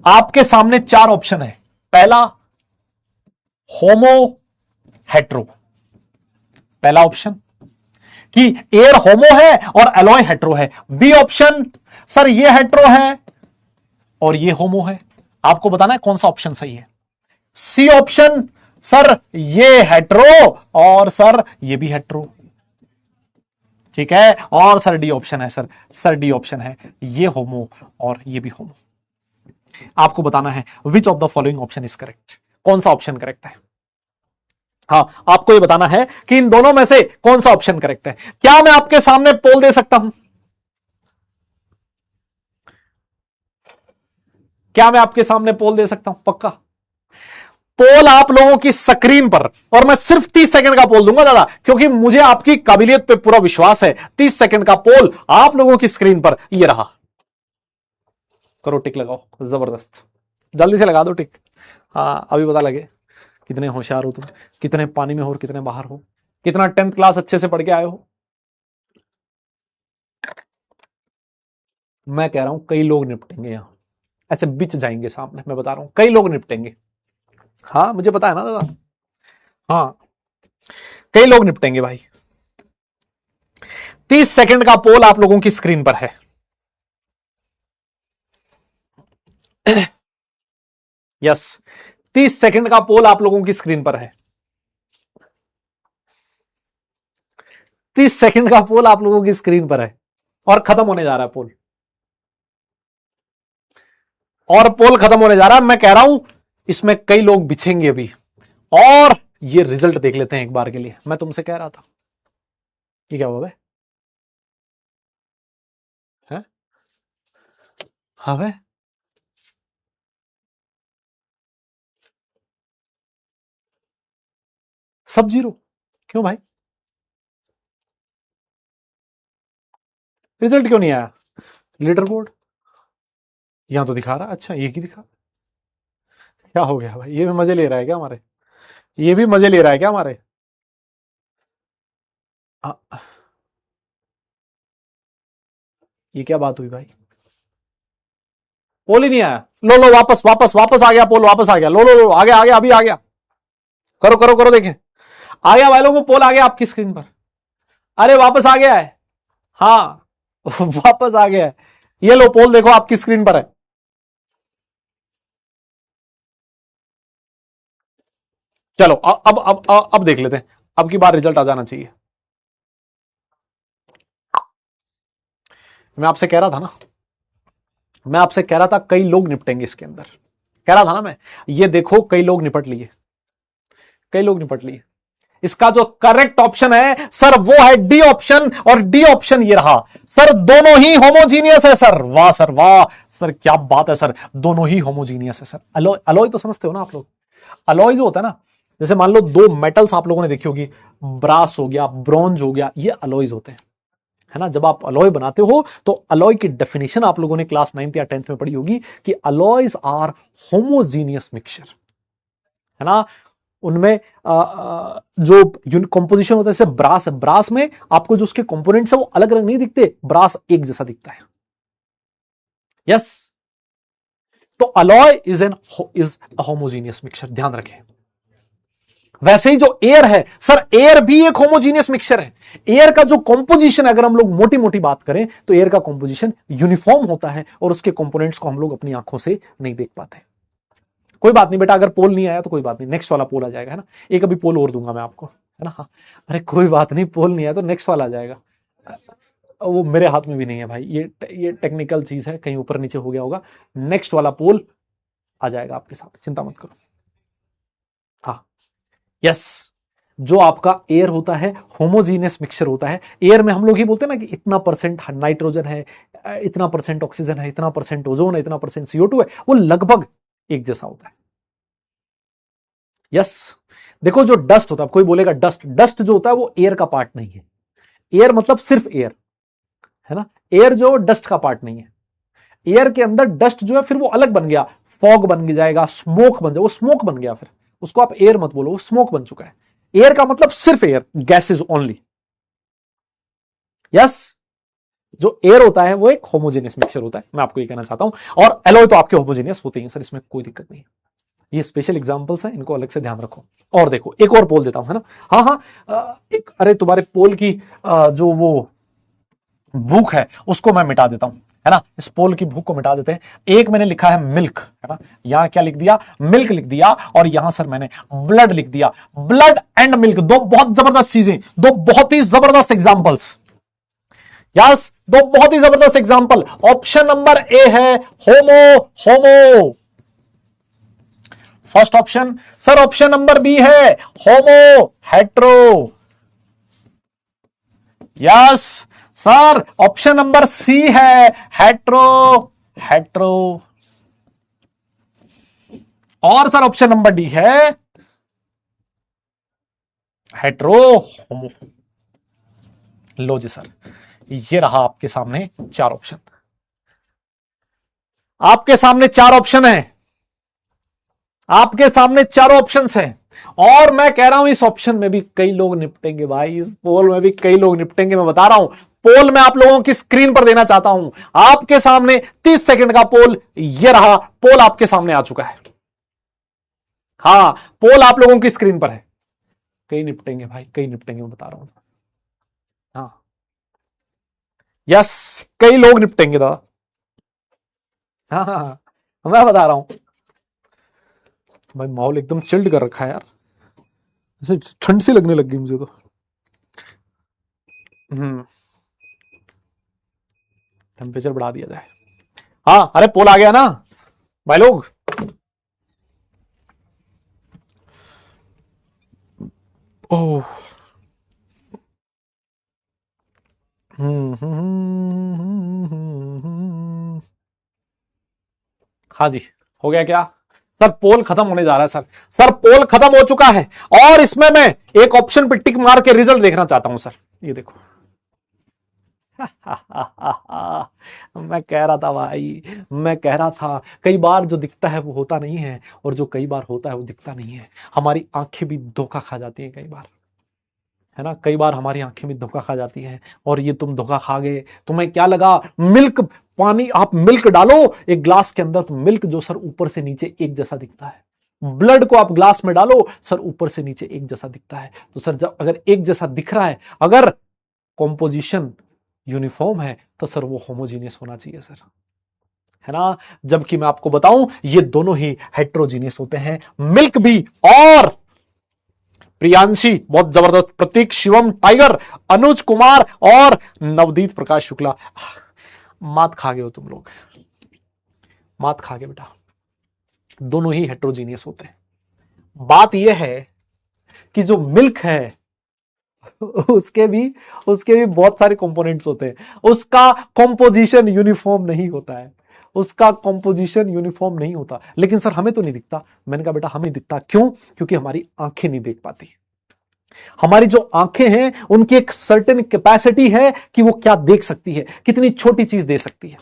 आपके सामने चार ऑप्शन है। पहला, होमो हेट्रो। पहला ऑप्शन कि एयर होमो है और अलॉय हेट्रो है। बी ऑप्शन, सर ये हेट्रो है और ये होमो है। आपको बताना है कौन सा ऑप्शन सही है। सी ऑप्शन, सर ये हेट्रो और सर ये भी हेट्रो, ठीक है। और सर डी ऑप्शन है, सर डी ऑप्शन है, ये होमो और ये भी होमो। आपको बताना है which of the following option is correct, कौन सा ऑप्शन करेक्ट है। हाँ, आपको ये बताना है कि इन दोनों में से कौन सा ऑप्शन करेक्ट है। क्या मैं आपके सामने पोल दे सकता हूं? क्या मैं आपके सामने पोल दे सकता हूं? पक्का पोल आप लोगों की स्क्रीन पर, और मैं सिर्फ 30 सेकंड का पोल दूंगा दादा, क्योंकि मुझे आपकी काबिलियत पे पूरा विश्वास है। 30 सेकंड का पोल आप लोगों की स्क्रीन पर ये रहा। करो टिक लगाओ, जबरदस्त, जल्दी से लगा दो टिक। हाँ, अभी पता लगे कितने होशियार हो तुम, कितने पानी में हो और कितने बाहर हो, कितना 10th क्लास अच्छे से पढ़ के आए हो। मैं कह रहा हूं कई लोग निपटेंगे यहां, ऐसे बिच जाएंगे सामने, मैं बता रहा हूं कई लोग निपटेंगे। हाँ, मुझे पता है ना दादा। हाँ, कई लोग निपटेंगे भाई। 30 सेकंड का पोल आप लोगों की स्क्रीन पर है। यस, 30 सेकंड का पोल आप लोगों की स्क्रीन पर है। 30 सेकंड का पोल आप लोगों की स्क्रीन पर है और खत्म होने जा रहा है पोल, और पोल खत्म होने जा रहा है। मैं कह रहा हूं इसमें कई लोग बिछेंगे अभी, और ये रिजल्ट देख लेते हैं एक बार के लिए। मैं तुमसे कह रहा था, ये क्या हुआ भाई? है? हाँ भाई, सब जीरो क्यों भाई? रिजल्ट क्यों नहीं आया? लीडर बोर्ड यहां तो दिखा रहा, अच्छा ये की दिखा, क्या हो गया भाई? ये भी मजे ले रहा है क्या हमारे? ये भी मजे ले रहा है क्या हमारे? आ, ये क्या बात हुई भाई? पोल ही नहीं आया। लो लो, वापस वापस वापस आ गया पोल, वापस आ गया। लो लो लो, आ गया आ गया, अभी आ गया। करो करो करो, देखें आ गया भाई लोगों, पोल आ गया आपकी स्क्रीन पर। अरे वापस आ गया है, हाँ वापस आ गया है। ये लो पोल देखो आपकी स्क्रीन पर है। चलो अब देख लेते हैं, अब की बार रिजल्ट आ जाना चाहिए। मैं आपसे कह रहा था ना, मैं आपसे कह रहा था कई लोग निपटेंगे इसके अंदर, कह रहा था ना मैं। ये देखो कई लोग निपट लिए, कई लोग निपट लिए। इसका जो करेक्ट ऑप्शन है सर वो है डी ऑप्शन, और डी ऑप्शन ये रहा सर, दोनों ही होमोजीनियस है सर। वाह सर वाह, सर क्या बात है सर, दोनों ही होमोजीनियस है सर। अलॉय, अलॉय तो समझते हो ना आप लोग? अलॉय जो होता है ना, जैसे मान लो दो मेटल्स आप लोगों ने देखी होगी, ब्रास हो गया, ब्रॉन्ज हो गया, ये अलॉयज होते हैं, है ना। जब आप अलॉय बनाते हो तो अलॉय की डेफिनेशन आप लोगों ने क्लास 9th या 10th में पढ़ी होगी कि अलॉयज आर होमोजीनियस मिक्सचर, है ना। उनमें जो कंपोजिशन होता है, जैसे ब्रास है, ब्रास में आपको जो उसके कंपोनेंट्स है वो अलग अलग नहीं दिखते, ब्रास एक जैसा दिखता है। यस, तो अलॉय इज होमोजीनियस मिक्सचर, ध्यान रखें। वैसे ही जो एयर है सर, एयर भी एक होमोजीनियस मिक्सचर है। एयर का जो कंपोजिशन, अगर हम लोग मोटी मोटी बात करें तो एयर का कंपोजिशन यूनिफॉर्म होता है और उसके कंपोनेंट्स को हम लोग अपनी आंखों से नहीं देख पाते। कोई बात नहीं बेटा, अगर पोल नहीं आया तो कोई बात नहीं, नेक्स्ट वाला पोल आ जाएगा, है ना। एक अभी पोल और दूंगा मैं आपको, है ना। हाँ, अरे कोई बात नहीं, पोल नहीं आया तो नेक्स्ट वाला आ जाएगा। वो मेरे हाथ में भी नहीं है भाई, ये टेक्निकल चीज है, कहीं ऊपर नीचे हो गया होगा। नेक्स्ट वाला पोल आ जाएगा आपके सामने, चिंता मत करो। हाँ, यस, जो आपका एयर होता है होमोजीनियस मिक्सचर होता है। एयर में हम लोग ही बोलते हैं ना कि इतना परसेंट नाइट्रोजन है, इतना परसेंट ऑक्सीजन है, इतना परसेंट ओजोन है, इतना परसेंट CO2 है, वो लगभग एक जैसा होता है। यस, देखो जो डस्ट होता है, कोई बोलेगा डस्ट जो होता है वो एयर का पार्ट नहीं है। एयर मतलब सिर्फ एयर है ना, एयर जो डस्ट का पार्ट नहीं है। एयर के अंदर डस्ट जो है फिर वो अलग बन गया, फॉग बन जाएगा, स्मोक बन जाएगा, वो स्मोक बन गया, फिर उसको आप एयर मत बोलो, वो स्मोक बन चुका है। एयर का मतलब सिर्फ एयर, गैसेज ओनली। यस, जो एयर होता है वो एक होमोजेनियस मिक्सचर होता है, मैं आपको ये कहना चाहता हूं। और एलॉय तो आपके होमोजेनियस होते हैं सर, इसमें कोई दिक्कत नहीं है। ये स्पेशल एग्जांपल्स हैं, इनको अलग से ध्यान रखो। और देखो एक और पोल देता हूं, है ना। हाँ हाँ, एक, अरे तुम्हारे पोल की जो वो भूख है उसको मैं मिटा देता हूं, है ना। इस पोल की भूख को मिटा देते हैं। एक मैंने लिखा है मिल्क, है ना, यहां क्या लिख दिया, मिल्क लिख दिया, और यहां सर मैंने ब्लड लिख दिया। ब्लड एंड मिल्क, दो बहुत जबरदस्त चीजें, दो बहुत ही जबरदस्त एग्जांपल्स। यस, दो बहुत ही जबरदस्त एग्जांपल। ऑप्शन नंबर ए है homo. First option sir. Option number B है homo hetero. Yes sir, option number C है हेट्रो। और सर ऑप्शन नंबर डी है हेट्रो होमो। लो जी सर, ये रहा आपके सामने चार ऑप्शन। आपके सामने चार ऑप्शन है, आपके सामने चारों ऑप्शंस हैं। और मैं कह रहा हूं इस ऑप्शन में भी कई लोग निपटेंगे भाई, इस पोल में भी कई लोग निपटेंगे। मैं बता रहा हूं, पोल मैं आप लोगों की स्क्रीन पर देना चाहता हूं। आपके सामने 30 सेकंड का पोल, ये रहा पोल आपके सामने आ चुका है। हाँ, पोल आप लोगों की स्क्रीन पर है। कई निपटेंगे भाई, कई निपटेंगे, मैं बता रहा हूं। हाँ, यस, कई लोग निपटेंगे दादा। हाँ हाँ हाँ, मैं बता रहा हूं भाई, माहौल एकदम चिल्ड कर रखा है यार, ऐसे ठंड सी लगने लग गई मुझे तो। टेम्परेचर बढ़ा दिया जाए। हाँ, अरे पोल आ गया ना भाई लोग। ओह, हाँ जी, हो गया क्या सर? पोल खत्म होने जा रहा है सर। सर पोल खत्म हो चुका है, और इसमें मैं एक ऑप्शन पे टिक मार के रिजल्ट देखना चाहता हूं सर। ये देखो। मैं कह रहा था भाई, मैं कह रहा था, कई बार जो दिखता है वो होता नहीं है, और जो कई बार होता है वो दिखता नहीं है। हमारी आंखें भी धोखा खा जाती हैं कई बार, है ना। कई बार हमारी आंखें भी धोखा खा जाती हैं, और ये तुम धोखा खा गए। तुम्हें क्या लगा, मिल्क, पानी, आप मिल्क डालो एक ग्लास के अंदर, तो मिल्क जो सर ऊपर से नीचे एक जैसा दिखता है। ब्लड को आप ग्लास में डालो सर, ऊपर से नीचे एक जैसा दिखता है। तो सर जब अगर एक जैसा दिख रहा है, अगर कॉम्पोजिशन यूनिफॉर्म है, तो सर वो होमोजीनियस होना चाहिए सर, है ना। जबकि मैं आपको बताऊं, ये दोनों ही हेट्रोजीनियस होते हैं, मिल्क भी। और प्रियांशी बहुत जबरदस्त, प्रतीक, शिवम, टाइगर, अनुज कुमार और नवदीप प्रकाश शुक्ला। मात खा गए हो तुम लोग, मात खा गए बेटा। दोनों ही हेट्रोजीनियस होते हैं। बात यह है कि जो मिल्क है उसके भी बहुत सारे कंपोनेंट्स होते हैं। उसका कंपोजिशन यूनिफॉर्म नहीं होता है, उसका कंपोजिशन यूनिफॉर्म नहीं होता। लेकिन सर हमें तो नहीं दिखता। मैंने कहा बेटा हमें दिखता, क्यों? क्योंकि हमारी आंखें नहीं देख पाती। हमारी जो आंखें हैं उनकी एक सर्टेन कैपेसिटी है कि वो क्या देख सकती है, कितनी छोटी चीज दे सकती है।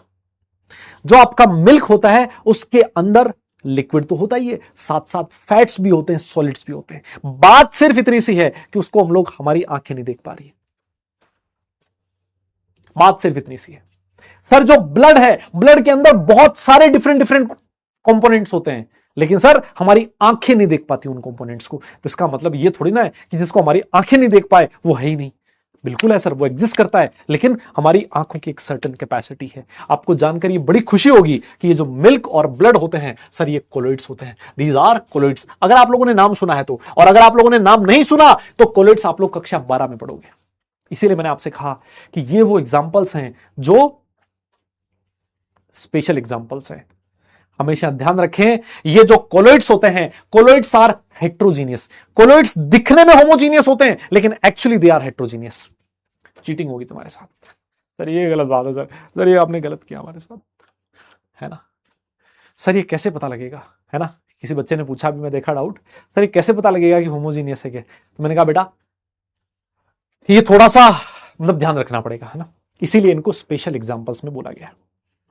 जो आपका मिल्क होता है उसके अंदर लिक्विड तो होता ही है, साथ साथ फैट्स भी होते हैं, सॉलिड्स भी होते हैं। बात सिर्फ इतनी सी है कि उसको हम लोग, हमारी आंखें नहीं देख पा रही है। बात सिर्फ इतनी सी है सर। जो ब्लड है, ब्लड के अंदर बहुत सारे डिफरेंट डिफरेंट कंपोनेंट्स होते हैं, लेकिन सर हमारी आंखें नहीं देख पाती उन कंपोनेंट्स को। तो इसका मतलब ये थोड़ी ना है कि जिसको हमारी आंखें नहीं देख पाए वो है ही नहीं। बिल्कुल है सर, वो एग्जिस्ट करता है, लेकिन हमारी आंखों की एक सर्टेन कैपेसिटी है। आपको जानकर ये बड़ी खुशी होगी कि ये जो मिल्क और ब्लड होते हैं सर, ये कोलोइड्स होते हैं। These are colloids. अगर आप लोगों ने नाम सुना है तो, और अगर आप लोगों ने नाम नहीं सुना तो कोलोइड्स आप लोग कक्षा 12 में पढ़ोगे। इसीलिए मैंने आपसे कहा कि ये वो एग्जाम्पल्स हैं जो स्पेशल एग्जाम्पल्स हैं। हमेशा ध्यान रखें, ये जो कोलोइड्स होते हैं, कोलोइड्स आर हेट्रोजीनियस। कोलोइड्स दिखने में होमोजीनियस होते हैं लेकिन actually they are heterogeneous. Cheating होगी तुम्हारे साथ। सर ये गलत बात है सर ये आपने गलत किया हमारे साथ, है ना सर, ये कैसे पता लगेगा, है ना। किसी बच्चे ने पूछा, भी मैं देखा डाउट, सर ये कैसे पता लगेगा कि होमोजीनियस है क्या। तो मैंने कहा बेटा ये थोड़ा सा मतलब ध्यान रखना पड़ेगा, है ना, इसीलिए इनको स्पेशल एग्जांपल्स में बोला गया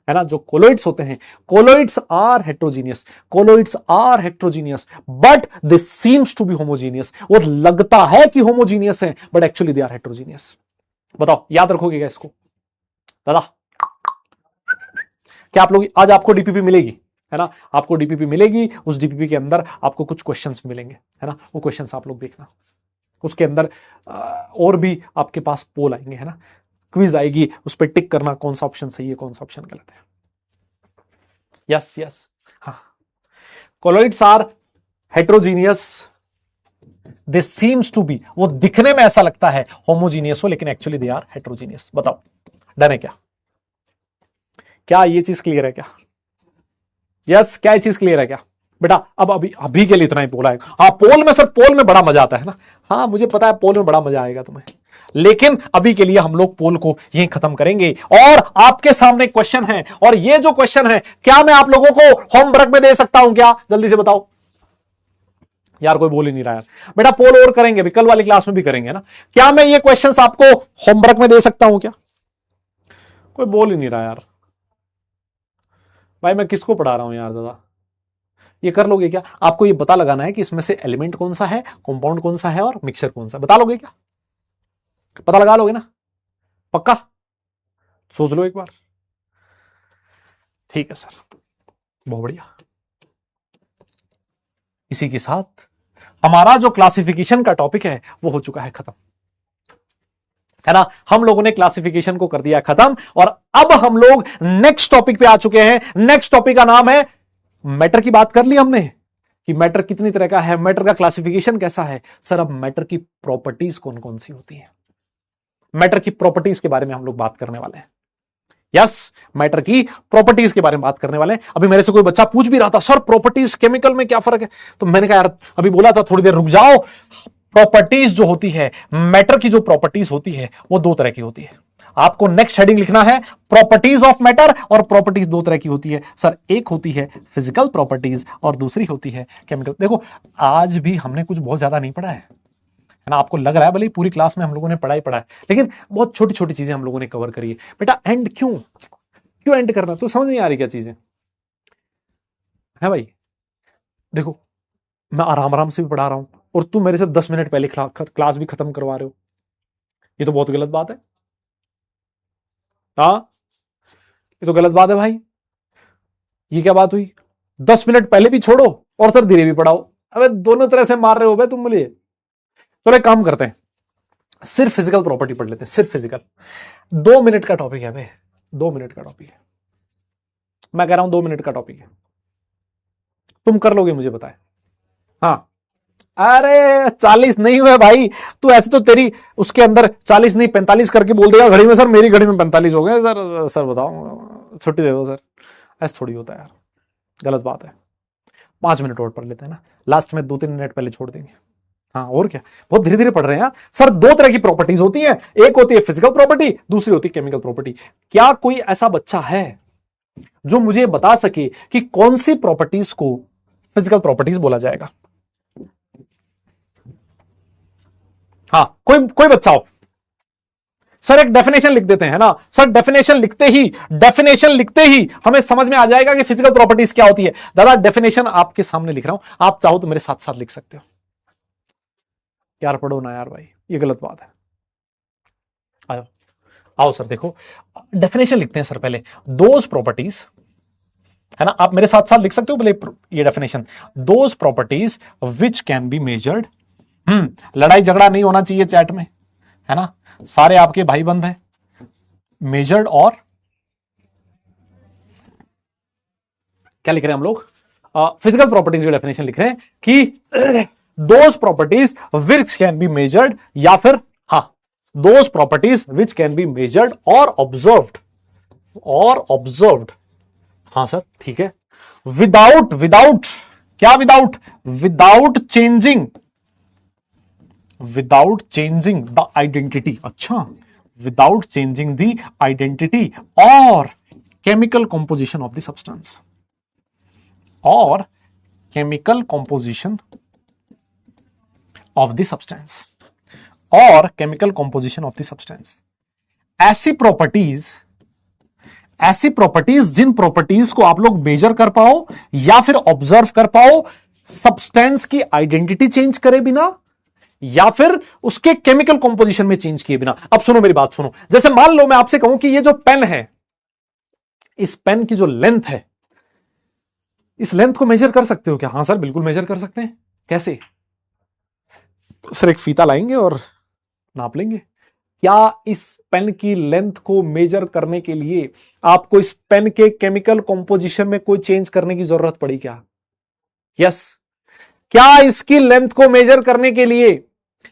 है ना। जो कोलोइड्स होते हैं, colloids are heterogeneous, colloids are heterogeneous but they seems to be homogeneous. वो लगता है कि होमोजीनियस है but actually they are heterogeneous. बताओ याद रखोगे क्या इसको दादा? क्या आप लोग, आज आपको डीपीपी मिलेगी, है ना, आपको डीपीपी मिलेगी, उस डीपीपी के अंदर आपको कुछ क्वेश्चंस मिलेंगे, है ना, वो क्वेश्चंस आप लोग देखना। उसके अंदर और भी आपके पास पोल आएंगे, है ना, क्विज आएगी, उस पर टिक करना कौन सा ऑप्शन सही है कौन सा ऑप्शन गलत है। यस यस, हाँ, colloids are heterogeneous, they seems to be, वो दिखने में ऐसा लगता है होमोजीनियस हो लेकिन एक्चुअली दे आर हेट्रोजीनियस। बताओ डन है क्या? क्या ये चीज क्लियर है क्या? यस, क्या ये चीज क्लियर है क्या बेटा? अब अभी के लिए इतना ही बोला है। हाँ पोल में, सर पोल में बड़ा मजा आता है ना, हाँ मुझे पता है पोल में बड़ा मजा आएगा तुम्हें, लेकिन अभी के लिए हम लोग पोल को यहीं खत्म करेंगे। और आपके सामने क्वेश्चन है, और ये जो क्वेश्चन है क्या मैं आप लोगों को होमवर्क में दे सकता हूं क्या? जल्दी से बताओ यार, कोई बोल ही नहीं रहा यार। बेटा पोल और करेंगे, अभी कल वाली क्लास में भी करेंगे ना। क्या मैं ये क्वेश्चंस आपको होमवर्क में दे सकता हूं क्या? कोई बोल ही नहीं रहा यार। भाई मैं किसको पढ़ा रहा हूं यार दादा? ये कर लोगे क्या? आपको ये पता लगाना है कि इसमें से एलिमेंट कौन सा है, कंपाउंड कौन सा है और मिक्सचर कौन सा है। बता लोगे क्या? पता लगा लोगे ना? पक्का? सोच लो एक बार। ठीक है सर, बहुत बढ़िया। इसी के साथ हमारा जो क्लासिफिकेशन का टॉपिक है वो हो चुका है खत्म, है ना। हम लोगों ने क्लासिफिकेशन को कर दिया खत्म, और अब हम लोग नेक्स्ट टॉपिक पे आ चुके हैं। नेक्स्ट टॉपिक का नाम है मैटर। की बात कर ली हमने कि मैटर कितनी तरह का है, मैटर का क्लासिफिकेशन कैसा है। सर अब मैटर की प्रॉपर्टीज कौन कौन सी होती हैं, मैटर की प्रॉपर्टीज के बारे में हम लोग बात करने वाले हैं। यस, मैटर की प्रॉपर्टीज के बारे में बात करने वाले हैं। अभी मेरे से कोई बच्चा पूछ भी रहा था, सर प्रॉपर्टीज केमिकल में क्या फर्क है? तो मैंने कहा यार अभी बोला था थोड़ी देर रुक जाओ। प्रॉपर्टीज जो होती है, मैटर की जो प्रॉपर्टीज होती है वो दो तरह की होती है। आपको नेक्स्ट हेडिंग लिखना है प्रॉपर्टीज ऑफ मैटर, और प्रॉपर्टीज दो तरह की होती है सर। एक होती है फिजिकल प्रॉपर्टीज और दूसरी होती है केमिकल। देखो आज भी हमने कुछ बहुत ज्यादा नहीं पढ़ा है ना। आपको लग रहा है भले पूरी क्लास में हम लोगों ने पढ़ा ही पढ़ा है, लेकिन बहुत छोटी छोटी चीजें हम लोगों ने कवर करी है। बेटा एंड क्यों एंड करना? तो समझ नहीं आ रही क्या चीजें है भाई? देखो मैं आराम आराम से भी पढ़ा रहा हूं और तुम मेरे से 10 मिनट पहले क्लास भी खत्म करवा रहे हो। ये तो बहुत गलत बात है। हाँ ये तो गलत बात है भाई। ये क्या बात हुई? 10 मिनट पहले भी छोड़ो और सर धीरे भी पढ़ाओ। अबे दोनों तरह से मार रहे हो भाई तुम मुझे। चलो एक काम करते हैं, सिर्फ फिजिकल प्रॉपर्टी पढ़ लेते हैं, सिर्फ फिजिकल। 2 मिनट का टॉपिक है भाई, 2 मिनट का टॉपिक है। मैं कह रहा हूं 2 मिनट का टॉपिक है, तुम कर लोगे मुझे बताए? हाँ अरे 40 नहीं हुए भाई, तू ऐसे तो तेरी उसके अंदर 40 नहीं 45 करके बोल देगा घड़ी में। सर मेरी घड़ी में 45 हो गए सर। सर बताओ छुट्टी दे दो सर, ऐसे थोड़ी होता है यार, गलत बात है। 5 मिनट और पढ़ लेते हैं ना, लास्ट में 2-3 मिनट पहले छोड़ देंगे। हाँ और क्या, बहुत धीरे धीरे पढ़ रहे हैं यार। सर दो तरह की प्रॉपर्टीज होती हैं, एक होती है फिजिकल प्रॉपर्टी, दूसरी होती है केमिकल प्रॉपर्टी। क्या कोई ऐसा बच्चा है जो मुझे बता सके कि कौन सी प्रॉपर्टीज को फिजिकल प्रॉपर्टीज बोला जाएगा? हाँ कोई बच्चा हो। सर एक डेफिनेशन लिख देते हैं ना सर, डेफिनेशन लिखते ही हमें समझ में आ जाएगा कि फिजिकल प्रॉपर्टीज क्या होती है। दादा डेफिनेशन आपके सामने लिख रहा हूं, आप चाहो तो मेरे साथ साथ लिख सकते हो। यार पढ़ो ना यार भाई, ये गलत बात है। आओ आओ सर, देखो डेफिनेशन लिखते हैं सर पहले। दोज प्रॉपर्टीज, है ना, आप मेरे साथ साथ लिख सकते हो पहले ये definition. Those properties which can be measured. लड़ाई झगड़ा नहीं होना चाहिए चैट में, है ना, सारे आपके भाई बंद हैं। मेजर्ड और क्या लिख रहे हैं हम लोग? फिजिकल प्रॉपर्टीज की डेफिनेशन लिख रहे हैं कि those properties which can be measured, या फिर हाँ those properties which can be measured और ऑब्जर्व्ड। हाँ सर ठीक है। विदाउट क्या, विदाउट चेंजिंग द आइडेंटिटी। अच्छा, विदाउट चेंजिंग द आइडेंटिटी और chemical composition of the substance, और chemical composition of the substance, और chemical composition of the substance. ऐसी प्रॉपर्टीज जिन प्रॉपर्टीज को आप लोग मेजर कर पाओ या फिर ऑब्जर्व कर पाओ सब्सटेंस की आइडेंटिटी चेंज करे बिना या फिर उसके केमिकल कॉम्पोजिशन में चेंज किए बिना। अब सुनो मेरी बात सुनो, जैसे मान लो मैं आपसे कहूं कि ये जो पेन है, इस पेन की जो लेंथ है, इस लेंथ को मेजर कर सकते हो क्या? हां सर बिल्कुल मेजर कर सकते हैं। कैसे? सर एक फीता लाएंगे और नाप लेंगे। क्या इस पेन की लेंथ को मेजर करने के लिए आपको इस पेन के केमिकल कॉम्पोजिशन में कोई चेंज करने की जरूरत पड़ी क्या? यस। क्या इसकी लेंथ को मेजर करने के लिए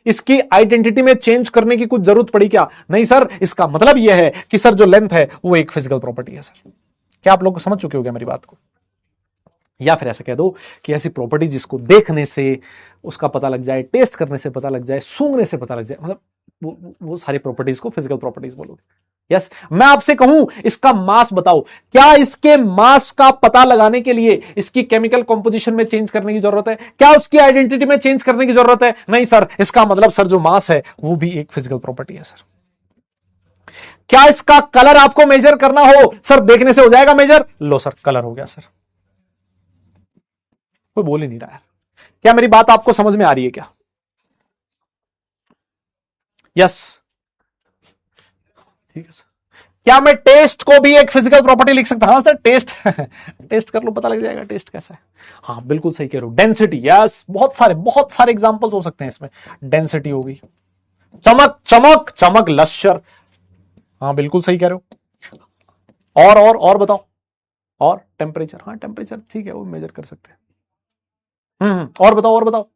इसकी आइडेंटिटी में चेंज करने की कुछ जरूरत पड़ी क्या? नहीं सर। इसका मतलब यह है कि सर जो लेंथ है वो एक फिजिकल प्रॉपर्टी है। सर क्या आप लोग समझ चुके हो क्या मेरी बात को? या फिर ऐसा कह दो कि ऐसी प्रॉपर्टी जिसको देखने से उसका पता लग जाए, टेस्ट करने से पता लग जाए, सूंघने से पता लग जाए, मतलब वो सारी प्रॉपर्टीज को फिजिकल प्रॉपर्टीज बोलोगे। यस। मैं आपसे कहूं इसका मास बताओ, क्या इसके मास का पता लगाने के लिए इसकी केमिकल कंपोजिशन में चेंज करने की जरूरत है? क्या उसकी आइडेंटिटी में चेंज करने की जरूरत है? नहीं सर। इसका मतलब सर जो मास है वो भी एक फिजिकल प्रॉपर्टी है। सर क्या इसका कलर आपको मेजर करना हो? सर देखने से हो जाएगा मेजर। लो सर कलर हो गया। सर कोई बोल ही नहीं रहा है। क्या मेरी बात आपको समझ में आ रही है क्या? यस ठीक है सर। क्या मैं टेस्ट को भी एक फिजिकल प्रॉपर्टी लिख सकता? हाँ सर टेस्ट टेस्ट कर लो पता लग जाएगा टेस्ट कैसा है। हाँ बिल्कुल सही कह रहे हो। Density, yes. बहुत सारे एग्जांपल्स हो सकते हैं इसमें। डेंसिटी होगी, चमक लश्यर। हाँ बिल्कुल सही कह रहे हो। और बताओ। और टेम्परेचर, हाँ टेम्परेचर ठीक है वो मेजर कर सकते हैं। और बताओ।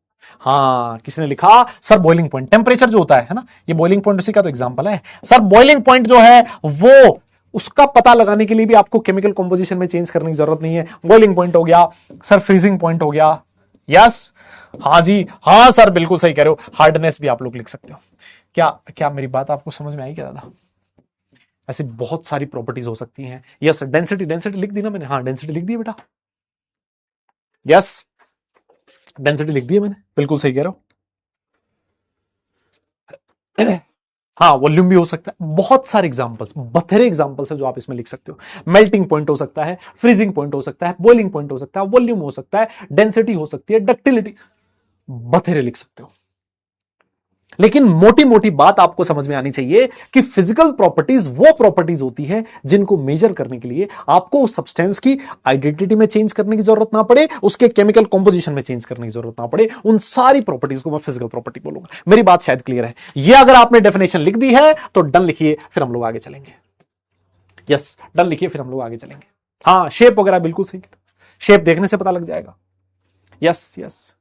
हाँ किसी ने लिखा सर बॉइलिंग पॉइंट, टेम्परेचर जो होता है ना, ये बॉइलिंग पॉइंट उसी का तो एग्जांपल है। सर बॉइलिंग पॉइंट जो है वो उसका पता लगाने के लिए भी आपको केमिकल कंपोजिशन में चेंज करने की जरूरत नहीं है। बॉइलिंग पॉइंट हो गया सर, फ्रीजिंग पॉइंट हो गया। यस हाँ जी हाँ सर बिल्कुल सही कह रहे हो। हार्डनेस भी आप लोग लिख सकते हो। क्या मेरी बात आपको समझ में आई क्या दादा? ऐसे बहुत सारी प्रॉपर्टीज हो सकती हैं। यस डेंसिटी लिख दी ना मैंने। हाँ डेंसिटी लिख दी बेटा। यस डेंसिटी लिख दी मैंने, बिल्कुल सही कह रहे हो। हाँ वॉल्यूम भी हो सकता है। बहुत सारे एग्जांपल्स, बथेरे एग्जांपल्स है जो आप इसमें लिख सकते हो। मेल्टिंग पॉइंट हो सकता है, फ्रीजिंग पॉइंट हो सकता है, बॉइलिंग पॉइंट हो सकता है, वॉल्यूम हो सकता है, डेंसिटी हो सकती है, डक्टिलिटी, बथेरे लिख सकते हो। लेकिन मोटी मोटी बात आपको समझ में आनी चाहिए कि फिजिकल प्रॉपर्टीज वो प्रॉपर्टीज होती है जिनको मेजर करने के लिए आपको उस सब्सटेंस की आइडेंटिटी में चेंज करने की जरूरत ना पड़े, उसके केमिकल कंपोजिशन में चेंज करने की जरूरत ना पड़े। उन सारी प्रॉपर्टीज को मैं फिजिकल प्रॉपर्टी बोलूंगा। मेरी बात शायद क्लियर है। ये अगर आपने डेफिनेशन लिख दी है तो डन लिखिए, फिर हम लोग आगे चलेंगे। यस डन लिखिए, फिर हम लोग आगे चलेंगे। हाँ शेप वगैरह बिल्कुल सही, शेप देखने से पता लग जाएगा। यस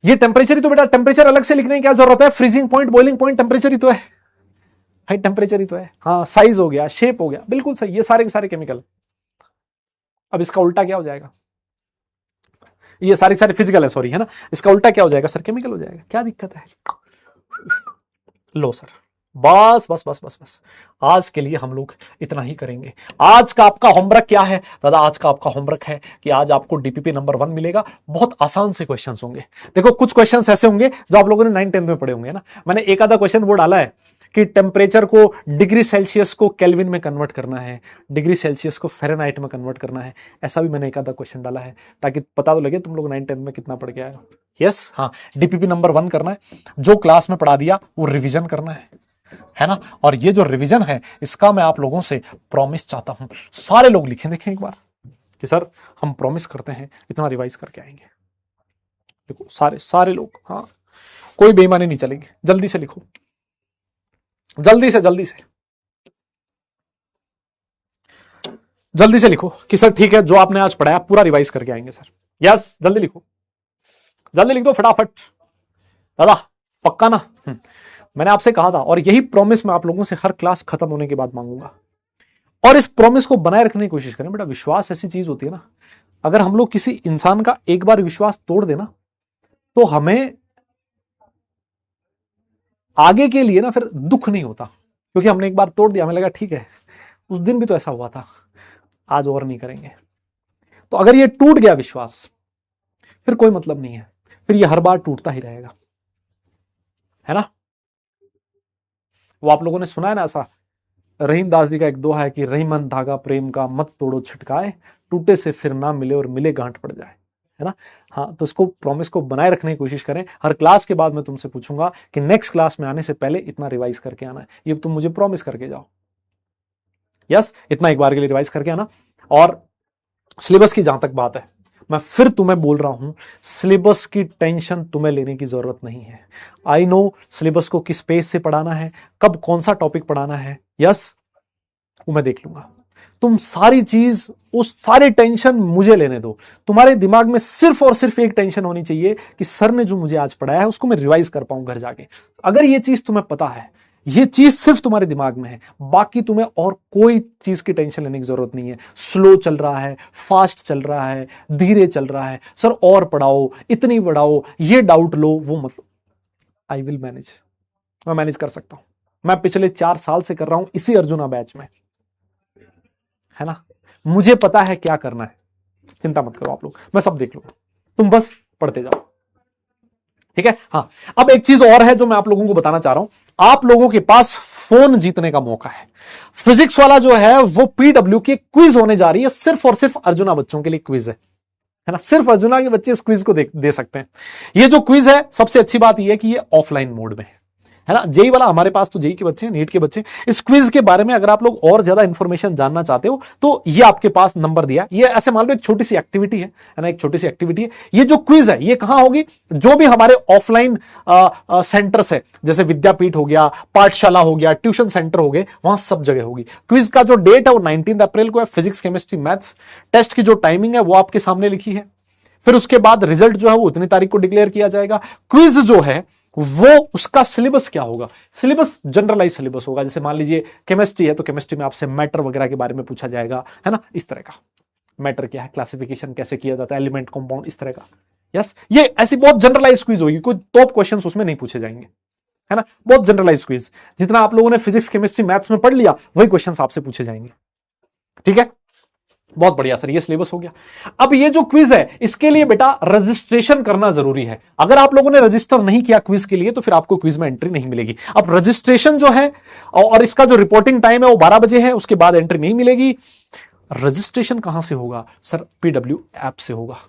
ये टेम्परेचर ही तो बेटा, टेम्परेचर अलग से लिखने की क्या जरूरत है? Freezing point, boiling point temperature ही तो है। हाई टेम्परेचर ही तो है। हाँ साइज हो गया, शेप हो गया, बिल्कुल सही। ये सारे के सारे केमिकल। अब इसका उल्टा क्या हो जाएगा? ये सारे फिजिकल है, सॉरी है ना। इसका उल्टा क्या हो जाएगा सर? केमिकल हो जाएगा। क्या दिक्कत है? लो सर बस आज के लिए हम लोग इतना ही करेंगे। आज का आपका होमवर्क क्या है दादा? आज का आपका होमवर्क है कि आज आपको डीपीपी नंबर 1 मिलेगा। बहुत आसान से क्वेश्चंस होंगे। देखो कुछ क्वेश्चंस ऐसे होंगे जो आप लोगों ने 9th 10th में पढ़े होंगे ना। मैंने एक आधा क्वेश्चन वो डाला है कि टेम्परेचर को डिग्री सेल्सियस को केल्विन में कन्वर्ट करना है, डिग्री सेल्सियस को फ़ारेनहाइट में कन्वर्ट करना है। ऐसा भी मैंने एक आधा क्वेश्चन डाला है ताकि पता तो लगे तुम लोग 9th 10th में कितना पढ़ के आए हो। यस हाँ डीपीपी नंबर 1 करना है। जो क्लास में पढ़ा दिया वो रिविजन करना है ना। और ये जो रिवीजन है इसका मैं आप लोगों से प्रॉमिस चाहता हूं। सारे लोग लिखें, देखें एक बार कि सर हम प्रॉमिस करते हैं इतना रिवाइज करके आएंगे। देखो सारे लोग, हाँ कोई बेईमानी नहीं चलेगी। जल्दी से लिखो, जल्दी से लिखो कि सर ठीक है जो आपने आज पढ़ाया पूरा रिवाइज करके आएंगे सर। यस जल्दी लिखो, जल्दी लिख दो फटाफट। दादा पक्का ना? मैंने आपसे कहा था, और यही प्रॉमिस मैं आप लोगों से हर क्लास खत्म होने के बाद मांगूंगा, और इस प्रॉमिस को बनाए रखने की कोशिश करें। बेटा विश्वास ऐसी चीज होती है ना, अगर हम लोग किसी इंसान का एक बार विश्वास तोड़ देना तो हमें आगे के लिए ना फिर दुख नहीं होता, क्योंकि हमने एक बार तोड़ दिया, हमें लगा ठीक है उस दिन भी तो ऐसा हुआ था, आज और नहीं करेंगे। तो अगर ये टूट गया विश्वास, फिर कोई मतलब नहीं है, फिर ये हर बार टूटता ही रहेगा, है ना। वो आप लोगों ने सुना है ना ऐसा, रहीम दास जी का एक दोहा है कि रहीमन धागा प्रेम का मत तोड़ो छिटकाए, टूटे से फिर ना मिले और मिले गांठ पड़ जाए, है ना। हाँ, तो इसको प्रॉमिस को बनाए रखने की कोशिश करें। हर क्लास के बाद मैं तुमसे पूछूंगा कि नेक्स्ट क्लास में आने से पहले इतना रिवाइज करके आना है, ये तुम मुझे प्रॉमिस करके जाओ। यस, इतना एक बार के लिए रिवाइज करके आना। और सिलेबस की जहां तक बात है, मैं फिर तुम्हें बोल रहा हूं, सिलेबस की टेंशन तुम्हें लेने की जरूरत नहीं है। आई नो सिलेबस को किस पेज से पढ़ाना है, कब कौन सा टॉपिक पढ़ाना है, यस वो मैं देख लूंगा। तुम सारी चीज, उस सारी टेंशन मुझे लेने दो। तुम्हारे दिमाग में सिर्फ और सिर्फ एक टेंशन होनी चाहिए कि सर ने जो मुझे आज पढ़ाया है उसको मैं रिवाइज कर पाऊं घर जाके। अगर ये चीज तुम्हें पता है, ये चीज सिर्फ तुम्हारे दिमाग में है, बाकी तुम्हें और कोई चीज की टेंशन लेने की जरूरत नहीं है। स्लो चल रहा है, फास्ट चल रहा है, धीरे चल रहा है, सर और पढ़ाओ, इतनी बढ़ाओ, ये डाउट लो, वो मतलब आई विल मैनेज, मैं मैनेज कर सकता हूं। मैं पिछले 4 साल से कर रहा हूं इसी अर्जुना बैच में, है ना। मुझे पता है क्या करना है, चिंता मत करो आप लोग, मैं सब देख लूंगा, तुम बस पढ़ते जाओ, ठीक है। हाँ, अब एक चीज और है जो मैं आप लोगों को बताना चाह रहा हूं, आप लोगों के पास फोन जीतने का मौका है। फिजिक्स वाला जो है वो पीडब्ल्यू की क्विज होने जा रही है, सिर्फ और सिर्फ अर्जुना बच्चों के लिए क्विज है ना। सिर्फ अर्जुना के बच्चे इस क्विज को दे सकते हैं। ये जो क्विज है, सबसे अच्छी बात यह है कि ये ऑफलाइन मोड में है ना। जेई वाला हमारे पास तो जेई के बच्चे हैं, नीट के बच्चे। इस क्विज के बारे में अगर आप लोग और ज्यादा इंफॉर्मेशन जानना चाहते हो तो ये आपके पास नंबर दिया, ये ऐसे मान लो एक छोटी सी एक्टिविटी है ना, एक छोटी सी एक्टिविटी है। ये जो क्विज है ये कहां होगी, जो भी हमारे ऑफलाइन सेंटर्स है, जैसे विद्यापीठ हो गया, पाठशाला हो गया, ट्यूशन सेंटर हो गए, वहां सब जगह होगी। क्विज का जो डेट है वो 19 अप्रैल को है। फिजिक्स, केमिस्ट्री, मैथ्स टेस्ट की जो टाइमिंग है वो आपके सामने लिखी है। फिर उसके बाद रिजल्ट जो है वो उतनी तारीख को डिक्लेयर किया जाएगा। क्विज जो है वो, उसका सिलेबस क्या होगा, सिलेबस जनरलाइज सिलेबस होगा। जैसे मान लीजिए केमिस्ट्री है तो केमिस्ट्री में आपसे मैटर वगैरह के बारे में पूछा जाएगा, है ना, इस तरह का। मैटर क्या है, क्लासिफिकेशन कैसे किया जाता है, एलिमेंट, कंपाउंड, इस तरह का। यस, ये ऐसी बहुत जनरलाइज क्विज होगी, कोई टॉप क्वेश्चंस उसमें नहीं पूछे जाएंगे, है ना। बहुत जनरलाइज क्विज, जितना आप लोगों ने फिजिक्स, केमिस्ट्री, मैथ्स में पढ़ लिया वही क्वेश्चंस आपसे पूछे जाएंगे, ठीक है। बहुत बढ़िया सर, ये सिलेबस हो गया। अब ये जो क्विज है इसके लिए बेटा रजिस्ट्रेशन करना जरूरी है। अगर आप लोगों ने रजिस्टर नहीं किया क्विज के लिए तो फिर आपको क्विज में एंट्री नहीं मिलेगी। अब रजिस्ट्रेशन जो है और इसका जो रिपोर्टिंग टाइम है वो 12 बजे है, उसके बाद एंट्री नहीं मिलेगी। रजिस्ट्रेशन कहां से होगा सर, पीडब्ल्यू ऐप से होगा,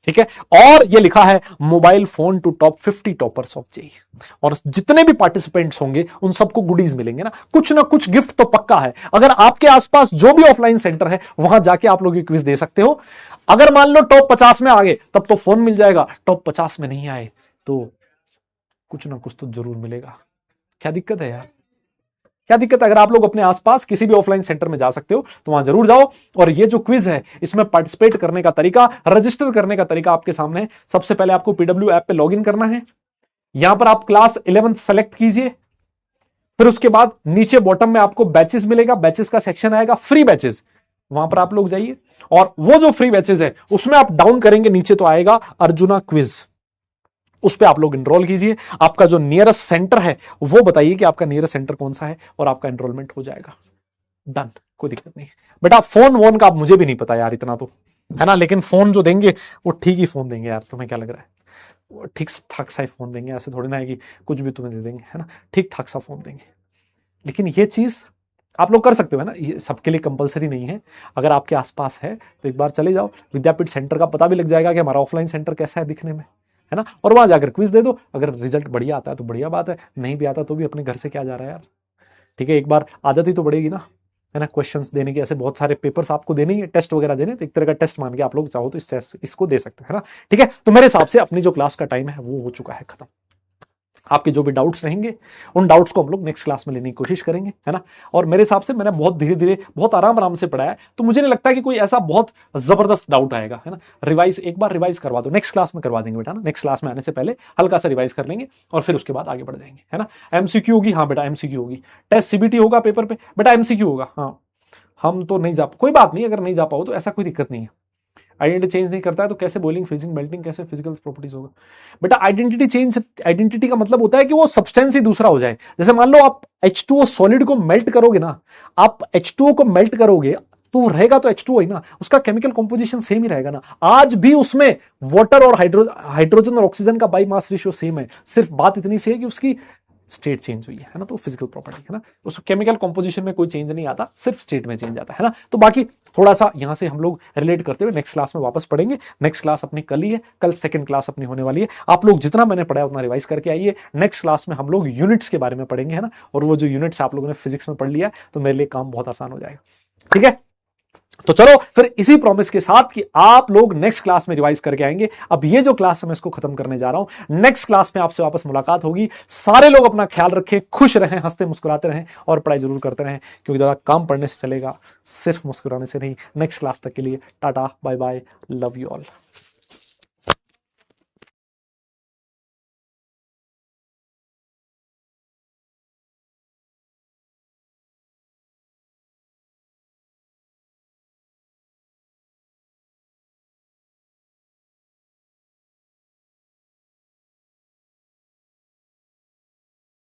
ठीक है। और ये लिखा है mobile phone to top 50 toppers of JEE, और जितने भी पार्टिसिपेंट्स होंगे उन सबको गुडीज मिलेंगे ना, कुछ कुछ गिफ्ट तो पक्का है। अगर आपके आसपास जो भी ऑफलाइन सेंटर है वहां जाके आप लोग ये क्विज दे सकते हो। अगर मान लो टॉप 50 में आ गए तब तो फोन मिल जाएगा, टॉप 50 में नहीं आए तो कुछ ना कुछ तो जरूर मिलेगा। क्या दिक्कत है यार, क्या दिक्कत है। अगर आप लोग अपने आसपास किसी भी ऑफलाइन सेंटर में जा सकते हो तो वहां जरूर जाओ। और ये जो क्विज है इसमें पार्टिसिपेट करने का तरीका, रजिस्टर करने का तरीका आपके सामने है। सबसे पहले आपको पीडब्ल्यू ऐप पे लॉगिन करना है, यहां पर आप क्लास 11th सेलेक्ट कीजिए। फिर उसके बाद नीचे बॉटम में आपको बैचेस मिलेगा, बैचेस का सेक्शन आएगा, फ्री बैचेस, वहां पर आप लोग जाइए और वो जो फ्री बैचेस है उसमें आप डाउन करेंगे, नीचे तो आएगा अर्जुना क्विज, उस पर आप लोग एनरोल कीजिए। आपका जो नियरेस्ट सेंटर है वो बताइए कि आपका नियरेस्ट सेंटर कौन सा है और आपका एनरोलमेंट हो जाएगा। डन, कोई दिक्कत नहीं। बेटा फोन वोन का मुझे भी नहीं पता यार इतना तो, है ना, लेकिन फोन जो देंगे वो ठीक ही फोन देंगे यार। तुम्हें क्या लग रहा है, वो ठीक ठाक सा ही फोन देंगे, ऐसे थोड़ी ना है कि कुछ भी तुम्हें दे देंगे, है ना, ठीक ठाक सा फोन देंगे। लेकिन ये चीज आप लोग कर सकते हो, है ना, ये सबके लिए कंपलसरी नहीं है। अगर आपके आसपास है तो एक बार चले जाओ, विद्यापीठ सेंटर का पता भी लग जाएगा कि हमारा ऑफलाइन सेंटर कैसा है दिखने में, है ना, और वहां जाकर क्विज दे दो। अगर रिजल्ट बढ़िया आता है तो बढ़िया बात है, नहीं भी आता तो भी अपने घर से क्या जा रहा है यार, ठीक है। एक बार आदत ही तो बढ़ेगी ना, है ना, क्वेश्चंस देने की। ऐसे बहुत सारे पेपर्स आपको देने ही है, टेस्ट वगैरह देने, तो एक तरह का टेस्ट मान के आप लोग चाहो तो इसको दे सकते हैं, है ना, ठीक है। तो मेरे हिसाब से अपनी जो क्लास का टाइम है वो हो चुका है खत्म। आपके जो भी डाउट्स रहेंगे उन डाउट्स को हम लोग नेक्स्ट क्लास में लेने की कोशिश करेंगे, है ना। और मेरे हिसाब से मैंने बहुत धीरे धीरे बहुत आराम आराम से पढ़ाया है, तो मुझे नहीं लगता कि कोई ऐसा बहुत जबरदस्त डाउट आएगा, है ना। रिवाइज एक बार रिवाइज करवा दो, नेक्स्ट क्लास में करवा देंगे बेटा ना, नेक्स्ट क्लास में आने से पहले हल्का सा रिवाइज कर लेंगे और फिर उसके बाद आगे बढ़ जाएंगे, है ना। एमसीक्यू होगी, हाँ बेटा एमसीक्यू होगी। टेस्ट सीबीटी होगा पेपर पे, बेटा एमसीक्यू होगा। हाँ हम तो नहीं जा, कोई बात नहीं, अगर नहीं जा पाओ तो ऐसा कोई दिक्कत नहीं है। आइडेंटिटी चेंज नहीं करता है तो कैसे बॉइलिंग, फ्रीजिंग, मेल्टिंग, कैसे फिजिकल प्रॉपर्टीज होगा बेटा। आइडेंटिटी चेंज, आइडेंटिटी का मतलब होता है कि वो सब्सटेंस ही दूसरा हो जाए। जैसे मान लो आप H2O सॉलिड को मेल्ट करोगे ना, आप H2O को मेल्ट करोगे तो रहेगा तो H2O ही ना, उसका केमिकल कंपोजिशन सेम ही रहेगा ना। आज भी उसमें वाटर और हाइड्रोजन और ऑक्सीजन का बाई मास रेशियो सेम है, सिर्फ बात इतनी सी है कि उसकी स्टेट चेंज हुई है ना, तो फिजिकल प्रॉपर्टी है ना, उस केमिकल कंपोजिशन में कोई चेंज नहीं आता, सिर्फ स्टेट में चेंज आता है ना। तो बाकी थोड़ा सा यहां से हम लोग रिलेट करते हुए नेक्स्ट क्लास में वापस पढ़ेंगे। नेक्स्ट क्लास अपनी कल ही है, कल सेकंड क्लास अपनी होने वाली है। आप लोग जितना मैंने पढ़ाया उतना रिवाइज करके आइए। नेक्स्ट क्लास में हम लोग यूनिट्स के बारे में पढ़ेंगे, है ना, और वो जो यूनिट्स आप लोगों ने फिजिक्स में पढ़ लिया तो मेरे लिए काम बहुत आसान हो जाएगा, ठीक है। तो चलो फिर इसी प्रॉमिस के साथ कि आप लोग नेक्स्ट क्लास में रिवाइज करके आएंगे। अब ये जो क्लास है मैं इसको खत्म करने जा रहा हूं, नेक्स्ट क्लास में आपसे वापस मुलाकात होगी। सारे लोग अपना ख्याल रखें, खुश रहें, हंसते मुस्कुराते रहें और पढ़ाई जरूर करते रहें, क्योंकि ज्यादा काम पढ़ने से चलेगा, सिर्फ मुस्कुराने से नहीं। नेक्स्ट क्लास तक के लिए ta-ta bye bye, love you all.